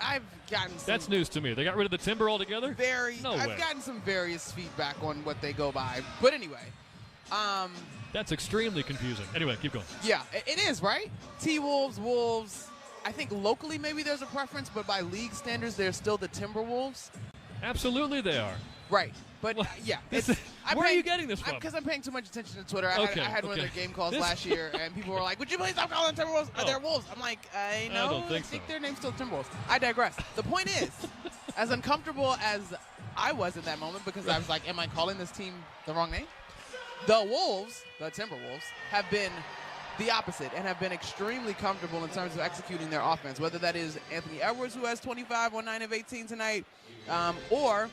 I've gotten some... That's news to me. They got rid of the Timber altogether? I've gotten some various feedback on what they go by, but anyway. That's extremely confusing. Anyway, keep going. Yeah, it is, right? T-Wolves, Wolves. I think locally maybe there's a preference, but by league standards, they're still the Timberwolves. Absolutely they are. Right. But, yeah. Where are you getting this from? Because I'm paying too much attention to Twitter. I had one of their game calls last year, and people were like, would you please stop calling them Timberwolves? They're Wolves. I'm like, I think their name's still Timberwolves. I digress. The point is, as uncomfortable as I was in that moment, because I was like, am I calling this team the wrong name? The Wolves, the Timberwolves, have been the opposite and have been extremely comfortable in terms of executing their offense, whether that is Anthony Edwards, who has 25 on 9 of 18 tonight, or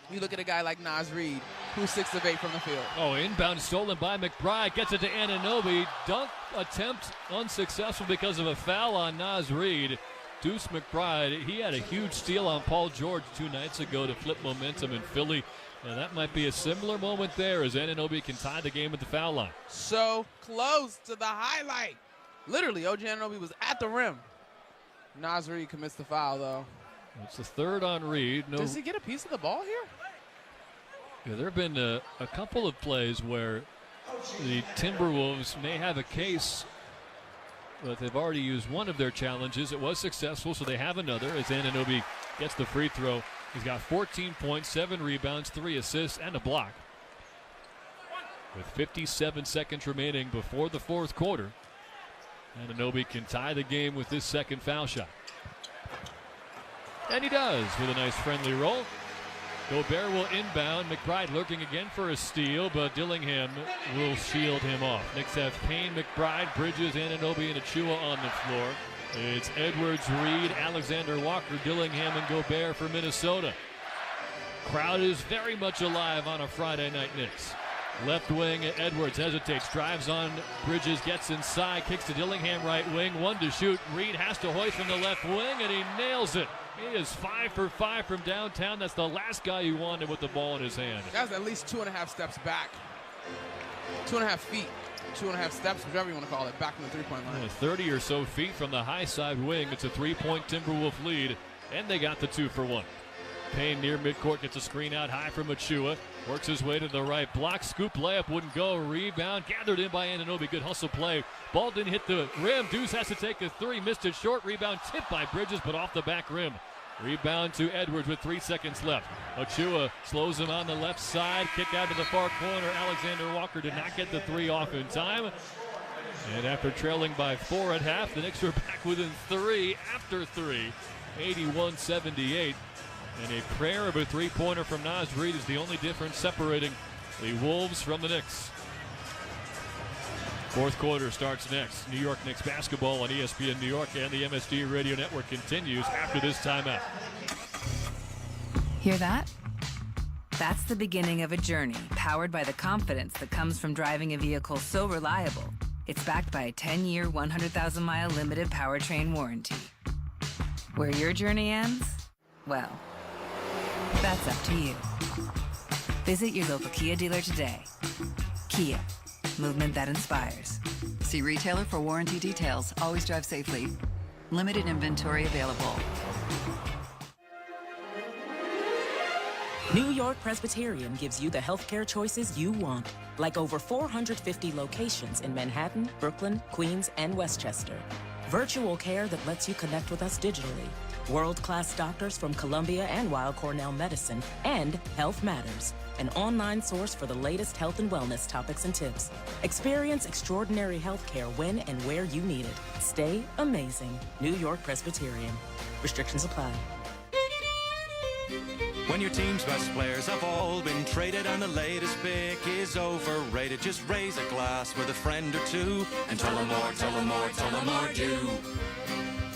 you look at a guy like Naz Reid, who's 6 of 8 from the field. Oh, inbound stolen by McBride. Gets it to Anunoby. Dunk attempt unsuccessful because of a foul on Naz Reid. Deuce McBride, he had a huge steal on Paul George 2 nights ago to flip momentum in Philly. Now that might be a similar moment there as Anunoby can tie the game at the foul line. So close to the highlight. Literally, OG Anunoby was at the rim. Naz Reid commits the foul, though. It's the third on Reid. Does he get a piece of the ball here? Yeah, there have been a couple of plays where the Timberwolves may have a case, but they've already used one of their challenges. It was successful, so they have another as Anunoby gets the free throw. He's got 14 points, 7 rebounds, 3 assists, and a block. With 57 seconds remaining before the fourth quarter, Anunoby can tie the game with this second foul shot. And he does with a nice friendly roll. Gobert will inbound. McBride lurking again for a steal, but Dillingham will shield him off. Knicks have Payne, McBride, Bridges, Anunoby, and Achua on the floor. It's Edwards, Reed, Alexander Walker, Dillingham, and Gobert for Minnesota. Crowd is very much alive on a Friday night Knicks. Left wing, Edwards hesitates, drives on Bridges, gets inside, kicks to Dillingham right wing, 1 to shoot. Reed has to hoist from the left wing, and he nails it. He is 5 for 5 from downtown. That's the last guy you wanted with the ball in his hand. That's at least 2.5 steps back. 2.5 feet. 2.5 steps, whatever you want to call it, back from the three-point line. 30 or so feet from the high side wing. It's a 3-point Timberwolf lead, and they got the 2 for 1. Payne near midcourt gets a screen out high from Achua. Works his way to the right block. Scoop layup wouldn't go. Rebound gathered in by Anunoby. Good hustle play. Ball didn't hit the rim. Deuce has to take a 3. Missed it short. Rebound tipped by Bridges, but off the back rim. Rebound to Edwards with 3 seconds left. Achua slows him on the left side. Kick out to the far corner. Alexander Walker did not get the 3 off in time. And after trailing by 4 at half, the Knicks are back within 3 after 3. 81-78. And a prayer of a 3-pointer from Naz Reid is the only difference separating the Wolves from the Knicks. Fourth quarter starts next. New York Knicks basketball on ESPN New York and the MSG Radio Network continues after this timeout. Hear that? That's the beginning of a journey powered by the confidence that comes from driving a vehicle so reliable. It's backed by a 10-year, 100,000-mile limited powertrain warranty. Where your journey ends? Well, that's up to you. Visit your local Kia dealer today. Kia, movement that inspires. See retailer for warranty details. Always drive safely. Limited inventory available. New York Presbyterian gives you the healthcare choices you want, like over 450 locations in Manhattan, Brooklyn, Queens, and Westchester. Virtual care that lets you connect with us digitally. World-class doctors from Columbia and Weill Cornell Medicine, and Health Matters, an online source for the latest health and wellness topics and tips. Experience extraordinary healthcare when and where you need it. Stay amazing. New York Presbyterian. Restrictions apply. When your team's best players have all been traded and the latest pick is overrated, just raise a glass with a friend or two and tell them more, tell them more, tell them more do.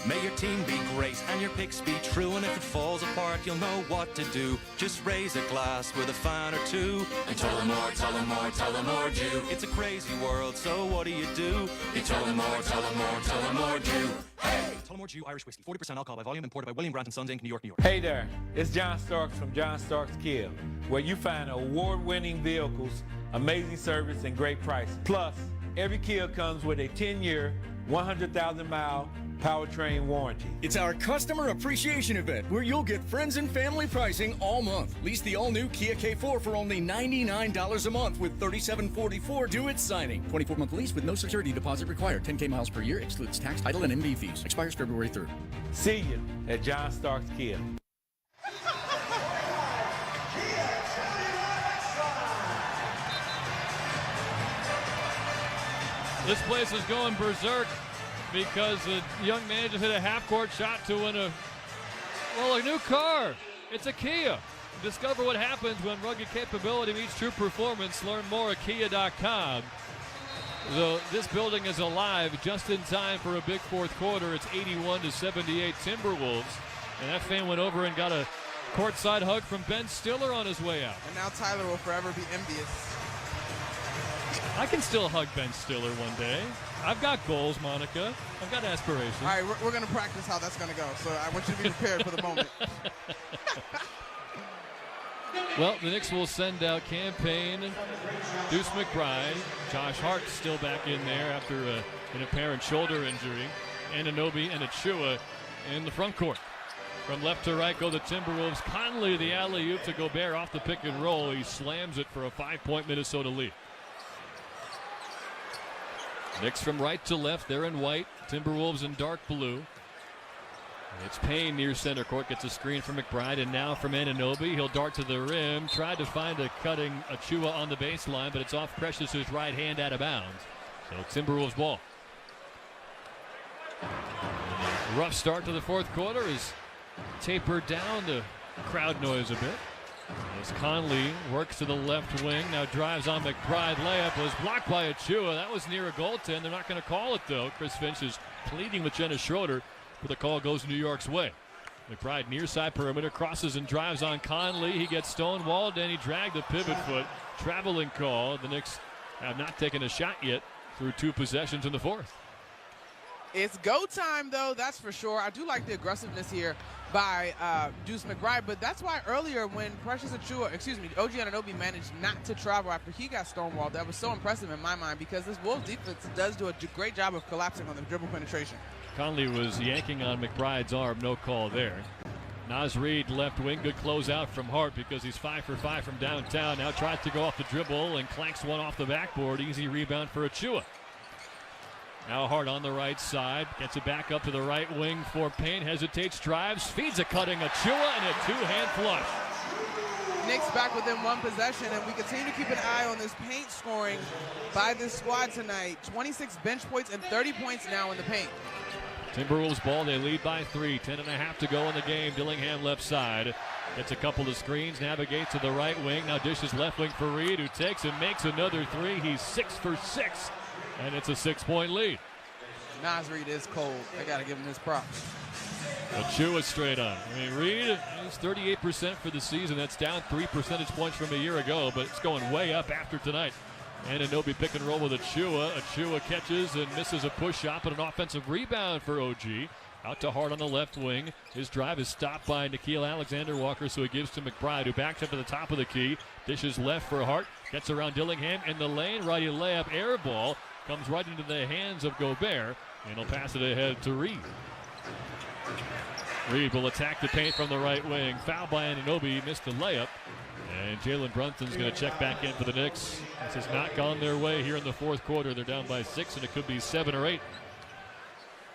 May your team be great and your picks be true, and if it falls apart, you'll know what to do. Just raise a glass with a fan or two and tell them more, tell them more, tell them more do. It's a crazy world, so what do? You tell them more, tell them more, tell them more do. Hey! Tullamore Dew Irish Whiskey, 40% alcohol by volume, imported by William Grant & Sons Inc., New York, New York. Hey there, it's John Starks from John Starks Kia, where you find award-winning vehicles, amazing service, and great prices. Plus, every Kia comes with a 10-year, 100,000-mile powertrain warranty. It's our customer appreciation event where you'll get friends and family pricing all month. Lease the all-new Kia K4 for only $99 a month with $37.44 due at signing. 24-month lease with no security deposit required. 10K miles per year, excludes tax, title, and MV fees. Expires February 3rd. See you at John Starks Kia. This place is going berserk because the young man just hit a half-court shot to win a new car. It's a Kia. Discover what happens when rugged capability meets true performance. Learn more at Kia.com. So this building is alive just in time for a big fourth quarter. It's 81-78 Timberwolves. And that fan went over and got a courtside hug from Ben Stiller on his way out. And now Tyler will forever be envious. I can still hug Ben Stiller one day. I've got goals, Monica. I've got aspirations. All right, we're going to practice how that's going to go. So I want you to be prepared for the moment. Well, the Knicks will send out Campaign, Deuce McBride. Josh Hart still back in there after an apparent shoulder injury. Anunoby and Achua in the front court. From left to right go the Timberwolves. Conley, the alley-oop to Gobert off the pick and roll. He slams it for a 5-point Minnesota lead. Knicks from right to left. They're in white. Timberwolves in dark blue. It's Payne near center court. Gets a screen from McBride, and now from Anunoby. He'll dart to the rim. Tried to find a cutting Achua on the baseline, but it's off Precious's right hand out of bounds. So Timberwolves ball. Rough start to the fourth quarter is tapered down the crowd noise a bit. As Conley works to the left wing, now drives on McBride. Layup was blocked by Achua. That was near a goaltend. They're not going to call it, though. Chris Finch is pleading with Jenna Schroeder, but the call goes New York's way. McBride near side perimeter, crosses and drives on Conley. He gets stonewalled, and he dragged the pivot foot. Traveling call. The Knicks have not taken a shot yet through 2 possessions in the fourth. It's go time, though, that's for sure. I do like the aggressiveness here by Deuce McBride, but that's why earlier when OG Anunoby managed not to travel after he got stonewalled, that was so impressive in my mind because this Wolves defense does do a great job of collapsing on the dribble penetration. Conley was yanking on McBride's arm, no call there. Naz Reid left wing, good closeout from Hart because he's 5 for 5 from downtown. Now tries to go off the dribble and clanks one off the backboard. Easy rebound for Achua. Now Hart on the right side, gets it back up to the right wing for Payne, hesitates, drives, feeds a cutting Achua, and a 2-hand flush. Knicks back within 1 possession, and we continue to keep an eye on this paint scoring by this squad tonight. 26 bench points and 30 points now in the paint. Timberwolves ball, they lead by 3, 10.5 to go in the game. Dillingham left side, gets a couple of screens, navigates to the right wing, now dishes left wing for Reed, who takes and makes another 3. He's 6 for 6 And it's a 6-point lead. Naz Reid is cold. I got to give him his props. Achua straight on. I mean, Reid is 38% for the season. That's down 3 percentage points from a year ago, but it's going way up after tonight. Anunoby pick and roll with Achua. Achua catches and misses a push shot, but an offensive rebound for OG. Out to Hart on the left wing. His drive is stopped by Nickeil Alexander-Walker, so he gives to McBride, who backs up to the top of the key. Dishes left for Hart. Gets around Dillingham in the lane. Righty layup, air ball. Comes right into the hands of Gobert, and he'll pass it ahead to Reid. Reid will attack the paint from the right wing. Foul by Anunoby, missed the layup. And Jalen Brunson's going to check back in for the Knicks. This has not gone their way here in the fourth quarter. They're down by 6, and it could be 7 or 8.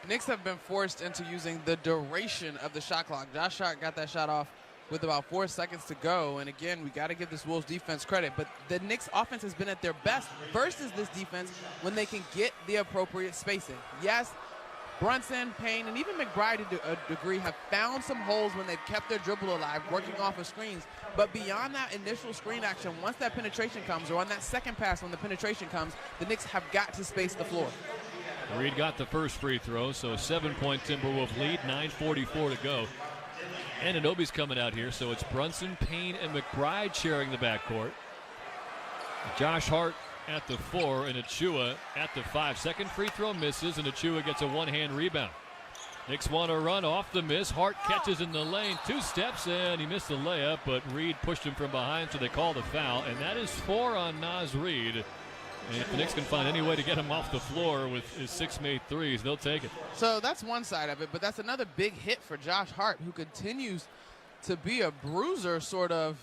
Knicks have been forced into using the duration of the shot clock. Josh Hart got that shot off with about 4 seconds to go. And again, we got to give this Wolves defense credit. But the Knicks offense has been at their best versus this defense when they can get the appropriate spacing. Yes, Brunson, Payne, and even McBride to a degree have found some holes when they've kept their dribble alive, working off of screens. But beyond that initial screen action, once that penetration comes, or on that second pass when the penetration comes, the Knicks have got to space the floor. Reid got the first free throw, so 7-point Timberwolves lead, 9:44 to go. Anunoby's coming out here, so it's Brunson, Payne, and McBride sharing the backcourt. Josh Hart at the 4 and Achua at the 5. Second free throw misses, and Achua gets a one-hand rebound. Knicks want to run off the miss. Hart catches in the lane, 2 steps, and he missed the layup, but Reid pushed him from behind, so they call the foul, and that is 4 on Naz Reid. And if the Knicks can find any way to get him off the floor with his 6 made threes, they'll take it. So that's one side of it, but that's another big hit for Josh Hart, who continues to be a bruiser sort of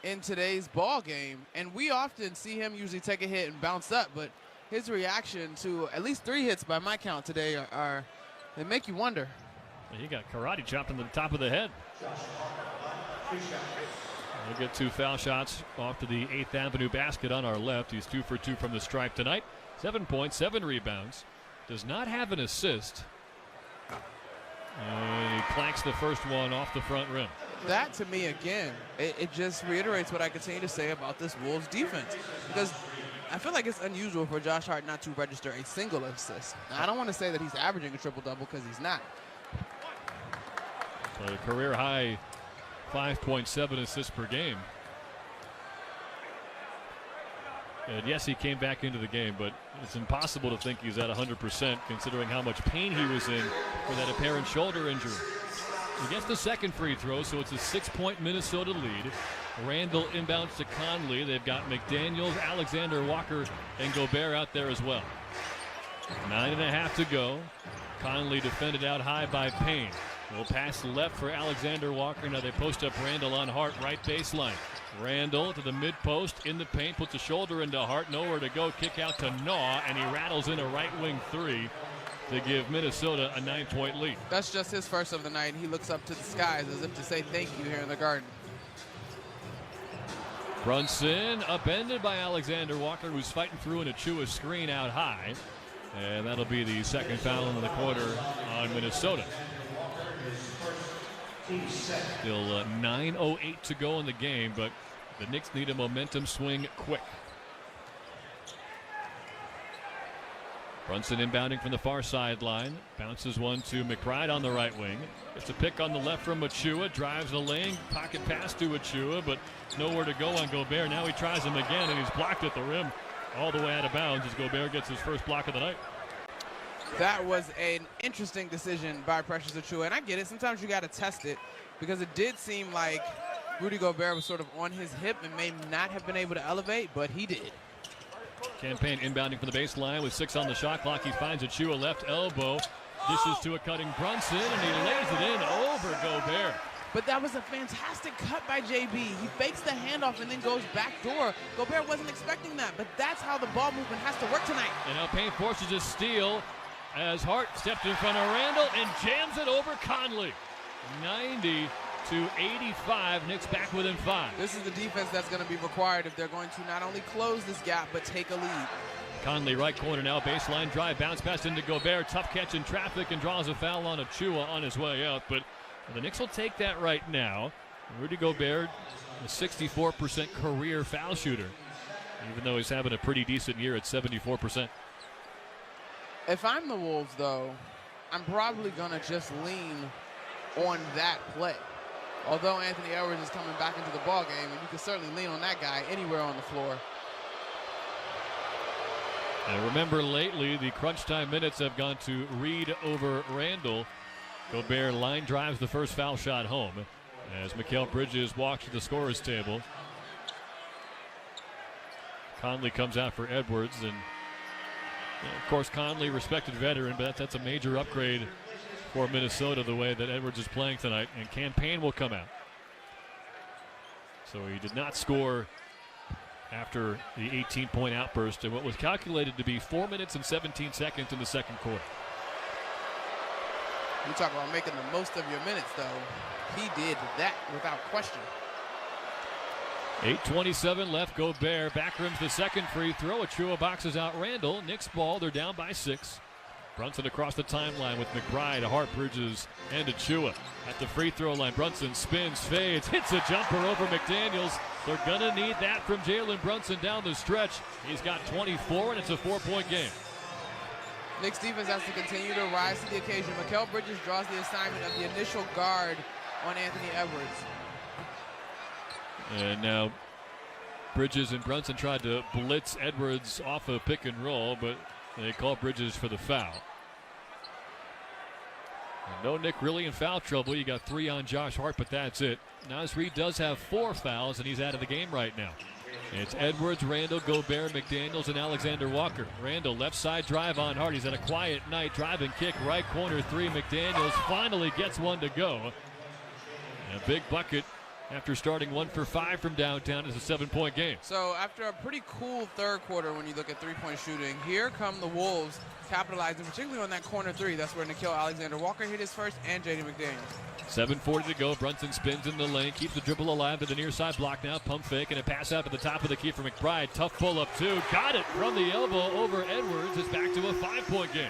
in today's ball game. And we often see him usually take a hit and bounce up, but his reaction to at least 3 hits by my count today are they make you wonder. He got karate chopped into the top of the head. He'll get 2 foul shots off to the 8th Avenue basket on our left. He's 2 for 2 from the stripe tonight. 7 points, 7 rebounds. Does not have an assist. And he planks the first one off the front rim. That, to me, again, it just reiterates what I continue to say about this Wolves defense. Because I feel like it's unusual for Josh Hart not to register a single assist. Now, I don't want to say that he's averaging a triple-double because he's not. So a career high 5.7 assists per game. And yes, he came back into the game, but it's impossible to think he's at 100% considering how much pain he was in for that apparent shoulder injury. He gets the second free throw, so it's a 6-point Minnesota lead. Randall inbounds to Conley. They've got McDaniels, Alexander Walker, and Gobert out there as well. 9.5 to go. Conley defended out high by Payne. Will pass left for Alexander Walker. Now they post up Randall on Hart, right baseline. Randall to the mid post in the paint, puts a shoulder into Hart, nowhere to go. Kick out to Naw, and he rattles in a right wing 3 to give Minnesota a 9-point lead. That's just his first of the night. He looks up to the skies as if to say thank you here in the Garden. Brunson upended by Alexander Walker, who's fighting through an Achua screen out high. And that'll be the second foul in the quarter on Minnesota. Still 9:08 to go in the game, but the Knicks need a momentum swing quick. Brunson inbounding from the far sideline. Bounces one to McBride on the right wing. Gets a pick on the left from Achua. Drives the lane. Pocket pass to Achua, but nowhere to go on Gobert. Now he tries him again, and he's blocked at the rim all the way out of bounds as Gobert gets his first block of the night. That was an interesting decision by Precious Achua, and I get it. Sometimes you got to test it because it did seem like Rudy Gobert was sort of on his hip and may not have been able to elevate, but he did. Campaign inbounding from the baseline with 6 on the shot clock. He finds Achua left elbow. Dishes to a cutting Brunson, and he lays it in over Gobert. But that was a fantastic cut by JB. He fakes the handoff and then goes back door. Gobert wasn't expecting that, but that's how the ball movement has to work tonight. And now Payne forces a steal as Hart stepped in front of Randall and jams it over Conley. 90-85, Knicks back within 5. This is the defense that's going to be required if they're going to not only close this gap, but take a lead. Conley right corner now, baseline drive, bounce pass into Gobert, tough catch in traffic and draws a foul on Achua on his way out, but the Knicks will take that right now. Rudy Gobert, a 64% career foul shooter. even though he's having a pretty decent year at 74%. If I'm the Wolves, though, I'm probably going to just lean on that play. Although Anthony Edwards is coming back into the ball game, and you can certainly lean on that guy anywhere on the floor. And remember, lately, the crunch time minutes have gone to Reed over Randall. Gobert line drives the first foul shot home as Mikal Bridges walks to the scorer's table. Conley comes out for Edwards, and of course Conley, respected veteran, but that's a major upgrade for Minnesota the way that Edwards is playing tonight, and Campaign will come out. So he did not score after the 18-point outburst in what was calculated to be 4 minutes and 17 seconds in the second quarter. You talk about making the most of your minutes, though. He did that without question. 8:27 left. Gobert back rims the second free throw. Achua boxes out Randall. Knicks ball. They're down by 6. Brunson across the timeline with McBride, Hart, Bridges, and Achua. At the free throw line, Brunson spins, fades, hits a jumper over McDaniels. They're going to need that from Jalen Brunson down the stretch. He's got 24, and it's a 4-point game. Knicks defense has to continue to rise to the occasion. Mikal Bridges draws the assignment of the initial guard on Anthony Edwards. And now Bridges and Brunson tried to blitz Edwards off a pick and roll, but they call Bridges for the foul. And no Nick really in foul trouble. You got 3 on Josh Hart, but that's it. Naz Reid does have 4 fouls, and he's out of the game right now. It's Edwards, Randall, Gobert, McDaniels, and Alexander Walker. Randall, left side drive on Hart. He's had a quiet night. Drive and kick, right corner 3. McDaniels finally gets one to go. And a big bucket after starting 1 for 5 from downtown. Is a 7-point game. So after a pretty cool third quarter when you look at three-point shooting, here come the Wolves capitalizing, particularly on that corner 3. That's where Nickeil Alexander-Walker hit his first, and Jaden McDaniels. 7:40 to go. Brunson spins in the lane, keeps the dribble alive to the near side block now. Pump fake and a pass out to the top of the key for McBride. Tough pull up 2. Got it from the elbow over Edwards. It's back to a 5-point game.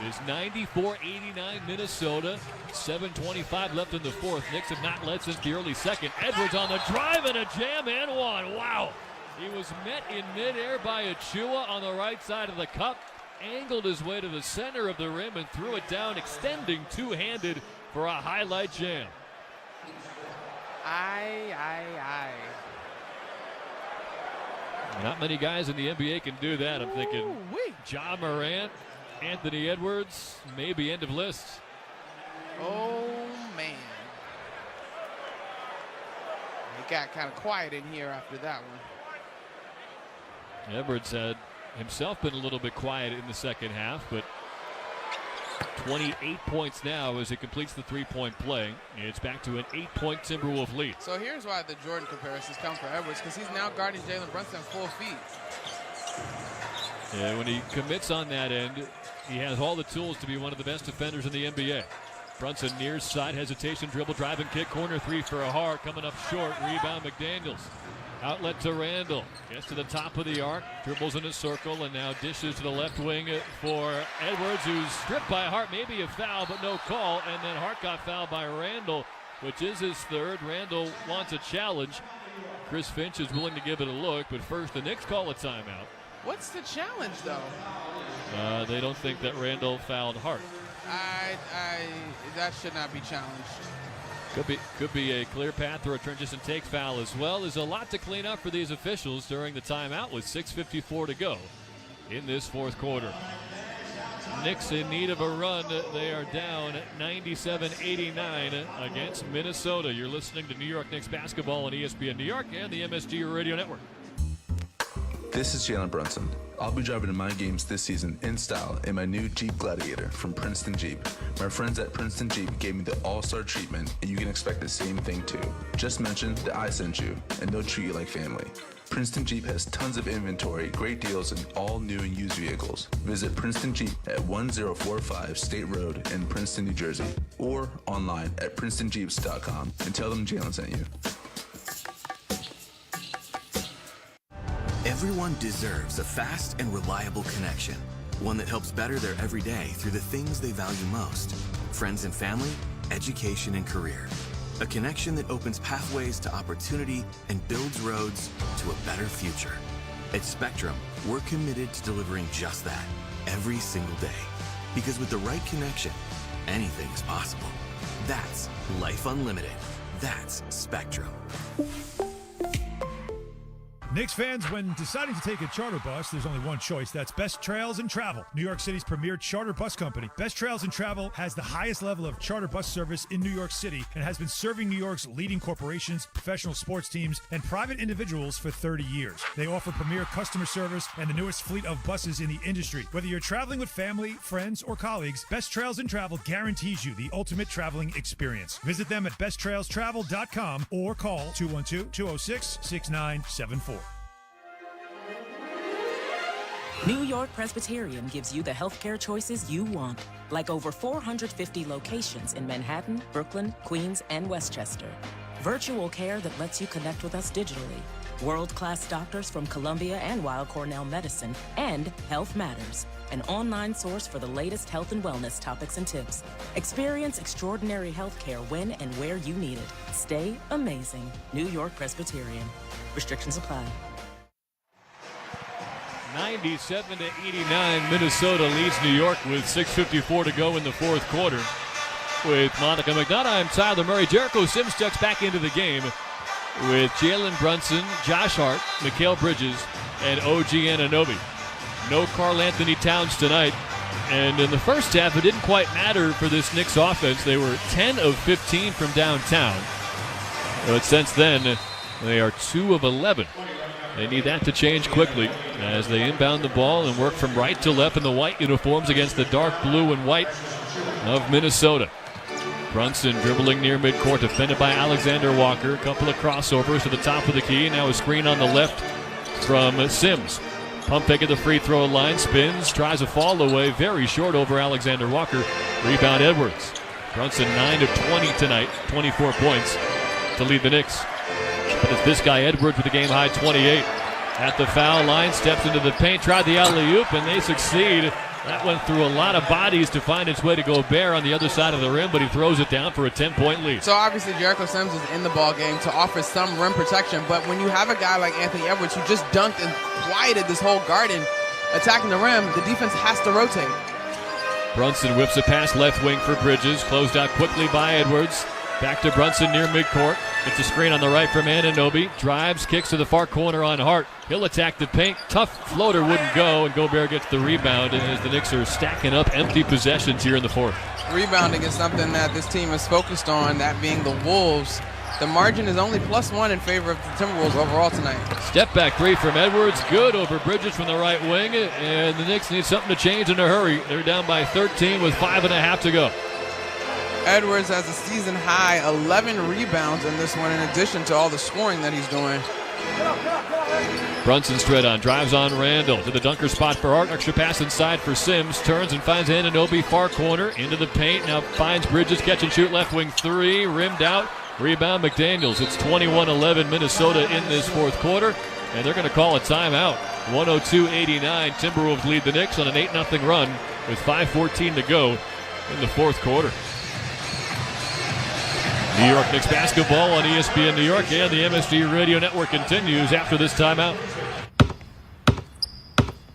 It is 94-89 Minnesota. 7:25 left in the fourth. Knicks have not led since the early second. Edwards on the drive and a jam and one. Wow. He was met in midair by Achua on the right side of the cup. Angled his way to the center of the rim and threw it down, extending two-handed for a highlight jam. Not many guys in the NBA can do that. I'm thinking Ja Morant, Anthony Edwards, maybe end of list. Oh, man. It got kind of quiet in here after that one. Edwards had himself been a little bit quiet in the second half, but 28 points now as he completes the three-point play. It's back to an 8-point Timberwolf lead. So here's why the Jordan comparisons come for Edwards, because he's now guarding Jalen Brunson full feet. Yeah, when he commits on that end, he has all the tools to be one of the best defenders in the NBA. Brunson near side hesitation, dribble, drive and kick, corner 3 for a Hart, coming up short, rebound McDaniels. Outlet to Randall, gets to the top of the arc, dribbles in a circle, and now dishes to the left wing for Edwards, who's stripped by Hart, maybe a foul, but no call, and then Hart got fouled by Randall, which is his third. Randall wants a challenge. Chris Finch is willing to give it a look, but first the Knicks call a timeout. What's the challenge, though? They don't think that Randall fouled Hart. That should not be challenged. Could be a clear path or a transition take foul as well. There's a lot to clean up for these officials during the timeout with 6:54 to go in this fourth quarter. Knicks in need of a run. They are down 97-89 against Minnesota. You're listening to New York Knicks basketball on ESPN New York and the MSG Radio Network. This is Jalen Brunson. I'll be driving to my games this season in style in my new Jeep Gladiator from Princeton Jeep. My friends at Princeton Jeep gave me the all-star treatment, and you can expect the same thing too. Just mention that I sent you, and they'll treat you like family. Princeton Jeep has tons of inventory, great deals, and all new and used vehicles. Visit Princeton Jeep at 1045 State Road in Princeton, New Jersey, or online at PrincetonJeeps.com and tell them Jalen sent you. Everyone deserves a fast and reliable connection, one that helps better their everyday through the things they value most: friends and family, education and career. A connection that opens pathways to opportunity and builds roads to a better future. At Spectrum, we're committed to delivering just that every single day. Because with the right connection, anything is possible. That's Life Unlimited. That's Spectrum. Knicks fans, when deciding to take a charter bus, there's only one choice. That's Best Trails and Travel, New York City's premier charter bus company. Best Trails and Travel has the highest level of charter bus service in New York City and has been serving New York's leading corporations, professional sports teams, and private individuals for 30 years. They offer premier customer service and the newest fleet of buses in the industry. Whether you're traveling with family, friends, or colleagues, Best Trails and Travel guarantees you the ultimate traveling experience. Visit them at besttrailstravel.com or call 212-206-6974. New York Presbyterian gives you the healthcare choices you want, like over 450 locations in Manhattan, Brooklyn, Queens, and Westchester. Virtual care that lets you connect with us digitally. World-class doctors from Columbia and Weill Cornell Medicine, and Health Matters, an online source for the latest health and wellness topics and tips. Experience extraordinary healthcare when and where you need it. Stay amazing. New York Presbyterian. Restrictions apply. 97-89, Minnesota leads New York with 6:54 to go in the fourth quarter. With Monica McDonough, I'm Tyler Murray. Jericho Sims checks back into the game with Jalen Brunson, Josh Hart, Mikal Bridges, and OG Anunoby. No Karl Anthony Towns tonight. And in the first half, it didn't quite matter for this Knicks offense. They were 10 of 15 from downtown. But since then, they are 2 of 11. They need that to change quickly as they inbound the ball and work from right to left in the white uniforms against the dark blue and white of Minnesota. Brunson dribbling near midcourt, defended by Alexander Walker. A couple of crossovers to the top of the key. Now a screen on the left from Sims. Pump fake at the free throw line, spins, tries a fall away, very short over Alexander Walker. Rebound Edwards. Brunson 9 of 20 tonight, 24 points to lead the Knicks. But it's this guy Edwards with a game-high 28. At the foul line, steps into the paint, tried the alley-oop, and they succeed. That went through a lot of bodies to find its way to Gobert on the other side of the rim, but he throws it down for a 10-point lead. So obviously Jericho Sims is in the ball game to offer some rim protection, but when you have a guy like Anthony Edwards who just dunked and quieted this whole garden attacking the rim, the defense has to rotate. Brunson whips a pass left wing for Bridges, closed out quickly by Edwards. Back to Brunson near midcourt. Gets a screen on the right from Anunoby. Drives, kicks to the far corner on Hart. He'll attack the paint. Tough floater wouldn't go, and Gobert gets the rebound as the Knicks are stacking up empty possessions here in the fourth. Rebounding is something that this team is focused on, that being the Wolves. The margin is only +1 in favor of the Timberwolves overall tonight. Step back three from Edwards. Good over Bridges from the right wing, and the Knicks need something to change in a hurry. They're down by 13 with 5.5 to go. Edwards has a season high 11 rebounds in this one in addition to all the scoring that he's doing. Brunson straight on, drives on Randall to the dunker spot for Hart. Extra pass inside for Sims, turns and finds Anunoby far corner into the paint. Now finds Bridges, catch and shoot left wing three, rimmed out. Rebound McDaniels. It's 21-11 Minnesota in this fourth quarter, and they're going to call a timeout. 102-89, Timberwolves lead the Knicks on an 8-0 run with 5:14 to go in the fourth quarter. New York Knicks basketball on ESPN New York and the MSG Radio Network continues after this timeout.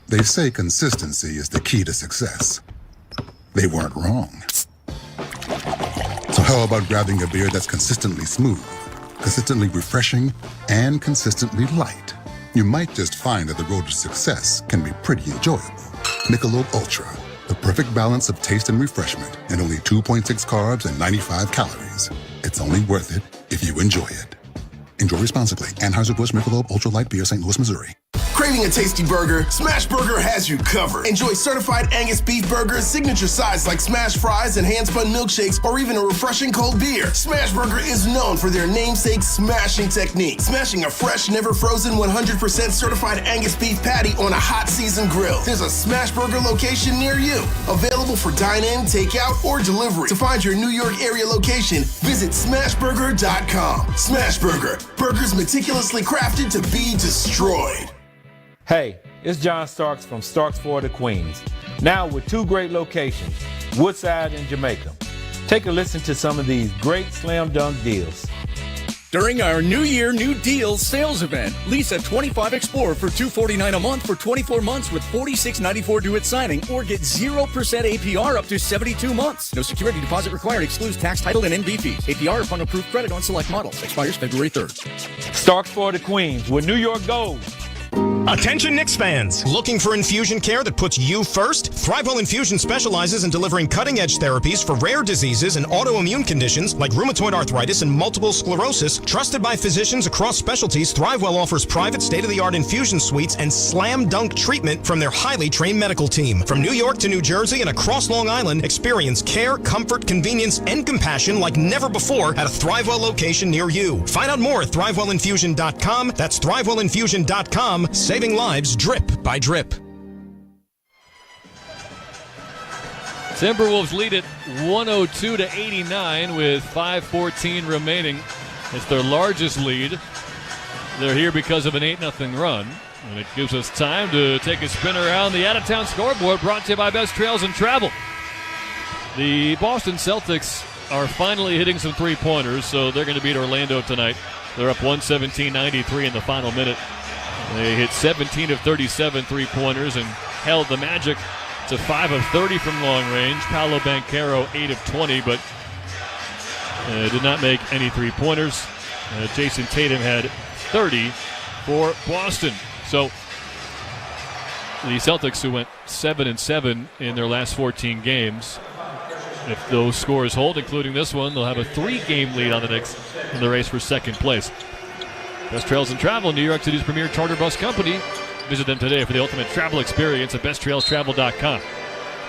They say consistency is the key to success. They weren't wrong. So how about grabbing a beer that's consistently smooth, consistently refreshing, and consistently light? You might just find that the road to success can be pretty enjoyable. Michelob Ultra, the perfect balance of taste and refreshment, and only 2.6 carbs and 95 calories. It's only worth it if you enjoy it. Enjoy responsibly. Anheuser-Busch Michelob Ultra Light Beer, St. Louis, Missouri. Craving a tasty burger? Smash Burger has you covered. Enjoy certified Angus beef burgers, signature sides like smash fries and hand-spun milkshakes, or even a refreshing cold beer. Smash Burger is known for their namesake smashing technique. Smashing a fresh, never frozen, 100% certified Angus beef patty on a hot seasoned grill. There's a Smash Burger location near you. Available for dine-in, takeout, or delivery. To find your New York area location, visit smashburger.com. Smash Burger. Burgers meticulously crafted to be destroyed. Hey, it's John Starks from Starks Florida, Queens. Now with 2 great locations, Woodside and Jamaica. Take a listen to some of these great slam dunk deals. During our New Year, New Deals sales event, lease a 25 Explorer for $249 a month for 24 months with $46.94 due at signing, or get 0% APR up to 72 months. No security deposit required. Excludes tax, title, and NV fees. APR upon approved credit on select models. Expires February 3rd. Starks for the Queens, where New York goes. Attention Knicks fans! Looking for infusion care that puts you first? ThriveWell Infusion specializes in delivering cutting-edge therapies for rare diseases and autoimmune conditions like rheumatoid arthritis and multiple sclerosis. Trusted by physicians across specialties, ThriveWell offers private state-of-the-art infusion suites and slam-dunk treatment from their highly trained medical team. From New York to New Jersey and across Long Island, experience care, comfort, convenience, and compassion like never before at a ThriveWell location near you. Find out more at ThriveWellInfusion.com. That's ThriveWellInfusion.com. Saving lives drip by drip. Timberwolves lead it 102-89 with 5:14 remaining. It's their largest lead. They're here because of an 8-0 run. And it gives us time to take a spin around the out-of-town scoreboard, brought to you by Best Trails and Travel. The Boston Celtics are finally hitting some three-pointers, so they're going to beat Orlando tonight. They're up 117-93 in the final minute. They hit 17 of 37 three-pointers and held the Magic to 5 of 30 from long range. Paolo Banchero 8 of 20, but did not make any three-pointers. Jason Tatum had 30 for Boston. So the Celtics, who went 7-7 in their last 14 games, if those scores hold, including this one, they'll have a 3-game lead on the Knicks in the race for second place. Best Trails and Travel, New York City's premier charter bus company. Visit them today for the ultimate travel experience at besttrailstravel.com.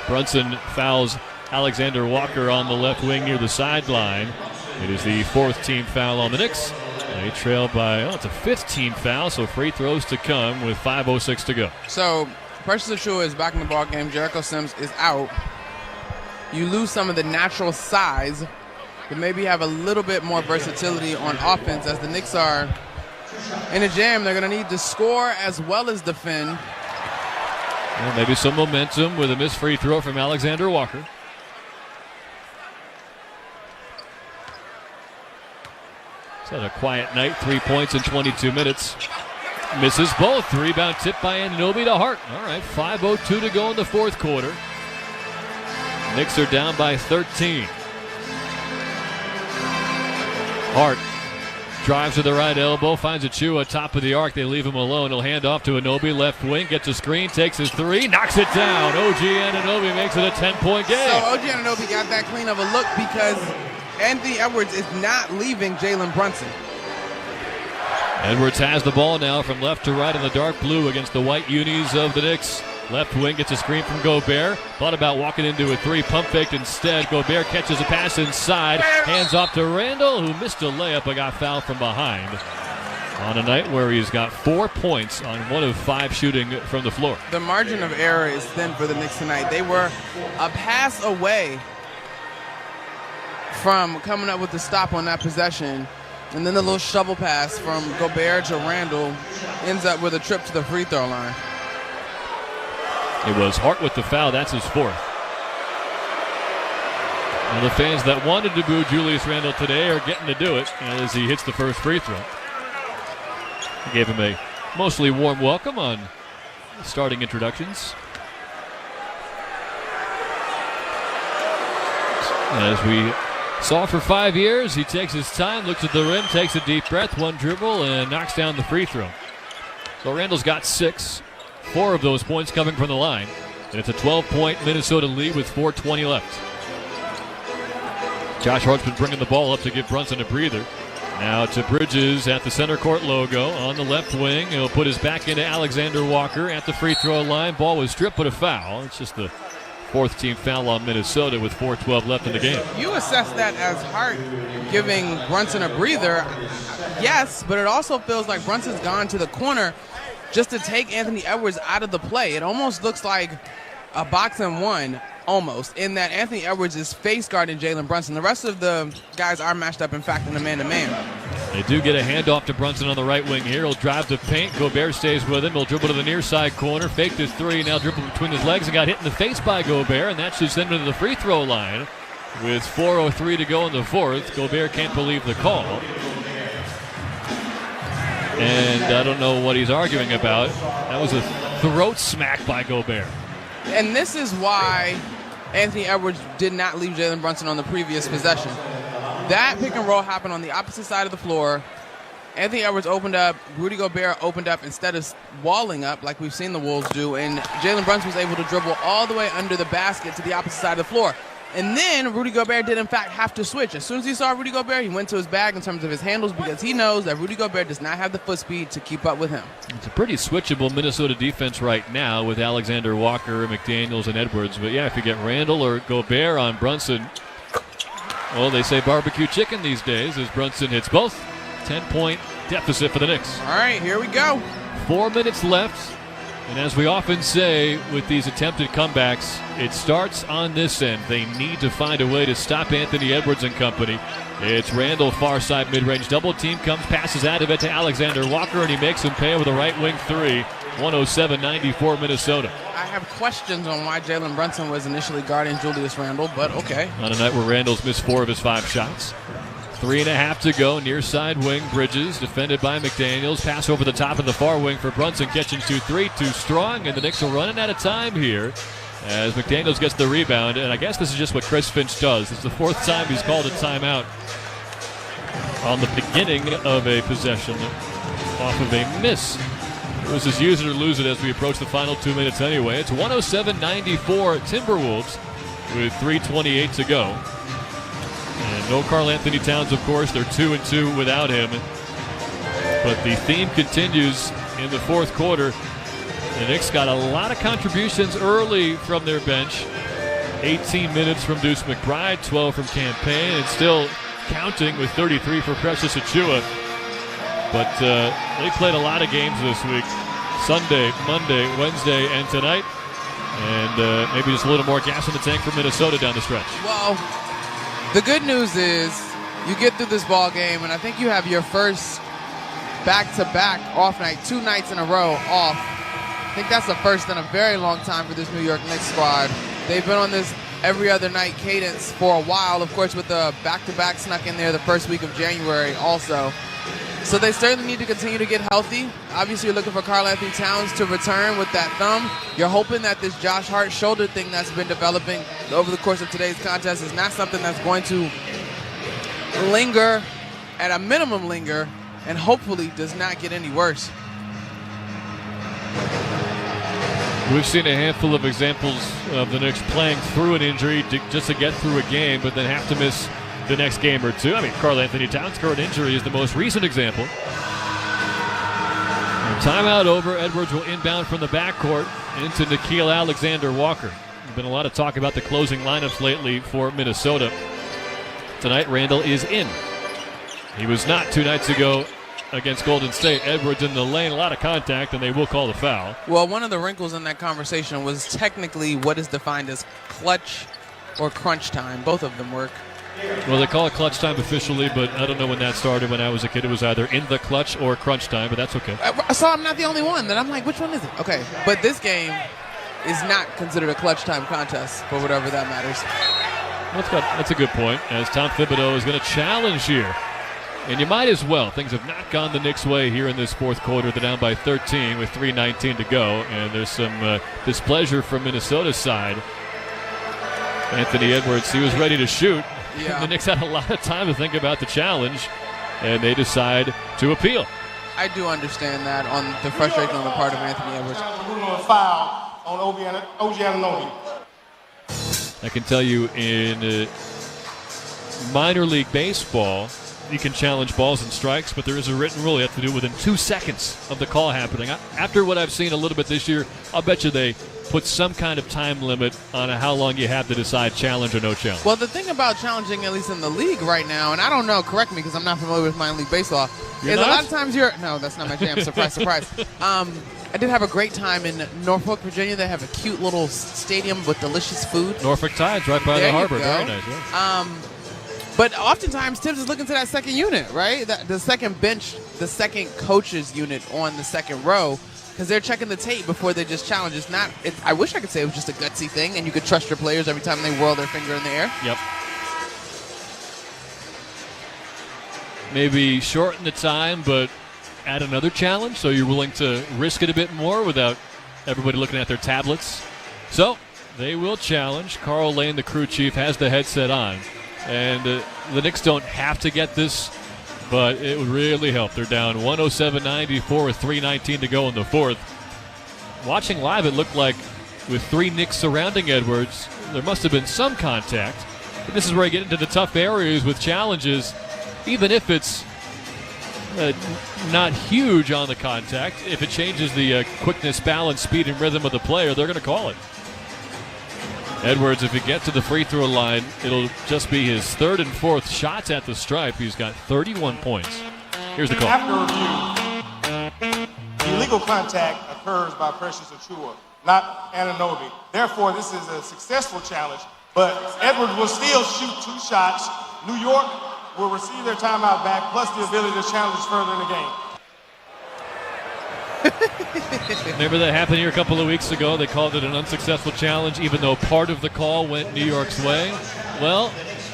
Brunson fouls Alexander Walker on the left wing near the sideline. It is the 4th team foul on the Knicks. They trail by, it's a 5th team foul, so free throws to come with 5:06 to go. So Precious Achiuwa is back in the ball game. Jericho Sims is out. You lose some of the natural size, but maybe have a little bit more versatility on offense, as the Knicks are in a jam. They're going to need to score as well as defend. Well, maybe some momentum with a missed free throw from Alexander Walker. He's had a quiet night, 3 points in 22 minutes. Misses both. Rebound tipped by Anunoby to Hart. All right, 5:02 to go in the fourth quarter. Knicks are down by 13. Hart drives to the right elbow, finds Achiuwa top of the arc. They leave him alone. He'll hand off to Anunoby, left wing, gets a screen, takes his three, knocks it down. OG Anunoby makes it a 10-point game. So OG Anunoby got that clean of a look because Anthony Edwards is not leaving Jalen Brunson. Edwards has the ball now from left to right in the dark blue against the white unis of the Knicks. Left wing gets a screen from Gobert. Thought about walking into a three, pump faked instead. Gobert catches a pass inside. Hands off to Randall, who missed a layup but got fouled from behind. On a night where he's got 4 points on 1 of 5 shooting from the floor. The margin of error is thin for the Knicks tonight. They were a pass away from coming up with the stop on that possession. And then the little shovel pass from Gobert to Randall ends up with a trip to the free throw line. It was Hart with the foul. That's his 4th. And the fans that wanted to boo Julius Randle today are getting to do it as he hits the first free throw. He gave him a mostly warm welcome on starting introductions. As we saw for 5 years, he takes his time, looks at the rim, takes a deep breath, one dribble, and knocks down the free throw. So Randall's got 6. 4 of those points coming from the line. And it's a 12-point Minnesota lead with 4:20 left. Josh Hart's been bringing the ball up to give Brunson a breather. Now to Bridges at the center court logo on the left wing. He'll put his back into Alexander Walker at the free throw line. Ball was stripped, but a foul. It's just the 4th team foul on Minnesota with 4:12 left in the game. You assess that as Hart giving Brunson a breather. Yes, but it also feels like Brunson's gone to the corner just to take Anthony Edwards out of the play. It almost looks like a box and one, almost, in that Anthony Edwards is face guarding Jalen Brunson. The rest of the guys are matched up, in fact, in a man-to-man. They do get a handoff to Brunson on the right wing here. He'll drive to paint. Gobert stays with him. He'll dribble to the near side corner. Faked his three. Now dribbled between his legs and got hit in the face by Gobert. And that should send him to the free throw line. With 4:03 to go in the fourth, Gobert can't believe the call. And I don't know what he's arguing about. That was a throat smack by Gobert. And this is why Anthony Edwards did not leave Jalen Brunson on the previous possession. That pick and roll happened on the opposite side of the floor. Anthony Edwards opened up. Rudy Gobert opened up instead of walling up like we've seen the Wolves do. And Jalen Brunson was able to dribble all the way under the basket to the opposite side of the floor. And then Rudy Gobert did, in fact, have to switch. As soon as he saw Rudy Gobert, he went to his bag in terms of his handles because he knows that Rudy Gobert does not have the foot speed to keep up with him. It's a pretty switchable Minnesota defense right now with Alexander Walker, McDaniels, and Edwards. But, yeah, if you get Randall or Gobert on Brunson, well, they say barbecue chicken these days as Brunson hits both. 10-point deficit for the Knicks. All right, here we go. 4 minutes left. And as we often say with these attempted comebacks, it starts on this end. They need to find a way to stop Anthony Edwards and company. It's Randall, far side mid-range double team, comes, passes out of it to Alexander Walker, and he makes him pay with a right wing three. 107-94 Minnesota. I have questions on why Jalen Brunson was initially guarding Julius Randle, but okay. On a night where Randall's missed 4 of his 5 shots. 3.5 to go, near side wing, Bridges, defended by McDaniels. Pass over the top of the far wing for Brunson, catching 2-3, too strong, and the Knicks are running out of time here as McDaniels gets the rebound, and I guess this is just what Chris Finch does. It's the 4th time he's called a timeout on the beginning of a possession off of a miss. It was his use it or lose it as we approach the final 2 minutes anyway. It's 107-94 Timberwolves with 3:28 to go. And no Karl Anthony Towns, of course. They're 2-2 without him. But the theme continues in the fourth quarter. The Knicks got a lot of contributions early from their bench. 18 minutes from Deuce McBride, 12 from Campaign, and still counting with 33 for Precious Achiuwa. But they played a lot of games this week. Sunday, Monday, Wednesday, and tonight. And maybe just a little more gas in the tank for Minnesota down the stretch. Well, the good news is you get through this ball game, and I think you have your first back-to-back off night, 2 nights in a row off. I think that's the first in a very long time for this New York Knicks squad. They've been on this every other night cadence for a while, of course, with the back-to-back snuck in there the first week of January also. So they certainly need to continue to get healthy. Obviously, you're looking for Karl Anthony Towns to return with that thumb. You're hoping that this Josh Hart shoulder thing that's been developing over the course of today's contest is not something that's going to linger, at a minimum linger, and hopefully does not get any worse. We've seen a handful of examples of the Knicks playing through an injury just to get through a game, but then have to miss the next game or two. I mean, Karl Anthony Towns' current injury is the most recent example. And timeout over. Edwards will inbound from the backcourt into Nickeil Alexander-Walker. There's been a lot of talk about the closing lineups lately for Minnesota. Tonight, Randall is in. He was not 2 nights ago against Golden State. Edwards in the lane, a lot of contact, and they will call the foul. Well, one of the wrinkles in that conversation was technically what is defined as clutch or crunch time. Both of them work. Well, they call it clutch time officially, but I don't know when that started. When I was a kid, it was either in the clutch or crunch time, but that's okay. So I'm not the only one. Then I'm like, which one is it? Okay, but this game is not considered a clutch time contest for whatever that matters. That's a good point, as Tom Thibodeau is going to challenge here. And you might as well. Things have not gone the Knicks' way here in this fourth quarter. They're down by 13 with 3:19 to go, and there's some displeasure from Minnesota's side. Anthony Edwards, he was ready to shoot. Yeah. The Knicks had a lot of time to think about the challenge, and they decide to appeal. I do understand that on the frustration on the part of Anthony Edwards. Foul on OG Anunoby. I can tell you in minor league baseball, you can challenge balls and strikes, but there is a written rule. You have to do it within 2 seconds of the call happening. After what I've seen a little bit this year, I'll bet you they put some kind of time limit on how long you have to decide challenge or no challenge. Well, the thing about challenging, at least in the league right now, and I don't know, correct me because I'm not familiar with minor league baseball, You're is not? a lot of times no, that's not my jam. Surprise, surprise. I did have a great time in Norfolk, Virginia. They have a cute little stadium with delicious food. Norfolk Tides right by the harbor. Very nice. Yeah. But oftentimes, Tibbs is looking to that second unit, right? The second bench, the second coach's unit on the second row, because they're checking the tape before they just challenge. I wish I could say it was just a gutsy thing, and you could trust your players every time they whirl their finger in the air. Yep. Maybe shorten the time, but add another challenge, so you're willing to risk it a bit more without everybody looking at their tablets. So they will challenge. Carl Lane, the crew chief, has the headset on. And the Knicks don't have to get this, but it would really help. They're down 107-94 with 3:19 to go in the fourth. Watching live, it looked like with three Knicks surrounding Edwards, there must have been some contact. But this is where you get into the tough areas with challenges, even if it's not huge on the contact. If it changes the quickness, balance, speed, and rhythm of the player, they're going to call it. Edwards, if he gets to the free throw line, it'll just be his third and fourth shots at the stripe. He's got 31 points. Here's the call. After review, the illegal contact occurs by Precious Achiuwa, not Anunoby. Therefore, this is a successful challenge, but Edwards will still shoot 2 shots. New York will receive their timeout back, plus the ability to challenge further in the game. Remember that happened here a couple of weeks ago? They called it an unsuccessful challenge, even though part of the call went New York's way. Well,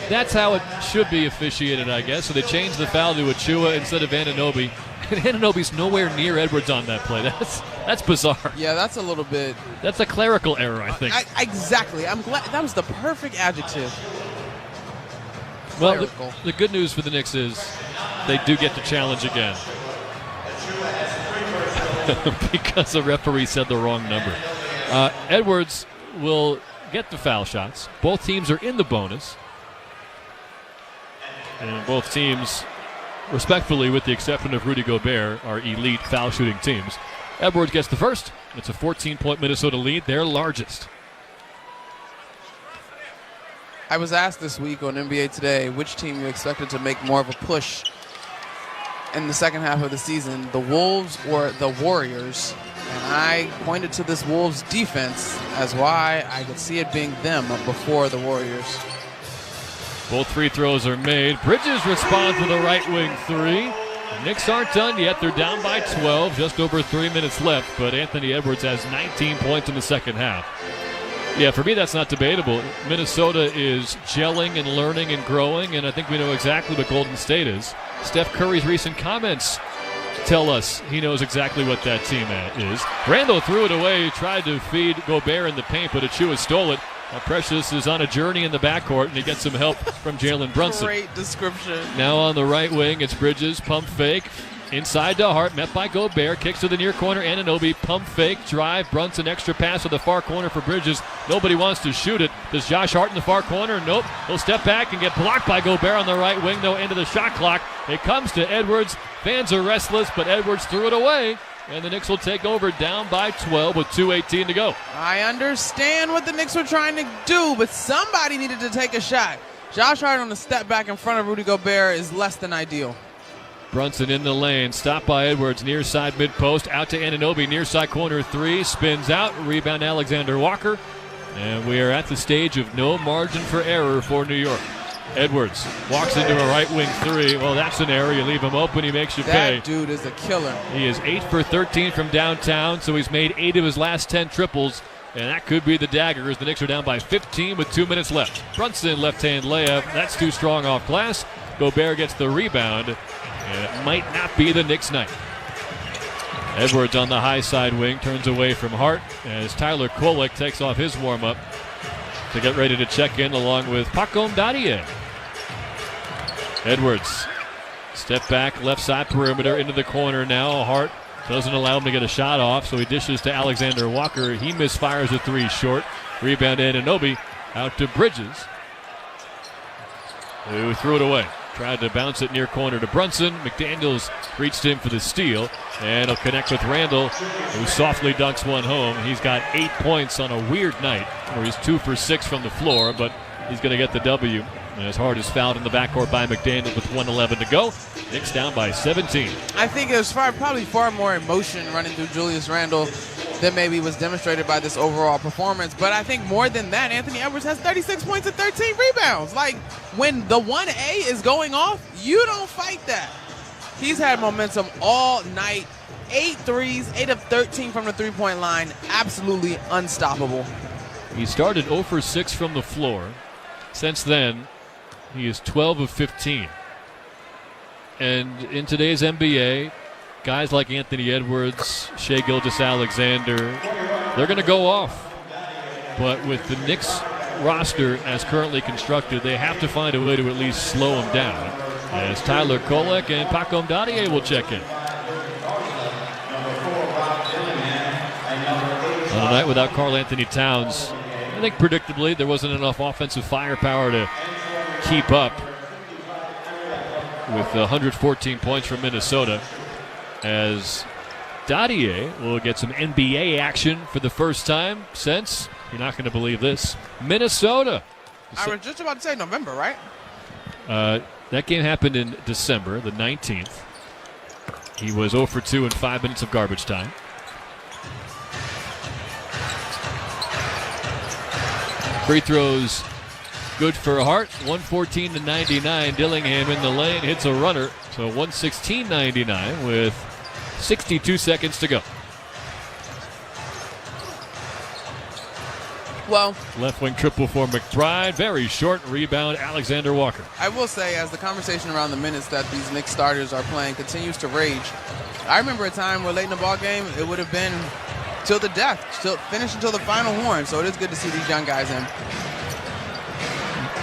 that's how it should be officiated, I guess. So they changed the foul to Achiuwa instead of Anunoby. And Anunoby's nowhere near Edwards on that play. That's bizarre. Yeah, that's a little bit. That's a clerical error, I think. Exactly. I'm glad that was the perfect adjective. Well, the good news for the Knicks is they do get to challenge again. Because the referee said the wrong number. Edwards will get the foul shots. Both teams are in the bonus. And both teams, respectfully, with the exception of Rudy Gobert, are elite foul shooting teams. Edwards gets the first. It's a 14-point Minnesota lead, their largest. I was asked this week on NBA Today which team you expected to make more of a push in the second half of the season, the Wolves or the Warriors. And I pointed to this Wolves defense as why I could see it being them before the Warriors. Both free throws are made. Bridges responds with a right wing three. The Knicks aren't done yet. They're down by 12, just over 3 minutes left. But Anthony Edwards has 19 points in the second half. Yeah, for me, that's not debatable. Minnesota is gelling and learning and growing, and I think we know exactly what Golden State is. Steph Curry's recent comments tell us he knows exactly what that team is. Randall threw it away, tried to feed Gobert in the paint, but Achiuwa stole it. Now Precious is on a journey in the backcourt, and he gets some help from Jalen Brunson. Great description. Now on the right wing, it's Bridges, pump fake. Inside to Hart, met by Gobert, kicks to the near corner, Anunoby, pump fake, drive, Brunson, extra pass to the far corner for Bridges. Nobody wants to shoot it. Does Josh Hart in the far corner? Nope. He'll step back and get blocked by Gobert on the right wing, though, into the shot clock. It comes to Edwards. Fans are restless, but Edwards threw it away, and the Knicks will take over down by 12 with 2:18 to go. I understand what the Knicks were trying to do, but somebody needed to take a shot. Josh Hart on the step back in front of Rudy Gobert is less than ideal. Brunson in the lane, stopped by Edwards, near side mid-post, out to Anunoby, near side corner three, spins out, rebound Alexander Walker, and we are at the stage of no margin for error for New York. Edwards walks into a right wing three. Well, that's an error. You leave him open, he makes you pay. That dude is a killer. He is 8 for 13 from downtown, so he's made 8 of his last 10 triples, and that could be the dagger as the Knicks are down by 15 with 2 minutes left. Brunson, left-hand layup. That's too strong off glass. Gobert gets the rebound, and it might not be the Knicks' night. Edwards on the high side wing turns away from Hart as Tyler Kolek takes off his warm-up to get ready to check in along with Pacom Dadie. Edwards, step back, left side perimeter into the corner now. Hart doesn't allow him to get a shot off, so he dishes to Alexander Walker. He misfires a three short. Rebound Anunoby out to Bridges, who threw it away. Tried to bounce it near corner to Brunson. McDaniels reached in for the steal, and he'll connect with Randall, who softly dunks one home. He's got 8 points on a weird night where he's 2 for 6 from the floor, but he's going to get the W. And as Hart is fouled in the backcourt by McDaniels with 1:11 to go. Knicks down by 17. I think there's probably far more emotion running through Julius Randle than maybe was demonstrated by this overall performance. But I think more than that, Anthony Edwards has 36 points and 13 rebounds. Like, when the 1A is going off, you don't fight that. He's had momentum all night. 8 threes, 8 of 13 from the three-point line. Absolutely unstoppable. He started 0 for 6 from the floor. Since then, he is 12 of 15. And in today's NBA, guys like Anthony Edwards, Shai Gilgeous-Alexander, they're going to go off. But with the Knicks roster as currently constructed, they have to find a way to at least slow them down. As Tyler Kolek and Paco Mdadier will check in. On a night without Karl Anthony Towns, I think predictably there wasn't enough offensive firepower to keep up with 114 points from Minnesota, as Dadier will get some NBA action for the first time since, you're not going to believe this, Minnesota. I was just about to say November, right? That game happened in December, the 19th. He was 0 for 2 in 5 minutes of garbage time. Free throws good for Hart, 114-99. Dillingham in the lane, hits a runner, so 116-99 with 62 seconds to go. Well, left wing triple for McBride, very short rebound, Alexander Walker. I will say, as the conversation around the minutes that these Knicks starters are playing continues to rage, I remember a time where late in the ball game it would have been till the death, finish until the final horn. So it is good to see these young guys in.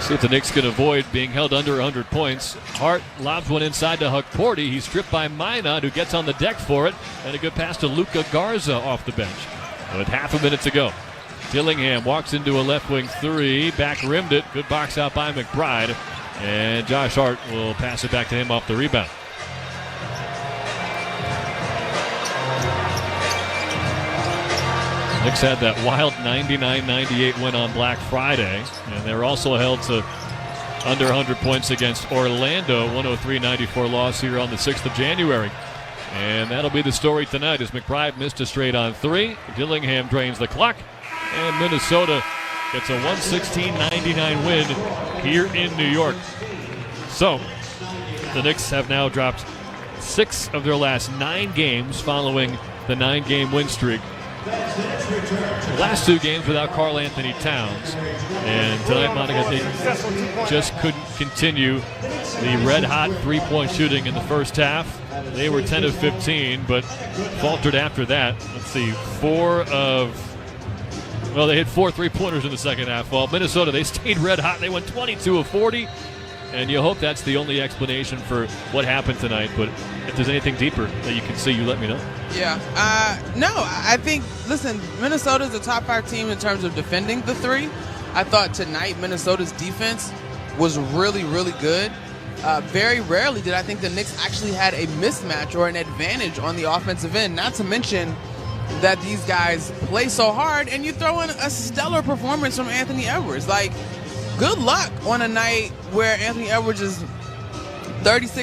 See if the Knicks can avoid being held under 100 points. Hart lobs one inside to Huck Porty. He's stripped by Minot, who gets on the deck for it. And a good pass to Luka Garza off the bench. With half a minute to go. Dillingham walks into a left wing three. Back rimmed it. Good box out by McBride. And Josh Hart will pass it back to him off the rebound. Knicks had that wild 99-98 win on Black Friday, and they were also held to under 100 points against Orlando, 103-94 loss here on the 6th of January. And that'll be the story tonight as McBride missed a straight on three. Dillingham drains the clock, and Minnesota gets a 116-99 win here in New York. So the Knicks have now dropped 6 of their last 9 games following the 9-game win streak. The last 2 games without Karl Anthony Towns. And tonight, Monica, they just couldn't continue the red-hot three-point shooting in the first half. They were 10 of 15, but faltered after that. Let's see, they hit 4 three-pointers in the second half. Well, Minnesota, they stayed red-hot. They went 22 of 40. And you hope that's the only explanation for what happened tonight. But if there's anything deeper that you can see, you let me know. Yeah. No, I think, listen, Minnesota's a top 5 team in terms of defending the three. I thought tonight Minnesota's defense was really, really good. Very rarely did I think the Knicks actually had a mismatch or an advantage on the offensive end, not to mention that these guys play so hard, and you throw in a stellar performance from Anthony Edwards. Like, good luck on a night where Anthony Edwards is 36